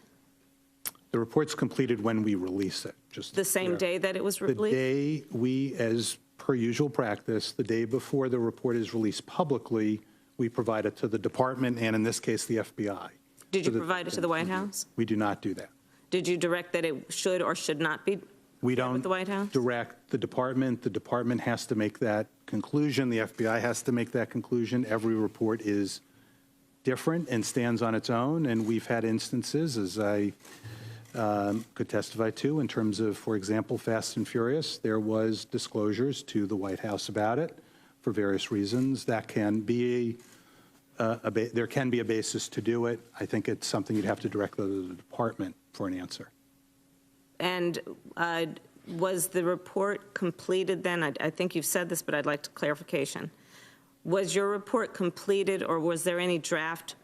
The report's completed when we release it. Just the same day that it was released? The day we, as per usual practice, the day before the report is released publicly, we provide it to the department and, in this case, the FBI. Did you provide it to the White House? We do not do that. Did you direct that it should or should not be We don't with the White House? direct the department. The department has to make that conclusion. The FBI has to make that conclusion. Every report is different and stands on its own, and we've had instances, as I could testify to, in terms of, for example, Fast and Furious. There was disclosures to the White House about it for various reasons. That can be there can be a basis to do it. I think it's something you'd have to direct to the department for an answer. And was the report completed then? I think you've said this, but I'd like clarification. Was your report completed, or was there any draft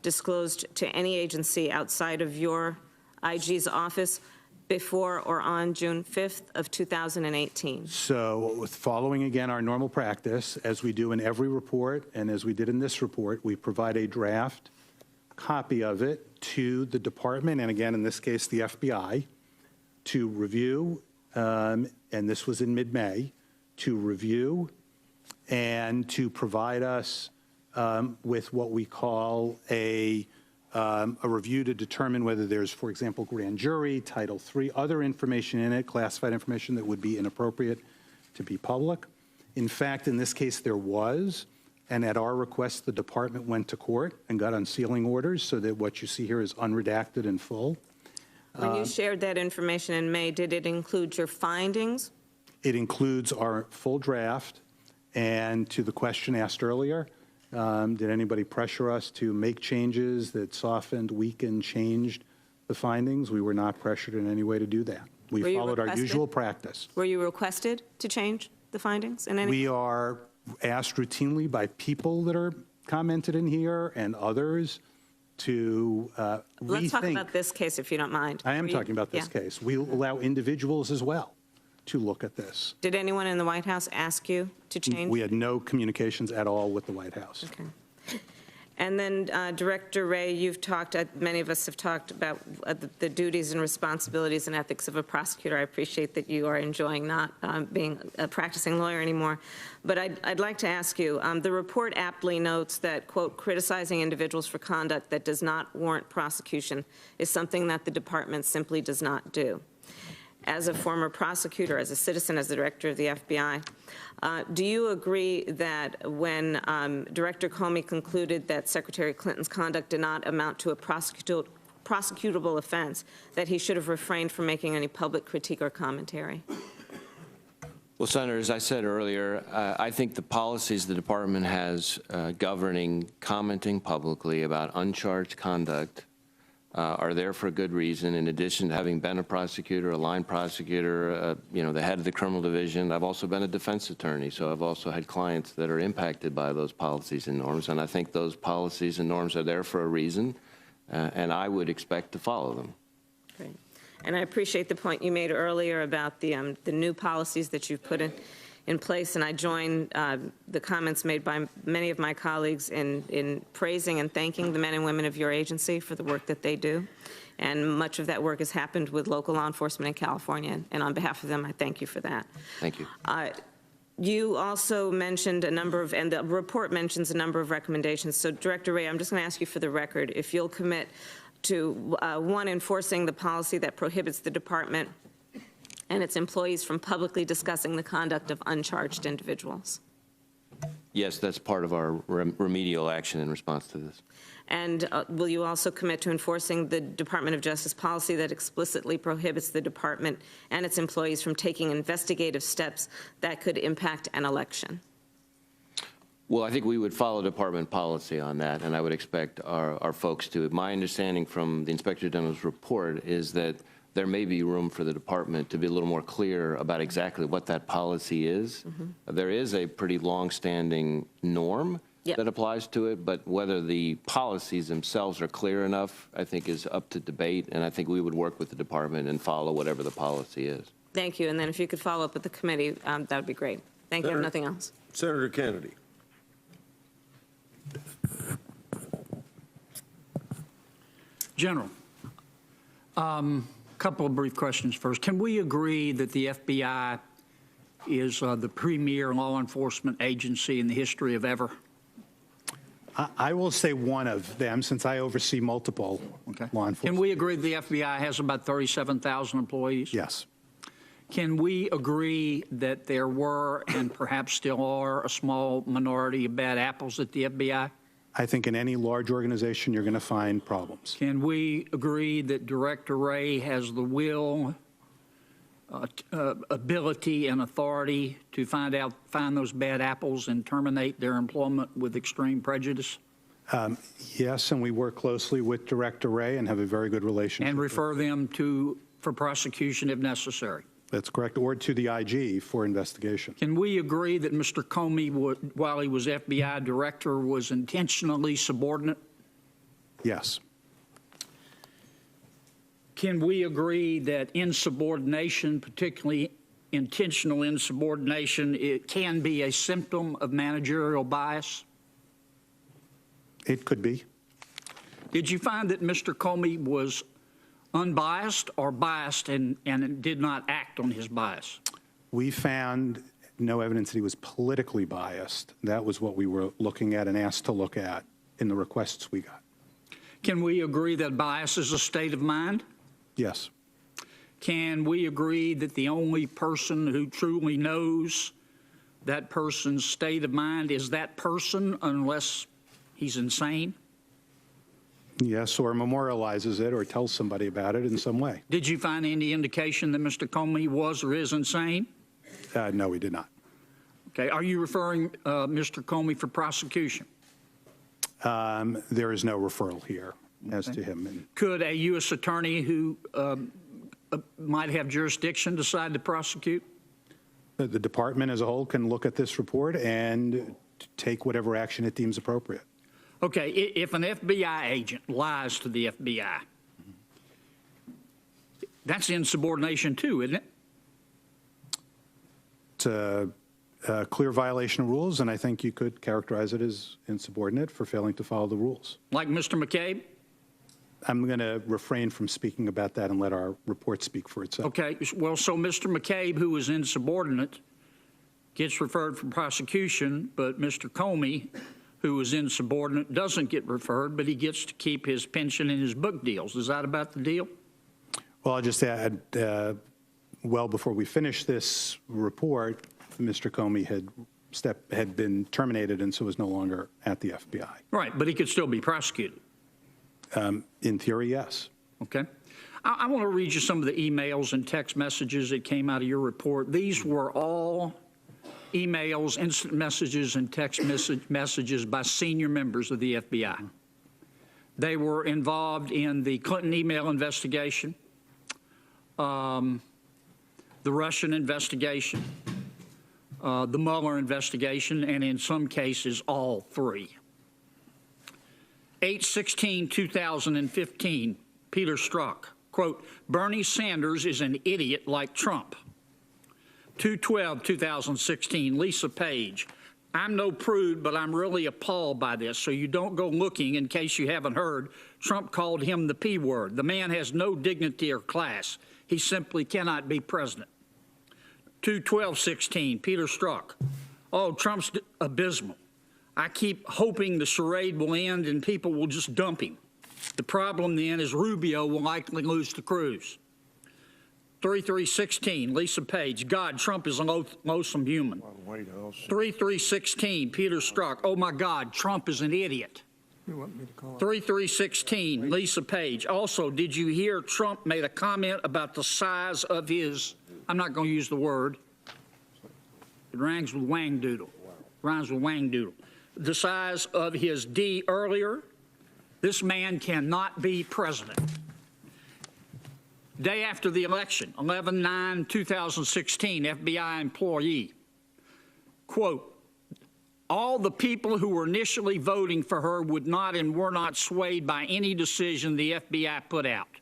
disclosed to any agency outside of your IG's office before or on June 5th of 2018? So following, again, our normal practice, as we do in every report, and as we did in this report, we provide a draft copy of it to the department, and again, in this case, the FBI, to review, and this was in mid-May, to review and to provide us with what we call a review to determine whether there's, for example, grand jury, Title III, other information in it, classified information that would be inappropriate to be public. In fact, in this case, there was, and at our request, the department went to court and got unsealing orders so that what you see here is unredacted and full. When you shared that information in May, did it include your findings? It includes our full draft, and to the question asked earlier, did anybody pressure us to make changes that softened, weakened, changed the findings? We were not pressured in any way to do that. We followed our usual practice. Were you requested to change the findings in any way? We are asked routinely by people that are commented in here and others to Let's talk rethink. about this case, if you don't mind. I am talking about this case. We allow individuals as well to look at this. Did anyone in the White House ask you to change? We had no communications at all with the White House. Okay. And then Director Ray, you've talked, many of us have talked about the duties and responsibilities and ethics of a prosecutor. I appreciate that you are enjoying not being a practicing lawyer anymore. But I'd like to ask you, the report aptly notes that, quote, criticizing individuals for conduct that does not warrant prosecution is something that the department simply does not do. As a former prosecutor, as a citizen, as the director of the FBI, do you agree that when Director Comey concluded that Secretary Clinton's conduct did not amount to a prosecutable offense, that he should have refrained from making any public critique or commentary? Well, Senator, as I said earlier, I think the policies the department has governing commenting publicly about uncharged conduct are there for a good reason. In addition to having been a prosecutor, a line prosecutor, the head of the criminal division, I've also been a defense attorney, so I've also had clients that are impacted by those policies and norms, and I think those policies and norms are there for a reason, and I would expect to follow them. Great. And I appreciate the point you made earlier about the new policies that you've put in place, and I join the comments made by many of my colleagues in praising and thanking the men and women of your agency for the work that they do. And much of that work has happened with local law enforcement in California, and on behalf of them, I thank you for that. Thank you. You also mentioned a number of, and the report mentions a number of recommendations. So, Director Ray, I'm just going to ask you for the record if you'll commit to, one, enforcing the policy that prohibits the department and its employees from publicly discussing the conduct of uncharged individuals. Yes, that's part of our remedial action in response to this. And will you also commit to enforcing the Department of Justice policy that explicitly prohibits the department and its employees from taking investigative steps that could impact an election? Well, I think we would follow department policy on that, and I would expect our folks to. My understanding from the Inspector General's report is that there may be room for the department to be a little more clear about exactly what that policy is. Mm-hmm. There is a pretty long-standing norm that applies to it, but whether the policies themselves are clear enough, I think, is up to debate, and I think we would work with the department and follow whatever the policy is. Thank you, and then if you could follow up with the committee, that would be great. Thank you. I have nothing else. Senator Kennedy. General, couple of brief questions first. Can we agree that the FBI is the premier law enforcement agency in the history of ever? I will say one of them, since I oversee multiple law enforcement. Can we agree that the FBI has about 37,000 employees? Yes. Can we agree that there were, and perhaps still are, a small minority of bad apples at the FBI? I think in any large organization, you're going to find problems. Can we agree that Director Ray has the will, ability, and authority to find those bad apples and terminate their employment with extreme prejudice? Yes, and we work closely with Director Ray and have a very good relationship. And refer them for prosecution if necessary? That's correct, or to the IG for investigation. Can we agree that Mr. Comey, while he was FBI director, was intentionally subordinate? Yes. Can we agree that insubordination, particularly intentional insubordination, it can be a symptom of managerial bias? It could be. Did you find that Mr. Comey was unbiased or biased and did not act on his bias? We found no evidence that he was politically biased. That was what we were looking at and asked to look at in the requests we got. Can we agree that bias is a state of mind? Yes. Can we agree that the only person who truly knows that person's state of mind is that person unless he's insane? Yes, or memorializes it or tells somebody about it in some way. Did you find any indication that Mr. Comey was or is insane? No, we did not. Okay. Are you referring Mr. Comey for prosecution? There is no referral here as to him. Could a U.S. attorney who might have jurisdiction decide to prosecute? The department as a whole can look at this report and take whatever action it deems appropriate. Okay, if an FBI agent lies to the FBI, that's insubordination too, isn't it? It's a clear violation of rules, and I think you could characterize it as insubordinate for failing to follow the rules. Like Mr. McCabe? I'm going to refrain from speaking about that and let our report speak for itself. Okay, well, so Mr. McCabe, who was insubordinate, gets referred for prosecution, but Mr. Comey, who was insubordinate, doesn't get referred, but he gets to keep his pension and his book deals. Is that about the deal? Well, I'll just add, well before we finish this report, Mr. Comey had been terminated and so was no longer at the FBI. Right, but he could still be prosecuted. In theory, yes. Okay. I want to read you some of the emails and text messages that came out of your report. These were all emails, instant messages, and text messages by senior members of the FBI. They were involved in the Clinton email investigation, the Russian investigation, the Mueller investigation, and in some cases, all three. 8/16/2015, Peter Strzok, quote, Bernie Sanders is an idiot like Trump. 2/12/2016, Lisa Page, I'm no prude, but I'm really appalled by this, so you don't go looking in case you haven't heard. Trump called him the P word. The man has no dignity or class. He simply cannot be president. 2/12/16, Peter Strzok, oh, Trump's abysmal. I keep hoping the charade will end and people will just dump him. The problem then is Rubio will likely lose to Cruz. 3/3/16, Lisa Page, God, Trump is a loathsome human. 3/3/16, Peter Strzok, oh my God, Trump is an idiot. 3/3/16, Lisa Page, also, did you hear Trump made a comment about the size of his, I'm not going to use the word, it rhymes with wang doodle, the size of his D earlier? This man cannot be president. Day after the election, 11/9/2016, FBI employee, quote, all the people who were initially voting for her would not and were not swayed by any decision the FBI put out.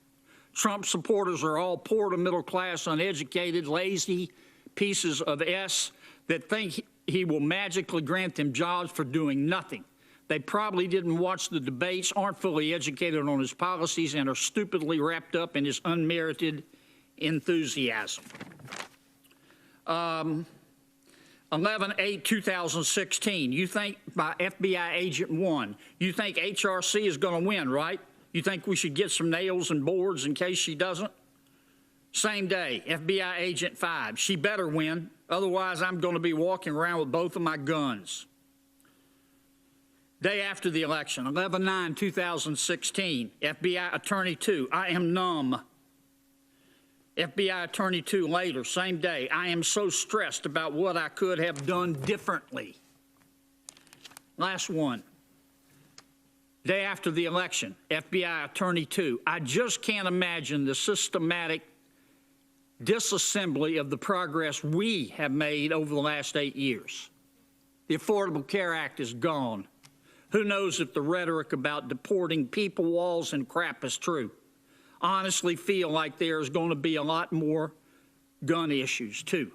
Trump supporters are all poor to middle class, uneducated, lazy pieces of S that think he will magically grant them jobs for doing nothing. They probably didn't watch the debates, aren't fully educated on his policies, and are stupidly wrapped up in his unmerited enthusiasm. 11/8/2016, you think by FBI Agent 1, you think HRC is going to win, right? You think we should get some nails and boards in case she doesn't? Same day, FBI Agent 5, she better win, otherwise I'm going to be walking around with both of my guns. Day after the election, 11/9/2016, FBI Attorney 2, I am numb. FBI Attorney 2 later, same day, I am so stressed about what I could have done differently. Last one. Day after the election, FBI Attorney 2, I just can't imagine the systematic disassembly of the progress we have made over the last 8 years. The Affordable Care Act is gone. Who knows if the rhetoric about deporting people, walls, and crap is true. Honestly feel like there's going to be a lot more gun issues, too.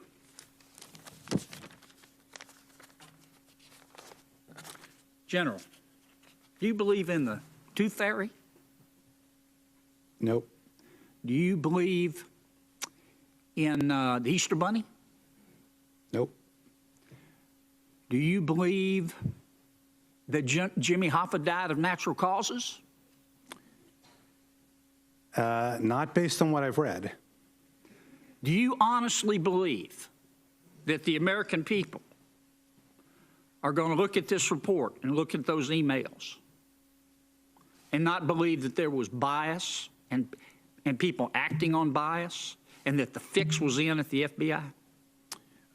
General, do you believe in the Tooth Fairy? Nope. Do you believe in the Easter Bunny? Nope. Do you believe that Jimmy Hoffa died of natural causes? Not based on what I've read. Do you honestly believe that the American people are going to look at this report and look at those emails and not believe that there was bias and people acting on bias and that the fix was in at the FBI?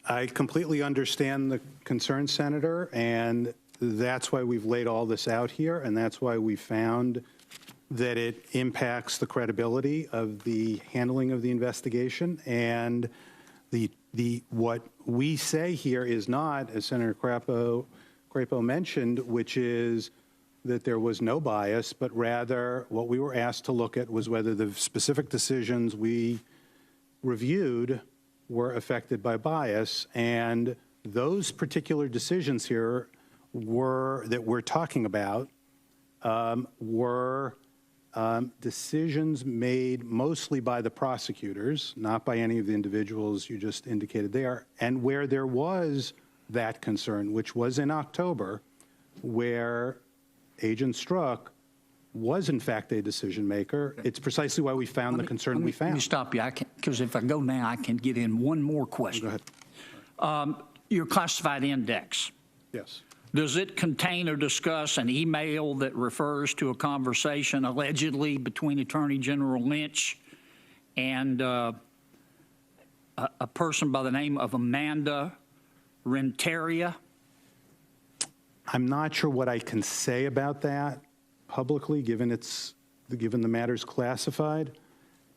I completely understand the concern, Senator, and that's why we've laid all this out here, and that's why we found that it impacts the credibility of the handling of the investigation. And what we say here is not, as Senator Crapo mentioned, which is that there was no bias, but rather what we were asked to look at was whether the specific decisions we reviewed were affected by bias. And those particular decisions here that we're talking about were decisions made mostly by the prosecutors, not by any of the individuals you just indicated there, and where there was that concern, which was in October, where Agent Strzok was in fact a decision maker. It's precisely why we found the concern we found. Let me stop you, because if I go now, I can get in one more question. Go ahead. Your classified index. Yes. Does it contain or discuss an email that refers to a conversation allegedly between Attorney General Lynch and a person by the name of Amanda Renteria? I'm not sure what I can say about that publicly, given the matter's classified.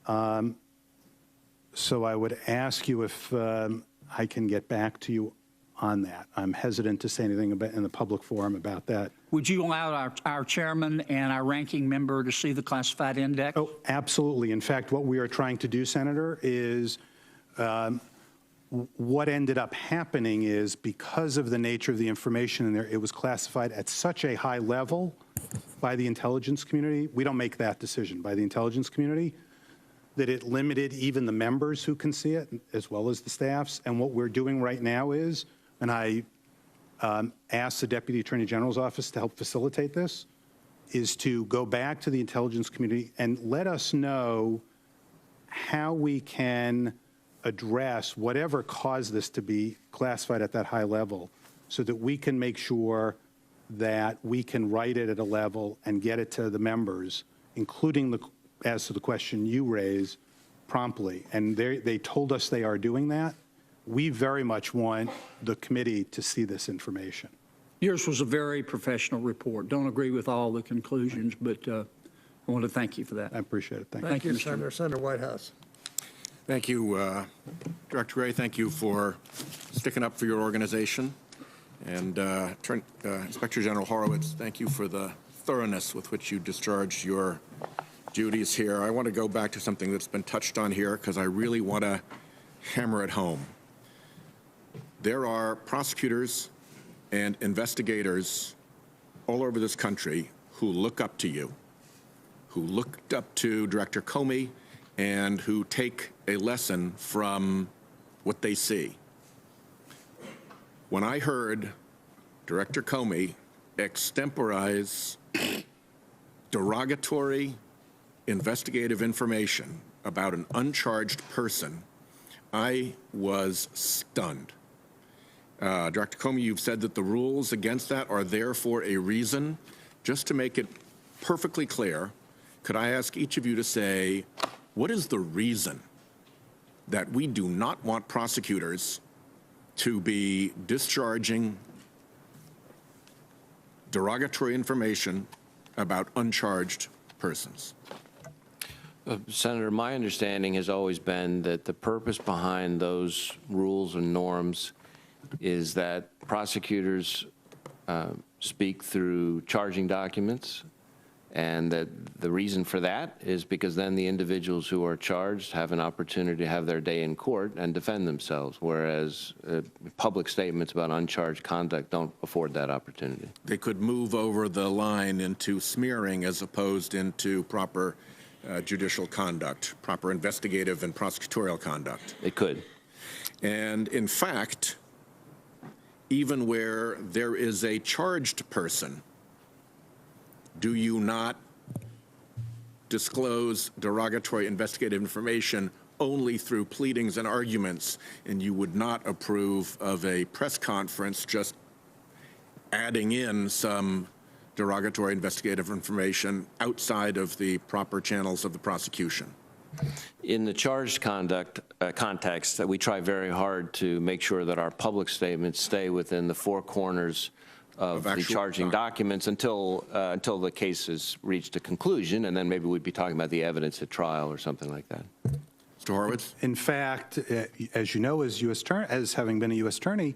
So I would ask you if I can get back to you on that. I'm hesitant to say anything in the public forum about that. Would you allow our chairman and our ranking member to see the classified index? Oh, absolutely. In fact, what we are trying to do, Senator, is what ended up happening is because of the nature of the information in there, it was classified at such a high level by the intelligence community. We don't make that decision by the intelligence community, that it limited even the members who can see it, as well as the staffs. And what we're doing right now is, and I asked the Deputy Attorney General's office to help facilitate this, is to go back to the intelligence community and let us know how we can address whatever caused this to be classified at that high level, so that we can make sure that we can write it at a level and get it to the members, including as to the question you raise, promptly. And they told us they are doing that. We very much want the committee to see this information. Yours was a very professional report. Don't agree with all the conclusions, but I want to thank you for that. I appreciate it. Thank you, Senator. Senator Whitehouse. Thank you, Director Wray. Thank you for sticking up for your organization. And Inspector General Horowitz, thank you for the thoroughness with which you discharged your duties here. I want to go back to something that's been touched on here because I really want to hammer it home. There are prosecutors and investigators all over this country who look up to you, who looked up to Director Comey, and who take a lesson from what they see. When I heard Director Comey extemporize derogatory investigative information about an uncharged person, I was stunned. Director Comey, you've said that the rules against that are there for a reason. Just to make it perfectly clear, could I ask each of you to say, what is the reason that we do not want prosecutors to be discharging derogatory information about uncharged persons? Senator, my understanding has always been that the purpose behind those rules and norms is that prosecutors speak through charging documents, and that the reason for that is because then the individuals who are charged have an opportunity to have their day in court and defend themselves, whereas public statements about uncharged conduct don't afford that opportunity. They could move over the line into smearing as opposed into proper judicial conduct, proper investigative and prosecutorial conduct. It could. And in fact, even where there is a charged person, do you not disclose derogatory investigative information only through pleadings and arguments, and you would not approve of a press conference just adding in some derogatory investigative information outside of the proper channels of the prosecution? In the charged conduct context, we try very hard to make sure that our public statements stay within the four corners of the charging documents until the case has reached a conclusion, and then maybe we'd be talking about the evidence at trial or something like that. Mr. Horowitz? In fact, as you know, as having been a U.S. attorney,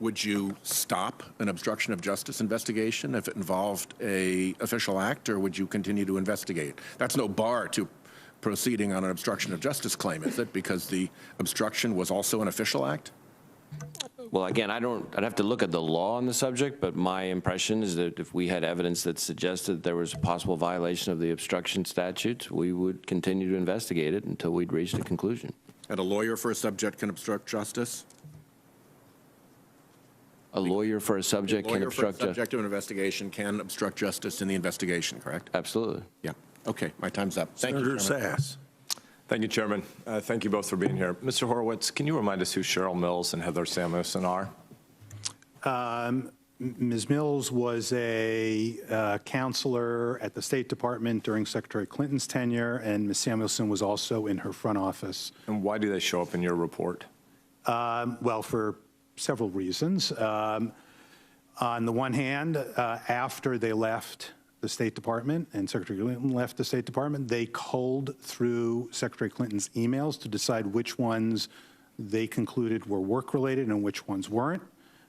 would you stop an obstruction of justice investigation if it involved an official act, or would you continue to investigate? That's no bar to proceeding on an obstruction of justice claim, is it? Because the obstruction was also an official act? Well, again, I'd have to look at the law on the subject, but my impression is that if we had evidence that suggested there was a possible violation of the obstruction statutes, we would continue to investigate it until we'd reached a conclusion. And a lawyer for a subject can obstruct justice? A lawyer for a subject can obstruct justice? Subject of an investigation can obstruct justice in the investigation, correct? Absolutely. Yeah. Okay, my time's up. Thank you, Senator Chairman. Sass. Thank you, Chairman. Thank you both for being here. Mr. Horowitz, can you remind us who Cheryl Mills and Heather Samuelson are? Ms. Mills was a counselor at the State Department during Secretary Clinton's tenure, and Ms. Samuelson was also in her front office. And why do they show up in your report? Well, for several reasons. On the one hand, after they left the State Department and Secretary Clinton left the State Department, they culled through Secretary Clinton's emails to decide which ones they concluded were work-related and which ones weren't.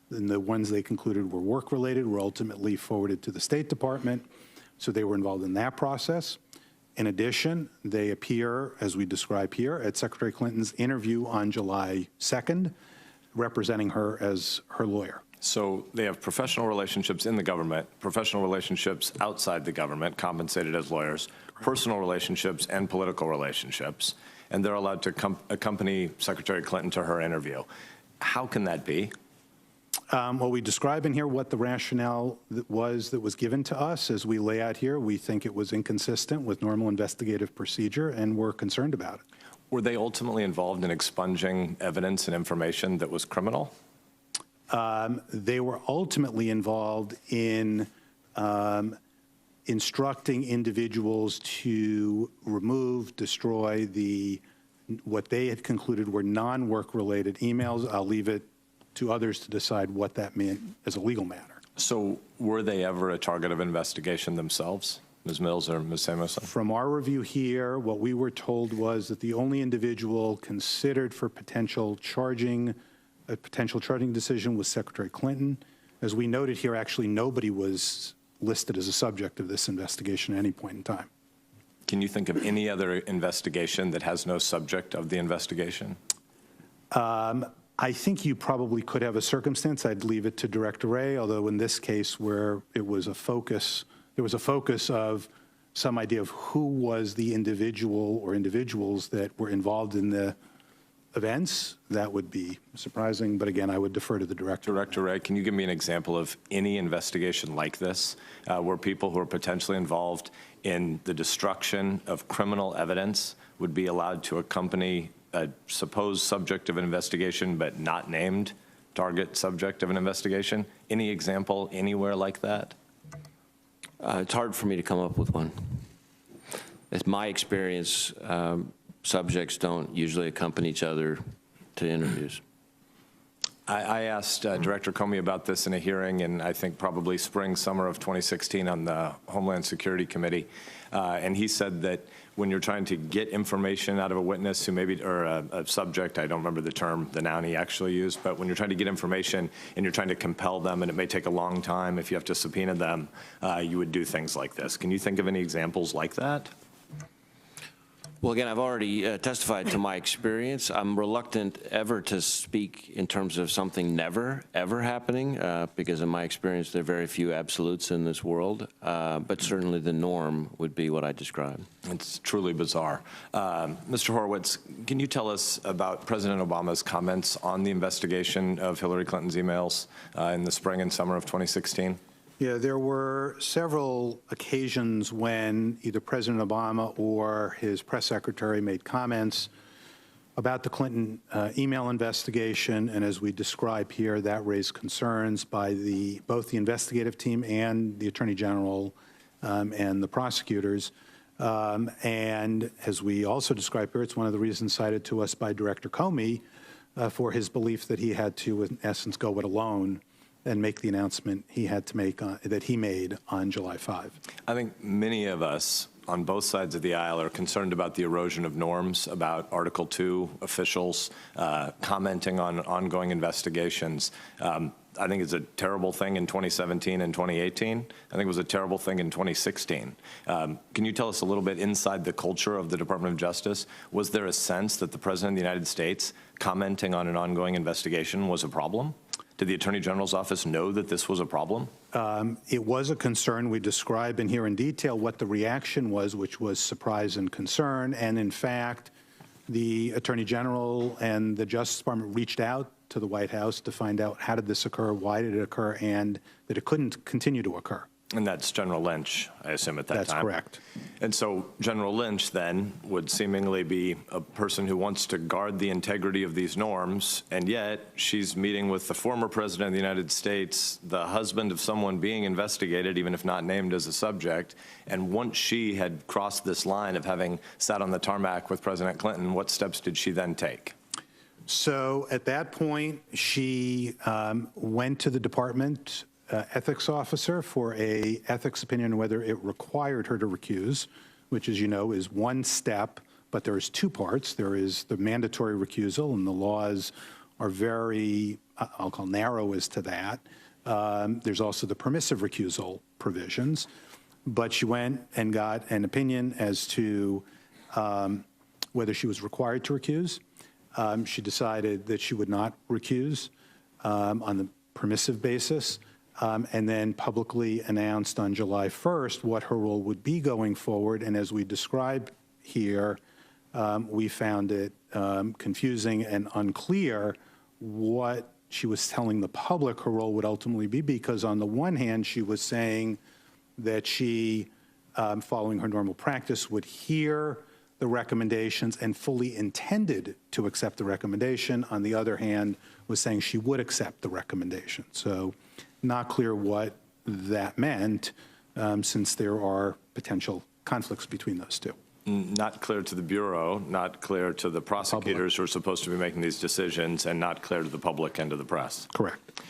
And the ones they concluded were work-related were ultimately forwarded to the State Department, so they were involved in that process. In addition, they appear, as we describe here, at Secretary Clinton's interview on July 2nd, representing her as her lawyer. So they have professional relationships in the government, professional relationships outside the government, compensated as lawyers, personal relationships and political relationships, and they're allowed to accompany Secretary Clinton to her interview. How can that be? Well, we describe in here what the rationale that was given to us. As we lay out here, we think it was inconsistent with normal investigative procedure, and we're concerned about it. Were they ultimately involved in expunging evidence and information that was criminal? They were ultimately involved in instructing individuals to remove, destroy what they had concluded were non-work-related emails. I'll leave it to others to decide what that meant as a legal matter. So were they ever a target of investigation themselves, Ms. Mills or Ms. Samuelson? From our review here, what we were told was that the only individual considered for a potential charging decision was Secretary Clinton. As we noted here, actually nobody was listed as a subject of this investigation at any point in time. Can you think of any other investigation that has no subject of the investigation? I think you probably could have a circumstance. I'd leave it to Director Wray, although in this case where it was a focus, there was a focus of some idea of who was the individual or individuals that were involved in the events. That would be surprising, but again, I would defer to the Director. Director Wray, can you give me an example of any investigation like this where people who are potentially involved in the destruction of criminal evidence would be allowed to accompany a supposed subject of an investigation but not named target subject of an investigation? Any example anywhere like that? It's hard for me to come up with one. It's my experience, subjects don't usually accompany each other to interviews. I asked Director Comey about this in a hearing in, I think, probably spring, summer of 2016 on the Homeland Security Committee, and he said that when you're trying to get information out of a witness who maybe, or a subject, I don't remember the term, the noun he actually used, but when you're trying to get information and you're trying to compel them, and it may take a long time if you have to subpoena them, you would do things like this. Can you think of any examples like that? Well, again, I've already testified to my experience. I'm reluctant ever to speak in terms of something never, ever happening, because in my experience, there are very few absolutes in this world, but certainly the norm would be what I described. It's truly bizarre. Mr. Horowitz, can you tell us about President Obama's comments on the investigation of Hillary Clinton's emails in the spring and summer of 2016? Yeah, there were several occasions when either President Obama or his press secretary made comments about the Clinton email investigation, and as we describe here, that raised concerns by both the investigative team and the Attorney General and the prosecutors. And as we also describe here, it's one of the reasons cited to us by Director Comey for his belief that he had to, in essence, go it alone and make the announcement he had to make that he made on July 5. I think many of us on both sides of the aisle are concerned about the erosion of norms, about Article 2 officials commenting on ongoing investigations. I think it's a terrible thing in 2017 and 2018. I think it was a terrible thing in 2016. Can you tell us a little bit inside the culture of the Department of Justice? Was there a sense that the President of the United States commenting on an ongoing investigation was a problem? Did the Attorney General's office know that this was a problem? It was a concern. We describe in here in detail what the reaction was, which was surprise and concern. And in fact, the Attorney General and the Justice Department reached out to the White House to find out how did this occur, why did it occur, and that it couldn't continue to occur. And that's General Lynch, I assume, at that time. That's correct. And so General Lynch then would seemingly be a person who wants to guard the integrity of these norms, and yet she's meeting with the former President of the United States, the husband of someone being investigated, even if not named as a subject. And once she had crossed this line of having sat on the tarmac with President Clinton, what steps did she then take? So at that point, she went to the department ethics officer for a ethics opinion whether it required her to recuse, which, as you know, is one step, but there is two parts. There is the mandatory recusal, and the laws are very, I'll call narrow as to that. There's also the permissive recusal provisions, but she went and got an opinion as to whether she was required to recuse. She decided that she would not recuse on the permissive basis. And then publicly announced on July 1st what her role would be going forward. And as we describe here, we found it confusing and unclear what she was telling the public her role would ultimately be, because on the one hand, she was saying that she, following her normal practice, would hear the recommendations and fully intended to accept the recommendation. On the other hand, was saying she would accept the recommendation. So not clear what that meant, since there are potential conflicts between those two. Not clear to the Bureau, not clear to the prosecutors who are supposed to be making these decisions, and not clear to the public and to the press. Correct.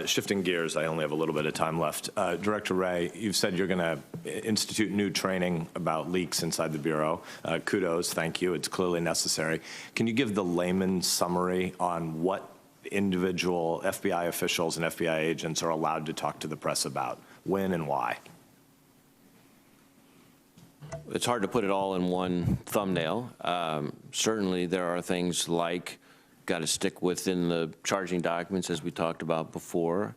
Shifting gears, I only have a little bit of time left. Director Wray, you've said you're going to institute new training about leaks inside the Bureau. Kudos, thank you. It's clearly necessary. Can you give the layman summary on what individual FBI officials and FBI agents are allowed to talk to the press about, when and why? It's hard to put it all in one thumbnail. Certainly there are things like got to stick within the charging documents, as we talked about before.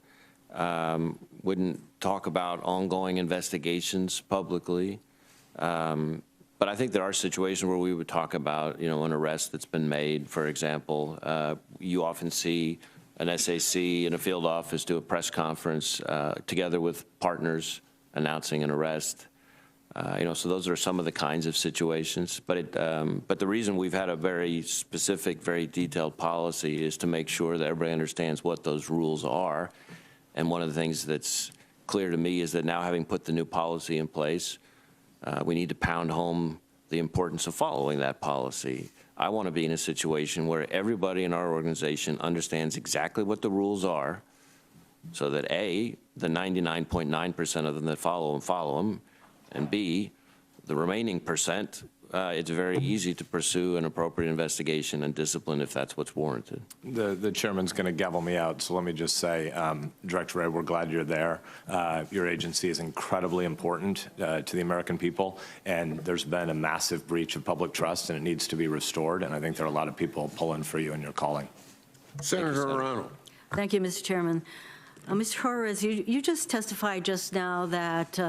Wouldn't talk about ongoing investigations publicly. But I think there are situations where we would talk about, an arrest that's been made, for example. You often see an SAC in a field office do a press conference together with partners announcing an arrest. So those are some of the kinds of situations. But the reason we've had a very specific, very detailed policy is to make sure that everybody understands what those rules are. And one of the things that's clear to me is that now, having put the new policy in place, we need to pound home the importance of following that policy. I want to be in a situation where everybody in our organization understands exactly what the rules are, so that A, the 99.9% of them that follow them, and B, the remaining percent, it's very easy to pursue an appropriate investigation and discipline if that's what's warranted. The chairman's going to gavel me out, so let me just say, Director Wray, we're glad you're there. Your agency is incredibly important to the American people, and there's been a massive breach of public trust, and it needs to be restored, and I think there are a lot of people pulling for you in your calling. Senator Arano. Thank you, Mr. Chairman. Mr. Horowitz, you just testified just now that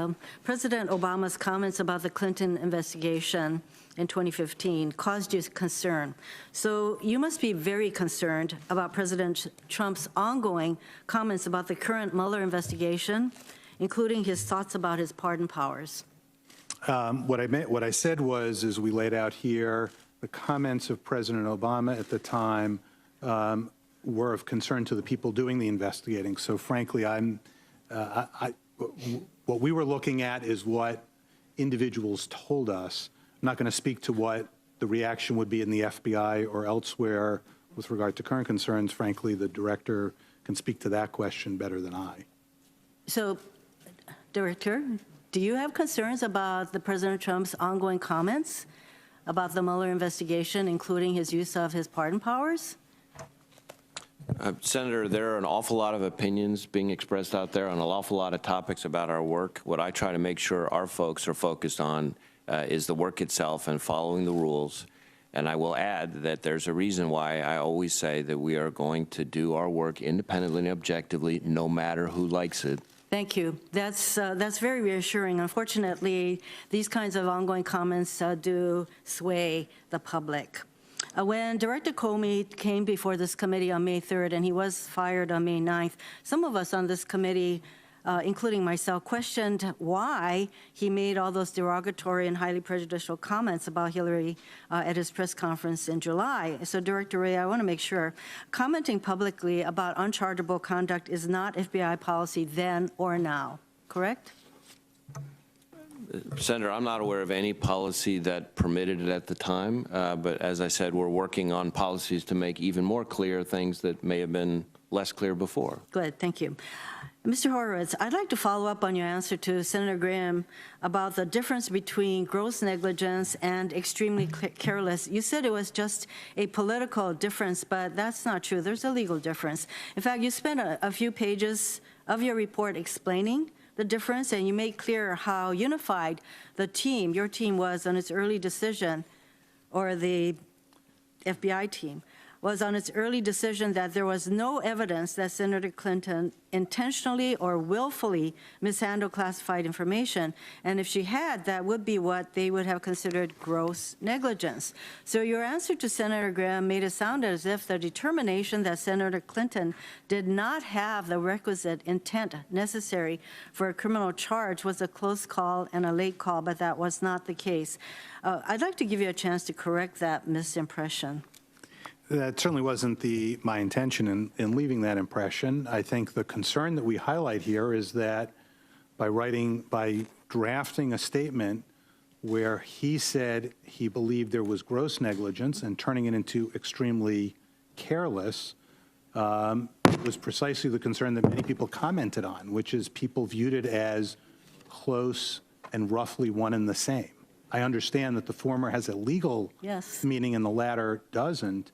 President Obama's comments about the Clinton investigation in 2015 caused you concern. So you must be very concerned about President Trump's ongoing comments about the current Mueller investigation, including his thoughts about his pardon powers. What I said was, as we laid out here, the comments of President Obama at the time were of concern to the people doing the investigating. So frankly, what we were looking at is what individuals told us. I'm not going to speak to what the reaction would be in the FBI or elsewhere with regard to current concerns. Frankly, the director can speak to that question better than I. So, Director, Do you have concerns about the President Trump's ongoing comments about the Mueller investigation, including his use of his pardon powers? Senator, there are an awful lot of opinions being expressed out there on an awful lot of topics about our work. What I try to make sure our folks are focused on is the work itself and following the rules. And I will add that there's a reason why I always say that we are going to do our work independently and objectively, no matter who likes it. Thank you. That's very reassuring. Unfortunately, these kinds of ongoing comments do sway the public. When Director Comey came before this committee on May 3rd, and he was fired on May 9th, some of us on this committee, including myself, questioned why he made all those derogatory and highly prejudicial comments about Hillary at his press conference in July. So, Director Wray, I want to make sure, commenting publicly about unchargeable conduct is not FBI policy then or now, correct? Senator, I'm not aware of any policy that permitted it at the time, but as I said, we're working on policies to make even more clear things that may have been less clear before. Good, thank you. Mr. Horowitz, I'd like to follow up on your answer to Senator Graham about the difference between gross negligence and extremely careless. You said it was just a political difference, but that's not true. There's a legal difference. In fact, you spent a few pages of your report explaining the difference, and you made clear how unified the team, your team, was on its early decision, or the FBI team, was on its early decision that there was no evidence that Senator Clinton intentionally or willfully mishandled classified information. And if she had, that would be what they would have considered gross negligence. So your answer to Senator Graham made it sound as if the determination that Senator Clinton did not have the requisite intent necessary for a criminal charge was a close call and a late call, but that was not the case. I'd like to give you a chance to correct that misimpression. That certainly wasn't my intention in leaving that impression. I think the concern that we highlight here is that by drafting a statement where he said he believed there was gross negligence and turning it into extremely careless, was precisely the concern that many people commented on, which is people viewed it as close and roughly one and the same. I understand that the former has a legal meaning and the latter doesn't.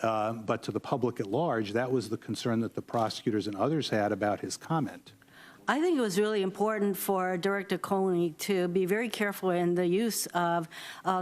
But to the public at large, that was the concern that the prosecutors and others had about his comment. I think it was really important for Director Comey to be very careful in the use of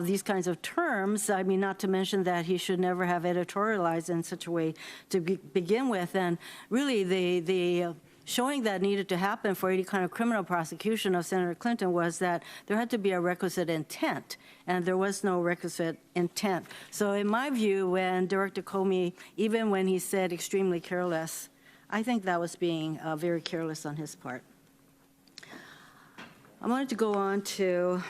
these kinds of terms. I mean, not to mention that he should never have editorialized in such a way to begin with. And really, the showing that needed to happen for any kind of criminal prosecution of Senator Clinton was that there had to be a requisite intent, and there was no requisite intent. So in my view, when Director Comey, even when he said extremely careless, I think that was being very careless on his part. I wanted to go on to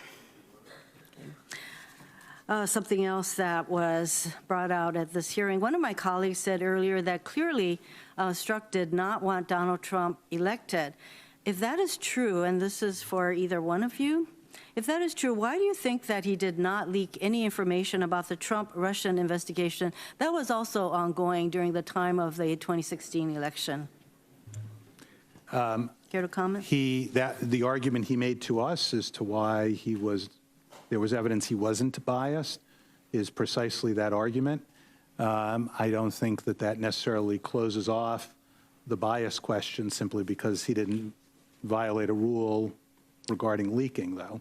something else that was brought out at this hearing. One of my colleagues said earlier that clearly Strzok did not want Donald Trump elected. If that is true, and this is for either one of you, if that is true, why do you think that he did not leak any information about the Trump-Russian investigation that was also ongoing during the time of the 2016 election? Care to comment? The argument he made to us as to why there was evidence he wasn't biased is precisely that argument. I don't think that necessarily closes off the bias question simply because he didn't violate a rule regarding leaking, though.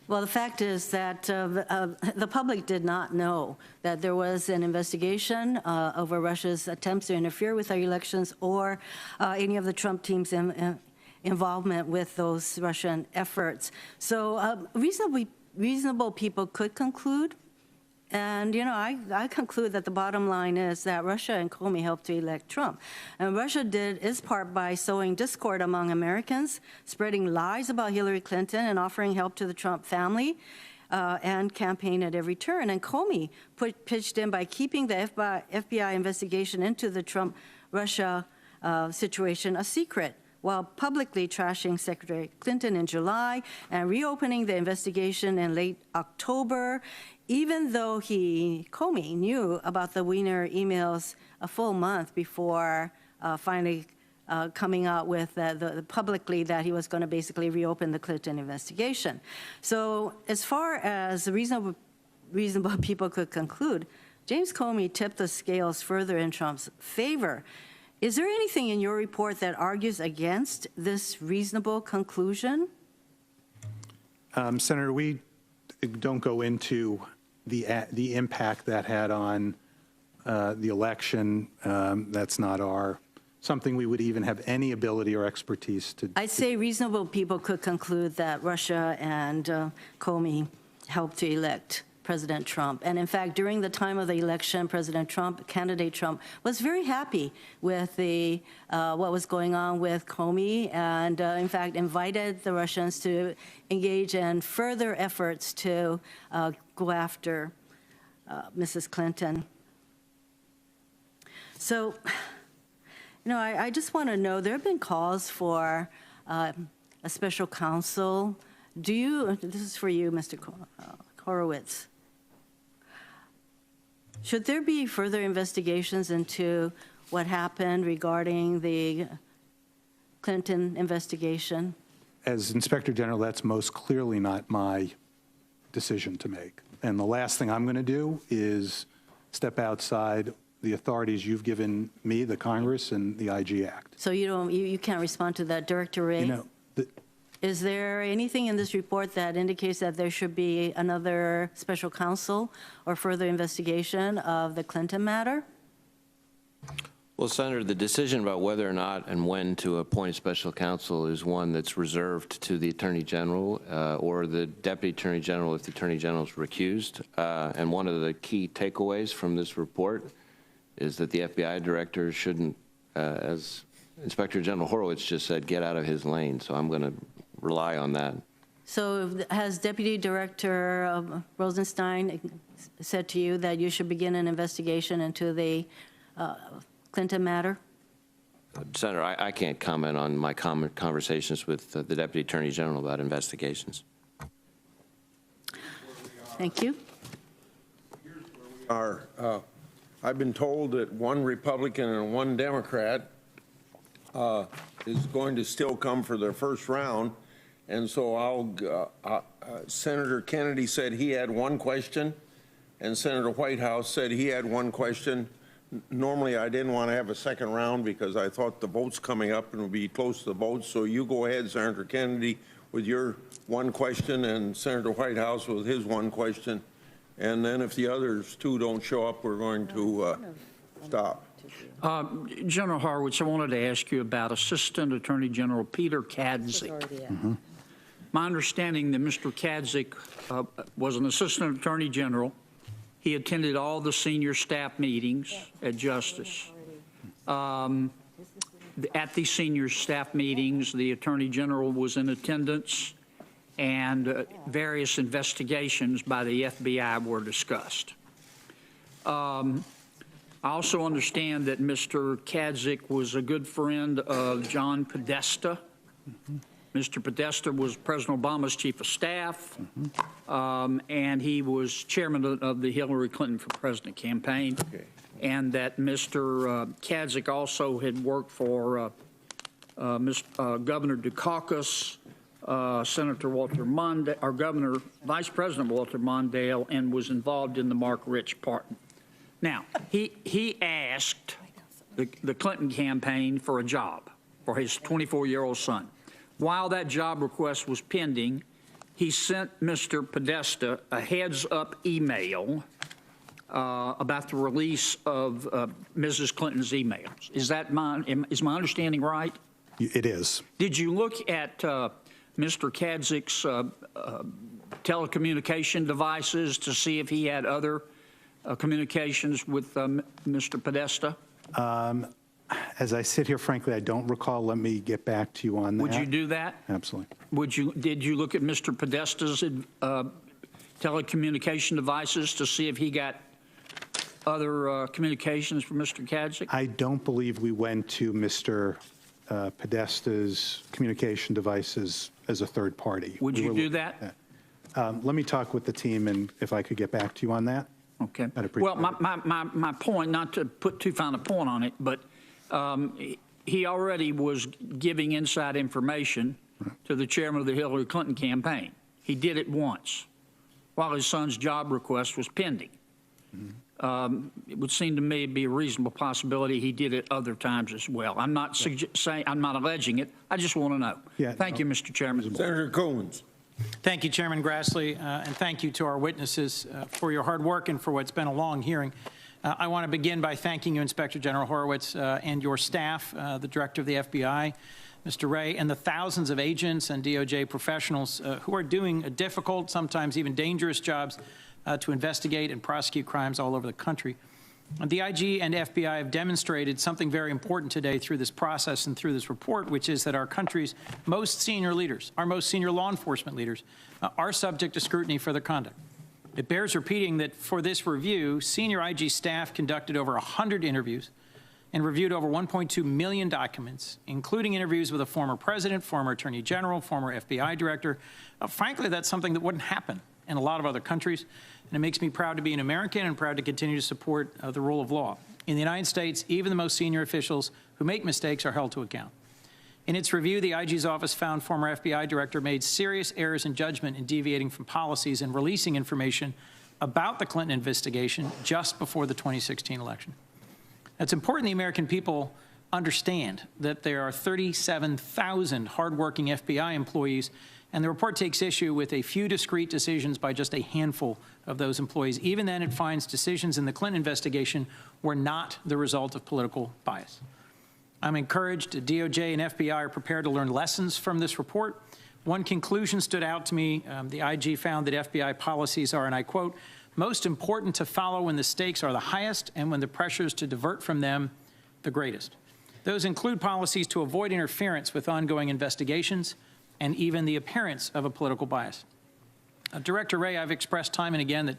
Well, the fact is that the public did not know that there was an investigation over Russia's attempts to interfere with our elections or any of the Trump team's involvement with those Russian efforts. So reasonable people could conclude, and, you know, I conclude that the bottom line is that Russia and Comey helped to elect Trump. And Russia did its part by sowing discord among Americans, spreading lies about Hillary Clinton, and offering help to the Trump family and campaign at every turn. And Comey pitched in by keeping the FBI investigation into the Trump-Russia situation a secret, while publicly trashing Secretary Clinton in July and reopening the investigation in late October, even though Comey knew about the Weiner emails a full month before finally coming out with publicly that he was going to basically reopen the Clinton investigation. So as far as reasonable people could conclude, James Comey tipped the scales further in Trump's favor. Is there anything in your report that argues against this reasonable conclusion? Senator, we don't go into the impact that had on the election. That's not something we would even have any ability or expertise to. I'd say reasonable people could conclude that Russia and Comey helped to elect President Trump. And in fact, during the time of the election, candidate Trump, was very happy with what was going on with Comey, and in fact invited the Russians to engage in further efforts to go after Mrs. Clinton. So, I just want to know, there have been calls for a special counsel. This is for you, Mr. Horowitz. Should there be further investigations into what happened regarding the Clinton investigation? As Inspector General, that's most clearly not my decision to make. And the last thing I'm going to do is step outside the authorities you've given me, the Congress, and the IG Act. So you can't respond to that, Director Wray? Is there anything in this report that indicates that there should be another special counsel or further investigation of the Clinton matter? Well, Senator, the decision about whether or not and when to appoint a special counsel is one that's reserved to the Attorney General or the Deputy Attorney General if the Attorney General is recused. And one of the key takeaways from this report is that the FBI director shouldn't, as Inspector General Horowitz just said, get out of his lane. So I'm going to rely on that. So has Deputy Director Rosenstein said to you that you should begin an investigation into the Clinton matter? Senator, I can't comment on my conversations with the Deputy Attorney General about investigations. Thank you. I've been told that one Republican and one Democrat is going to still come for their first round. And so Senator Kennedy said he had one question, and Senator Whitehouse said he had one question. Normally, I didn't want to have a second round because I thought the vote's coming up and would be close to the vote. So you go ahead, Senator Kennedy, with your one question, and Senator Whitehouse with his one question. And then if the others two don't show up, we're going to stop. General Horowitz, I wanted to ask you about Assistant Attorney General Peter Kadzik. My understanding that Mr. Kadzik was an Assistant Attorney General. He attended all the senior staff meetings at Justice. At the senior staff meetings, the Attorney General was in attendance, and various investigations by the FBI were discussed. I also understand that Mr. Kadzik was a good friend of John Podesta. Mr. Podesta was President Obama's chief of staff, and he was chairman of the Hillary Clinton for President campaign, and that Mr. Kadzik also had worked for Governor Dukakis, Senator Walter Mondale, or Governor, Vice President Walter Mondale, and was involved in the Mark Rich pardon. Now, he asked the Clinton campaign for a job for his 24-year-old son. While that job request was pending, he sent Mr. Podesta a heads-up email about the release of Mrs. Clinton's emails. Is my understanding right? It is. Did you look at Mr. Kadzik's telecommunication devices to see if he had other communications with Mr. Podesta? As I sit here, frankly, I don't recall. Let me get back to you on that. Would you do that? Absolutely. Did you look at Mr. Podesta's telecommunication devices to see if he got other communications from Mr. Kadzik? I don't believe we went to Mr. Podesta's communication devices as a third party. Would you do that? Let me talk with the team, and if I could get back to you on that. Okay. Well, my point, not to put too fine a point on it, but he already was giving inside information to the chairman of the Hillary Clinton campaign. He did it once while his son's job request was pending. It would seem to me to be a reasonable possibility he did it other times as well. I'm not saying, I'm not alleging it. I just want to know. Thank you, Mr. Chairman. Senator Coons. Thank you, Chairman Grassley, and thank you to our witnesses for your hard work and for what's been a long hearing. I want to begin by thanking you, Inspector General Horowitz, and your staff, the Director of the FBI, Mr. Wray, and the thousands of agents and DOJ professionals who are doing a difficult, sometimes even dangerous jobs to investigate and prosecute crimes all over the country. The IG and FBI have demonstrated something very important today through this process and through this report, which is that our country's most senior leaders, our most senior law enforcement leaders, are subject to scrutiny for their conduct. It bears repeating that for this review, senior IG staff conducted over 100 interviews and reviewed over 1.2 million documents, including interviews with a former president, former attorney general, former FBI director. Frankly, that's something that wouldn't happen in a lot of other countries, and it makes me proud to be an American and proud to continue to support the rule of law. In the United States, even the most senior officials who make mistakes are held to account. In its review, the IG's office found former FBI director made serious errors in judgment in deviating from policies and releasing information about the Clinton investigation just before the 2016 election. It's important the American people understand that there are 37,000 hardworking FBI employees, and the report takes issue with a few discrete decisions by just a handful of those employees. Even then, it finds decisions in the Clinton investigation were not the result of political bias. I'm encouraged DOJ and FBI are prepared to learn lessons from this report. One conclusion stood out to me. The IG found that FBI policies are, and I quote, most important to follow when the stakes are the highest and when the pressures to divert from them the greatest. Those include policies to avoid interference with ongoing investigations and even the appearance of a political bias. Director Wray, I've expressed time and again that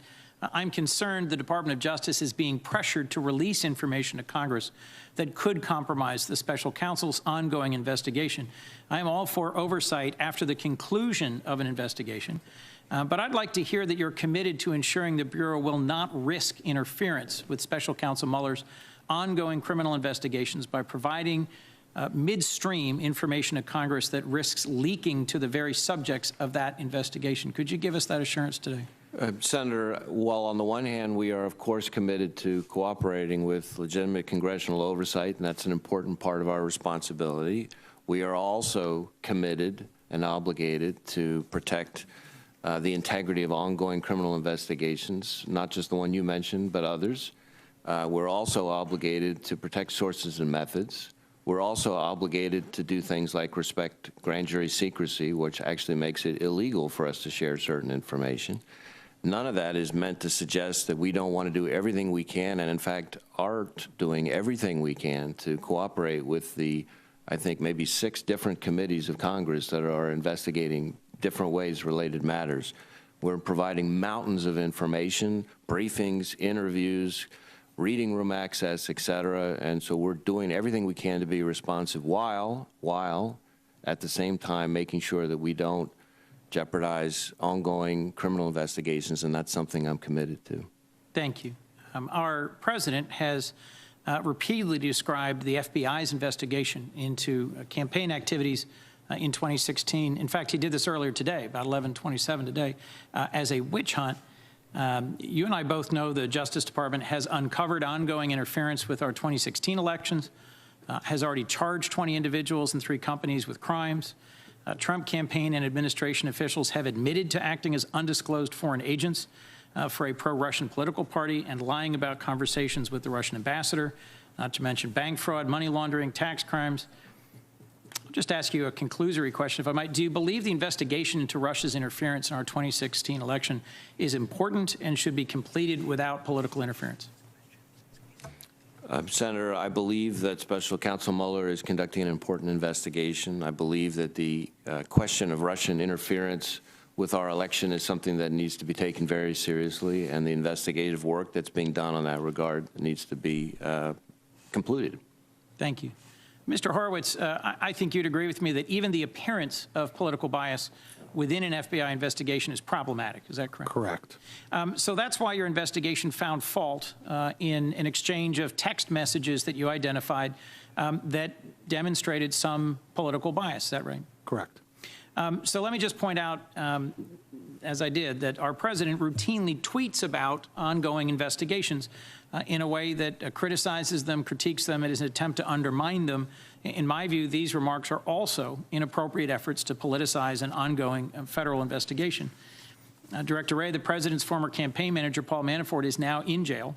I'm concerned the Department of Justice is being pressured to release information to Congress that could compromise the special counsel's ongoing investigation. I am all for oversight after the conclusion of an investigation, but I'd like to hear that you're committed to ensuring the Bureau will not risk interference with special counsel Mueller's ongoing criminal investigations by providing midstream information to Congress that risks leaking to the very subjects of that investigation. Could you give us that assurance today? Senator, while on the one hand we are of course committed to cooperating with legitimate congressional oversight, and that's an important part of our responsibility, we are also committed and obligated to protect the integrity of ongoing criminal investigations, not just the one you mentioned, but others. We're also obligated to protect sources and methods. We're also obligated to do things like respect grand jury secrecy, which actually makes it illegal for us to share certain information. None of that is meant to suggest that we don't want to do everything we can, and in fact are doing everything we can to cooperate with the, I think, maybe 6 different committees of Congress that are investigating different ways related matters. We're providing mountains of information, briefings, interviews, reading room access, et cetera, and so we're doing everything we can to be responsive while at the same time making sure that we don't jeopardize ongoing criminal investigations, and that's something I'm committed to. Thank you. Our president has repeatedly described the FBI's investigation into campaign activities in 2016. In fact, he did this earlier today, about 11:27 today, as a witch hunt. You and I both know the Justice Department has uncovered ongoing interference with our 2016 elections, has already charged 20 individuals and 3 companies with crimes. Trump campaign and administration officials have admitted to acting as undisclosed foreign agents for a pro-Russian political party and lying about conversations with the Russian ambassador, not to mention bank fraud, money laundering, tax crimes. I'll just ask you a conclusory question, if I might. Do you believe the investigation into Russia's interference in our 2016 election is important and should be completed without political interference? Senator, I believe that Special Counsel Mueller is conducting an important investigation. I believe that the question of Russian interference with our election is something that needs to be taken very seriously, and the investigative work that's being done on that regard needs to be concluded. Thank you. Mr. Horowitz, I think you'd agree with me that even the appearance of political bias within an FBI investigation is problematic. Is that correct? Correct. So that's why your investigation found fault in an exchange of text messages that you identified that demonstrated some political bias. Is that right? Correct. So let me just point out, as I did, that our president routinely tweets about ongoing investigations in a way that criticizes them, critiques them, and is an attempt to undermine them. In my view, these remarks are also inappropriate efforts to politicize an ongoing federal investigation. Director Wray, the president's former campaign manager, Paul Manafort, is now in jail.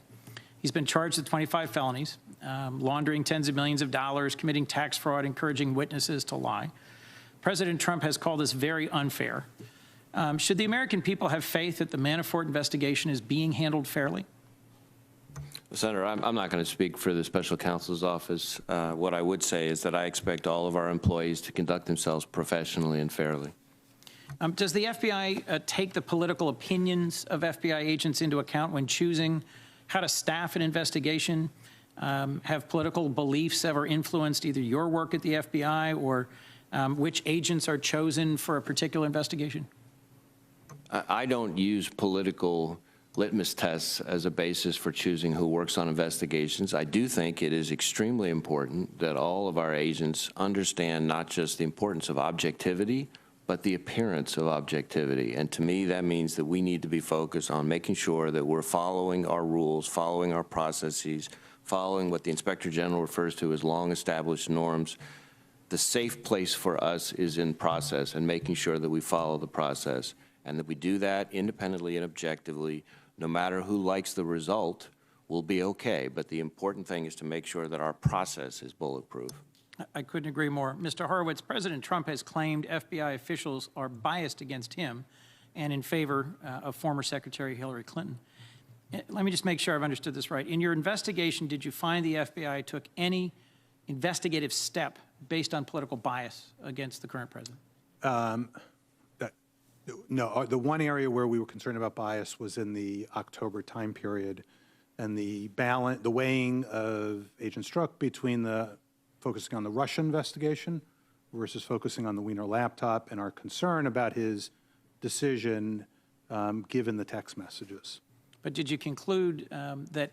He's been charged with 25 felonies, laundering tens of millions of dollars, committing tax fraud, encouraging witnesses to lie. President Trump has called this very unfair. Should the American people have faith that the Manafort investigation is being handled fairly? Senator, I'm not going to speak for the special counsel's office. What I would say is that I expect all of our employees to conduct themselves professionally and fairly. Does the FBI take the political opinions of FBI agents into account when choosing how to staff an investigation? Have political beliefs ever influenced either your work at the FBI or which agents are chosen for a particular investigation? I don't use political litmus tests as a basis for choosing who works on investigations. I do think it is extremely important that all of our agents understand not just the importance of objectivity, but the appearance of objectivity. And to me, that means that we need to be focused on making sure that we're following our rules, following our processes, following what the Inspector General refers to as long-established norms. The safe place for us is in process and making sure that we follow the process and that we do that independently and objectively. No matter who likes the result, we'll be okay. But the important thing is to make sure that our process is bulletproof. I couldn't agree more. Mr. Horowitz, President Trump has claimed FBI officials are biased against him and in favor of former Secretary Hillary Clinton. Let me just make sure I've understood this right. In your investigation, did you find the FBI took any investigative step based on political bias against the current president? No, the one area where we were concerned about bias was in the October time period, and the weighing of Agent Strzok between focusing on the Russia investigation versus focusing on the Wiener laptop, and our concern about his decision given the text messages. But did you conclude that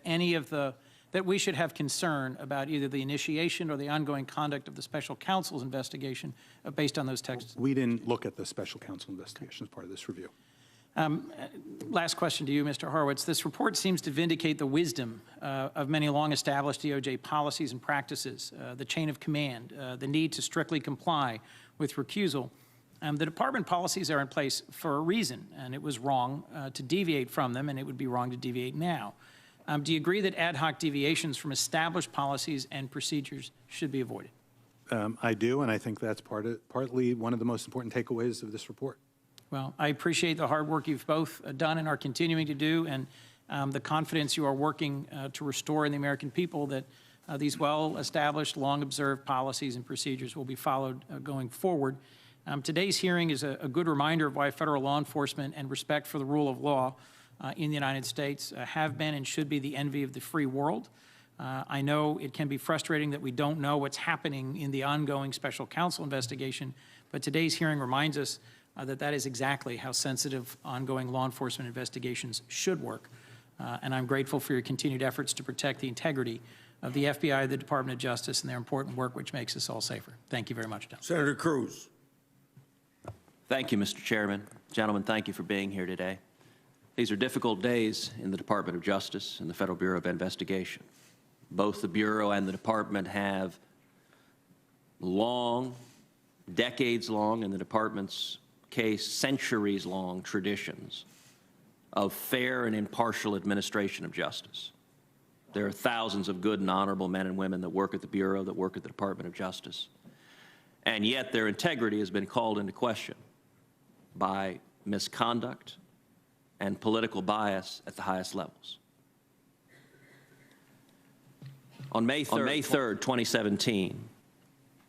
that we should have concern about either the initiation or the ongoing conduct of the special counsel's investigation based on those texts? We didn't look at the special counsel investigation as part of this review. Last question to you, Mr. Horowitz. This report seems to vindicate the wisdom of many long-established DOJ policies and practices, the chain of command, the need to strictly comply with recusal. The department policies are in place for a reason, and it was wrong to deviate from them, and it would be wrong to deviate now. Do you agree that ad hoc deviations from established policies and procedures should be avoided? I do, and I think that's partly one of the most important takeaways of this report. Well, I appreciate the hard work you've both done and are continuing to do, and the confidence you are working to restore in the American people that these well-established, long-observed policies and procedures will be followed going forward. Today's hearing is a good reminder of why federal law enforcement and respect for the rule of law in the United States have been and should be the envy of the free world. I know it can be frustrating that we don't know what's happening in the ongoing special counsel investigation, but today's hearing reminds us that that is exactly how sensitive ongoing law enforcement investigations should work. And I'm grateful for your continued efforts to protect the integrity of the FBI, the Department of Justice, and their important work, which makes us all safer. Thank you very much, Don. Senator Cruz. Thank you, Mr. Chairman. Gentlemen, thank you for being here today. These are difficult days in the Department of Justice and the Federal Bureau of Investigation. Both the Bureau and the Department have long, decades-long, in the Department's case, centuries-long traditions of fair and impartial administration of justice. There are thousands of good and honorable men and women that work at the Bureau, that work at the Department of Justice, and yet their integrity has been called into question by misconduct and political bias at the highest levels. On May 3rd, 2017,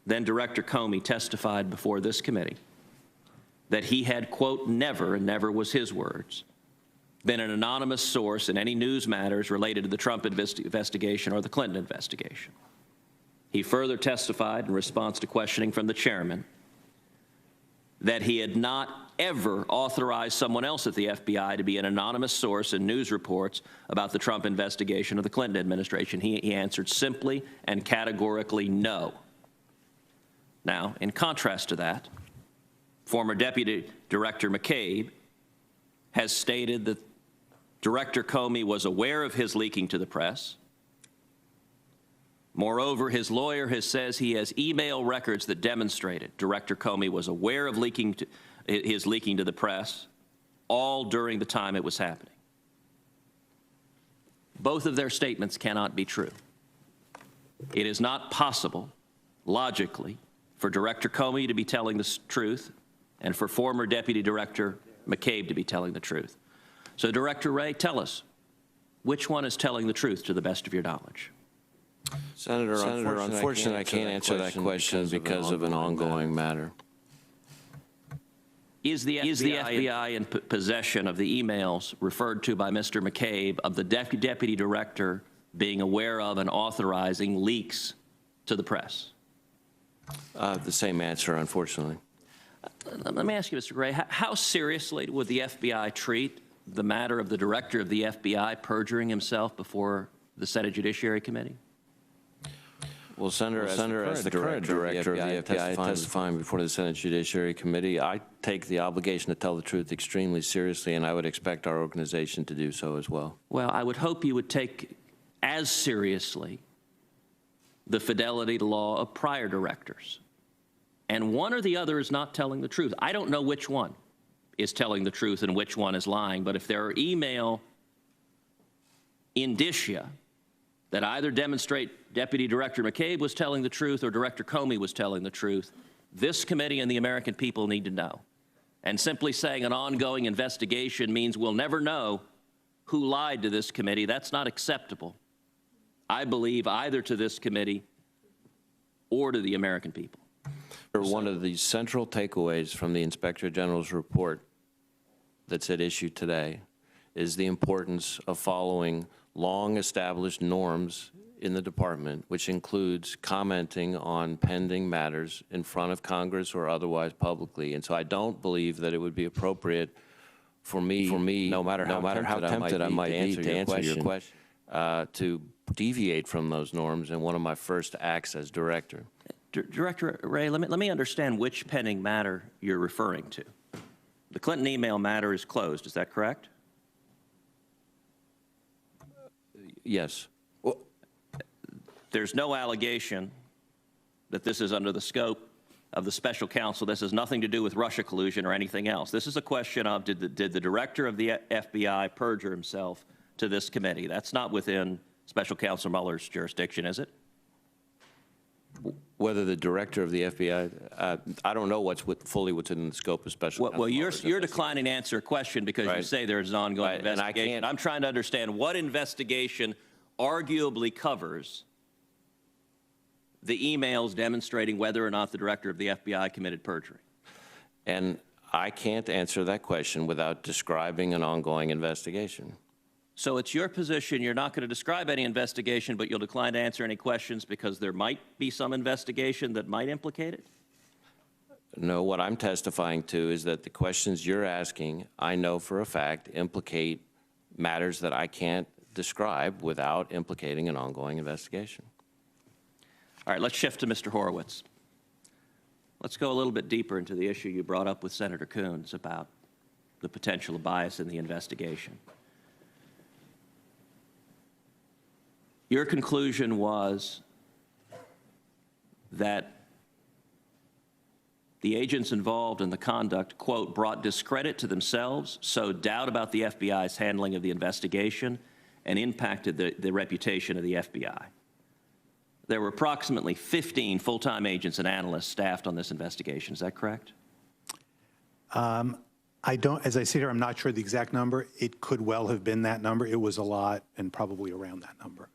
then Director Comey testified before this committee that he had, quote, never, and never was his words, been an anonymous source in any news matters related to the Trump investigation or the Clinton investigation. He further testified in response to questioning from the chairman that he had not ever authorized someone else at the FBI to be an anonymous source in news reports about the Trump investigation of the Clinton administration. He answered simply and categorically no. Now, in contrast to that, former Deputy Director McCabe has stated that Director Comey was aware of his leaking to the press. Moreover, his lawyer says he has email records that demonstrated Director Comey was aware of his leaking to the press all during the time it was happening. Both of their statements cannot be true. It is not possible, logically, for Director Comey to be telling the truth and for former Deputy Director McCabe to be telling the truth. So, Director Wray, tell us, which one is telling the truth to the best of your knowledge? Senator, unfortunately, I can't answer that question because of an ongoing matter. Is the FBI in possession of the emails referred to by Mr. McCabe of the Deputy Director being aware of and authorizing leaks to the press? The same answer, unfortunately. Let me ask you, Mr. Gray, how seriously would the FBI treat the matter of the Director of the FBI perjuring himself before the Senate Judiciary Committee? Well, Senator, as the current director of the FBI testifying before the Senate Judiciary Committee, I take the obligation to tell the truth extremely seriously, and I would expect our organization to do so as well. Well, I would hope you would take as seriously the fidelity to law of prior directors. And one or the other is not telling the truth. I don't know which one is telling the truth and which one is lying, but if there are email indicia that either demonstrate Deputy Director McCabe was telling the truth or Director Comey was telling the truth, this committee and the American people need to know. And simply saying an ongoing investigation means we'll never know who lied to this committee. That's not acceptable, I believe, either to this committee or to the American people. One of the central takeaways from the Inspector General's report that's at issue today is the importance of following long-established norms in the department, which includes commenting on pending matters in front of Congress or otherwise publicly. And so I don't believe that it would be appropriate for me, no matter how tempted I might be to answer your question, to deviate from those norms in one of my first acts as director. Director Wray, let me understand which pending matter you're referring to. The Clinton email matter is closed, is that correct? Yes. Well, there's no allegation that this is under the scope of the special counsel. This has nothing to do with Russia collusion or anything else. This is a question of did the director of the FBI perjure himself to this committee? That's not within Special Counsel Mueller's jurisdiction, is it? Whether the director of the FBI, I don't know what's fully within the scope of special counsel. Well, you're declining to answer a question because you say there's an ongoing investigation. I'm trying to understand what investigation arguably covers the emails demonstrating whether or not the director of the FBI committed perjury. And I can't answer that question without describing an ongoing investigation. So it's your position you're not going to describe any investigation, but you'll decline to answer any questions because there might be some investigation that might implicate it? No, what I'm testifying to is that the questions you're asking, I know for a fact, implicate matters that I can't describe without implicating an ongoing investigation. All right, let's shift to Mr. Horowitz. Let's go a little bit deeper into the issue you brought up with Senator Coons about the potential of bias in the investigation. Your conclusion was that the agents involved in the conduct, quote, brought discredit to themselves, sowed doubt about the FBI's handling of the investigation, and impacted the reputation of the FBI. There were approximately 15 full-time agents and analysts staffed on this investigation. Is that correct? I don't, as I sit here, I'm not sure the exact number. It could well have been that number. It was a lot and probably around that number.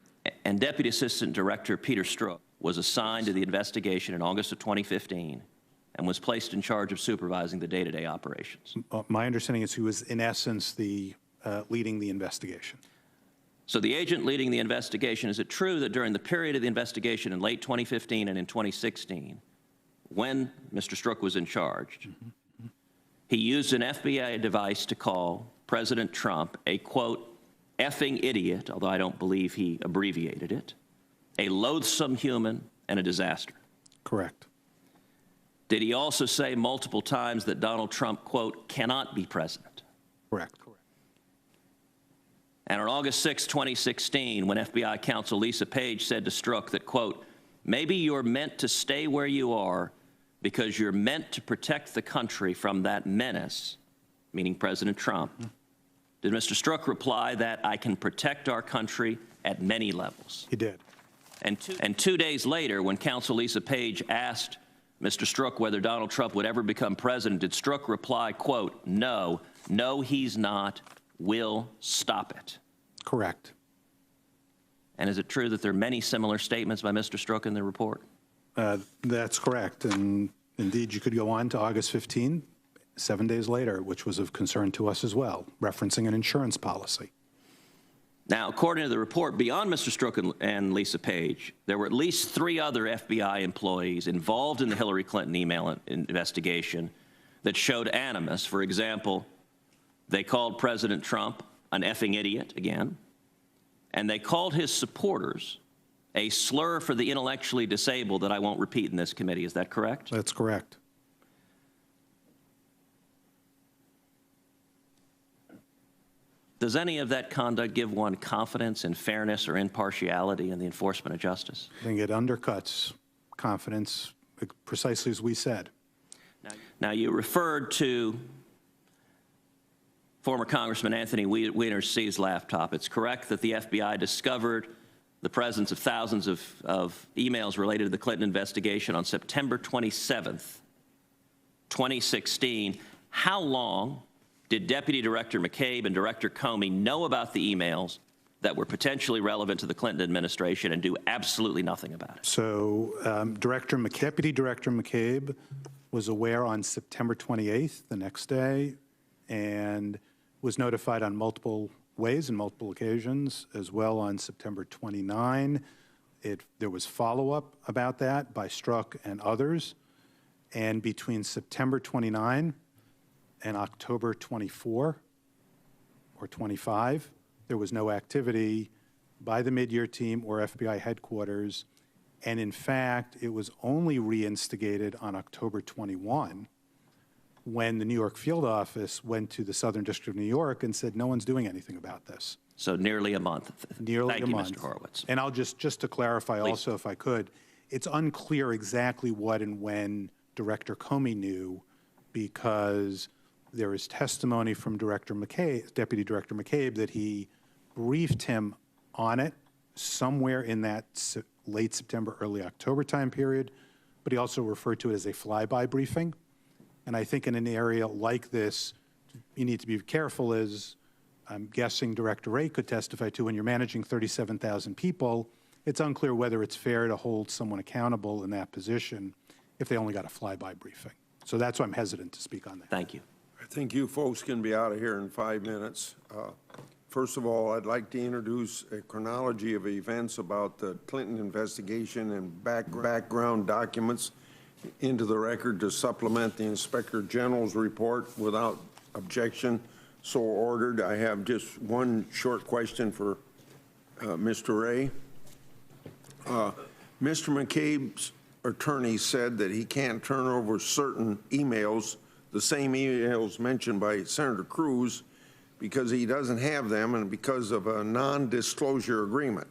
And Deputy Assistant Director Peter Strzok was assigned to the investigation in August of 2015 and was placed in charge of supervising the day-to-day operations. My understanding is he was, in essence, leading the investigation. So the agent leading the investigation, is it true that during the period of the investigation in late 2015 and in 2016, when Mr. Strzok was in charge, he used an FBI device to call President Trump a, quote, effing idiot, although I don't believe he abbreviated it, a loathsome human, and a disaster. Correct. Did he also say multiple times that Donald Trump, quote, cannot be president? Correct. And on August 6, 2016, when FBI counsel Lisa Page said to Strzok that, quote, maybe you're meant to stay where you are because you're meant to protect the country from that menace, meaning President Trump, did Mr. Strzok reply that I can protect our country at many levels? He did. And 2 days later, when counsel Lisa Page asked Mr. Strzok whether Donald Trump would ever become president, did Strzok reply, quote, no, he's not, we'll stop it? Correct. And is it true that there are many similar statements by Mr. Strzok in the report? That's correct. And indeed, you could go on to August 15, 7 days later, which was of concern to us as well, referencing an insurance policy. Now, according to the report, beyond Mr. Strzok and Lisa Page, there were at least 3 other FBI employees involved in the Hillary Clinton email investigation that showed animus. For example, they called President Trump an effing idiot, again, and they called his supporters a slur for the intellectually disabled that I won't repeat in this committee. Is that correct? That's correct. Does any of that conduct give one confidence in fairness or impartiality in the enforcement of justice? I think it undercuts confidence, precisely as we said. Now, you referred to former Congressman Anthony Weiner's seized laptop. It's correct that the FBI discovered the presence of thousands of emails related to the Clinton investigation on September 27th, 2016. How long did Deputy Director McCabe and Director Comey know about the emails that were potentially relevant to the Clinton administration and do absolutely nothing about it? So Deputy Director McCabe was aware on September 28th, the next day, and was notified on multiple ways and multiple occasions, as well on September 29. There was follow-up about that by Strzok and others. And between September 29 and October 24 or 25, there was no activity by the mid-year team or FBI headquarters. And in fact, it was only reinstigated on October 21 when the New York field office went to the Southern District of New York and said, no one's doing anything about this. So nearly a month. Nearly Thank a you, month. Mr. Horowitz. And I'll just to clarify Please. also, if I could, it's unclear exactly what and when Director Comey knew, because there is testimony from Director McCabe, Deputy Director McCabe, that he briefed him on it somewhere in that late September, early October time period, but he also referred to it as a flyby briefing. And I think in an area like this, you need to be careful, as I'm guessing Director Wray could testify to. When you're managing 37,000 people, it's unclear whether it's fair to hold someone accountable in that position if they only got a flyby briefing. So that's why I'm hesitant to speak on that. Thank you. I think you folks can be out of here in 5 minutes. First of all, I'd like to introduce a chronology of events about the Clinton investigation and background documents into the record to supplement the Inspector General's report without objection. So ordered. I have just one short question for Mr. Wray. Mr. McCabe's attorney said that he can't turn over certain emails, the same emails mentioned by Senator Cruz, because he doesn't have them and because of a non-disclosure agreement.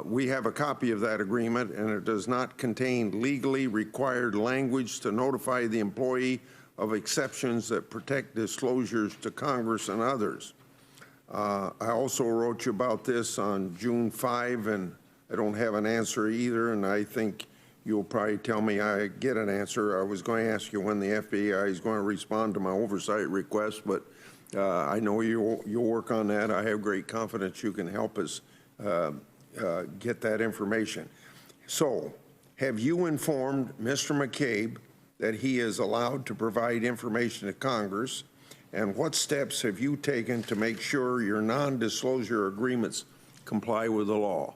We have a copy of that agreement, and it does not contain legally required language to notify the employee of exceptions that protect disclosures to Congress and others. I also wrote you about this on June 5, and I don't have an answer either, and I think you'll probably tell me I get an answer. I was going to ask you when the FBI is going to respond to my oversight request, but I know you'll work on that. I have great confidence you can help us get that information. So, have you informed Mr. McCabe that he is allowed to provide information to Congress, and what steps have you taken to make sure your non-disclosure agreements comply with the law?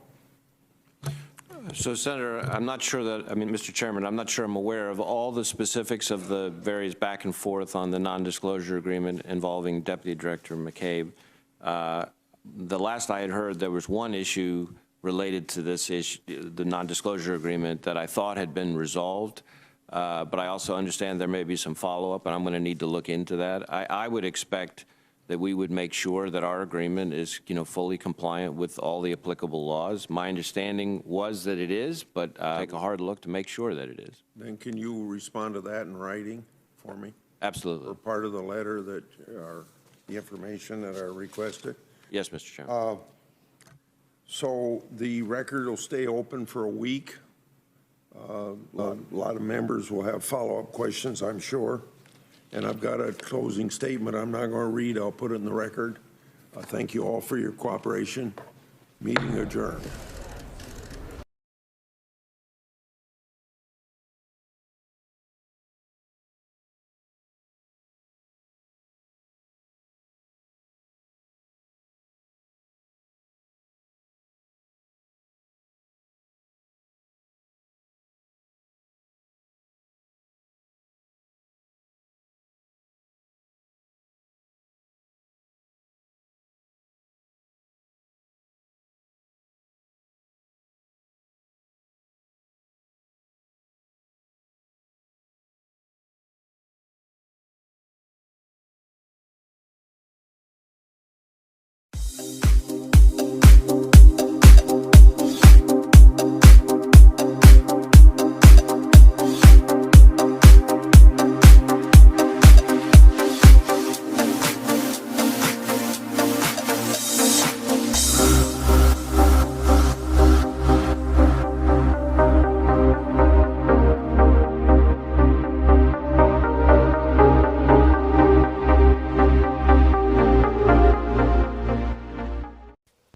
So, Senator, I'm not sure that, Mr. Chairman, I'm not sure I'm aware of all the specifics of the various back and forth on the non-disclosure agreement involving Deputy Director McCabe. The last I had heard, there was one issue related to this issue, the non-disclosure agreement, that I thought had been resolved. But I also understand there may be some follow-up, and I'm going to need to look into that. I would expect that we would make sure that our agreement is, fully compliant with all the applicable laws. My understanding was that it is, but take a hard look to make sure that it is. Then can you respond to that in writing for me? Absolutely. Or part of the letter that are the information that I requested? Yes, Mr. Chairman. So the record will stay open for a week. A lot of members will have follow-up questions, I'm sure. And I've got a closing statement I'm not going to read. I'll put it in the record. Thank you all for your cooperation. Meeting adjourned.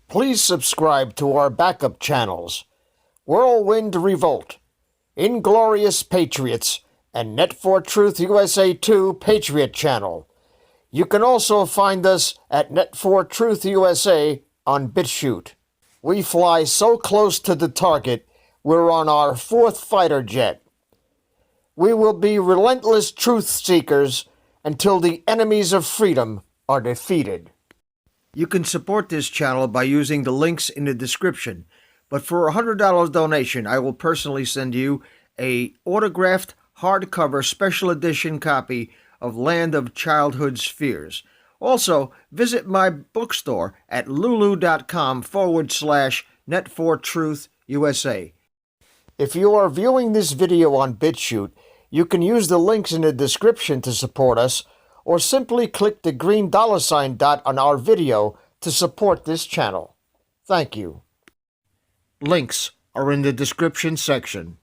Please subscribe to our backup channels, Whirlwind Revolt, Inglorious Patriots, and Net for Truth USA 2 Patriot channel. You can also find us at Net for Truth USA on BitChute. We fly so close to the target, we're on our 4th fighter jet. We will be relentless truth seekers until the enemies of freedom are defeated. You can support this channel by using the links in the description, but for a $100 donation, I will personally send you a autographed hardcover special edition copy of Land of Childhood's Fears. Also, visit my bookstore at lulu.com/net4truth USA. If you are viewing this video on BitChute, you can use the links in the description to support us, or simply click the green $ dot on our video to support this channel. Thank you. Links are in the description section.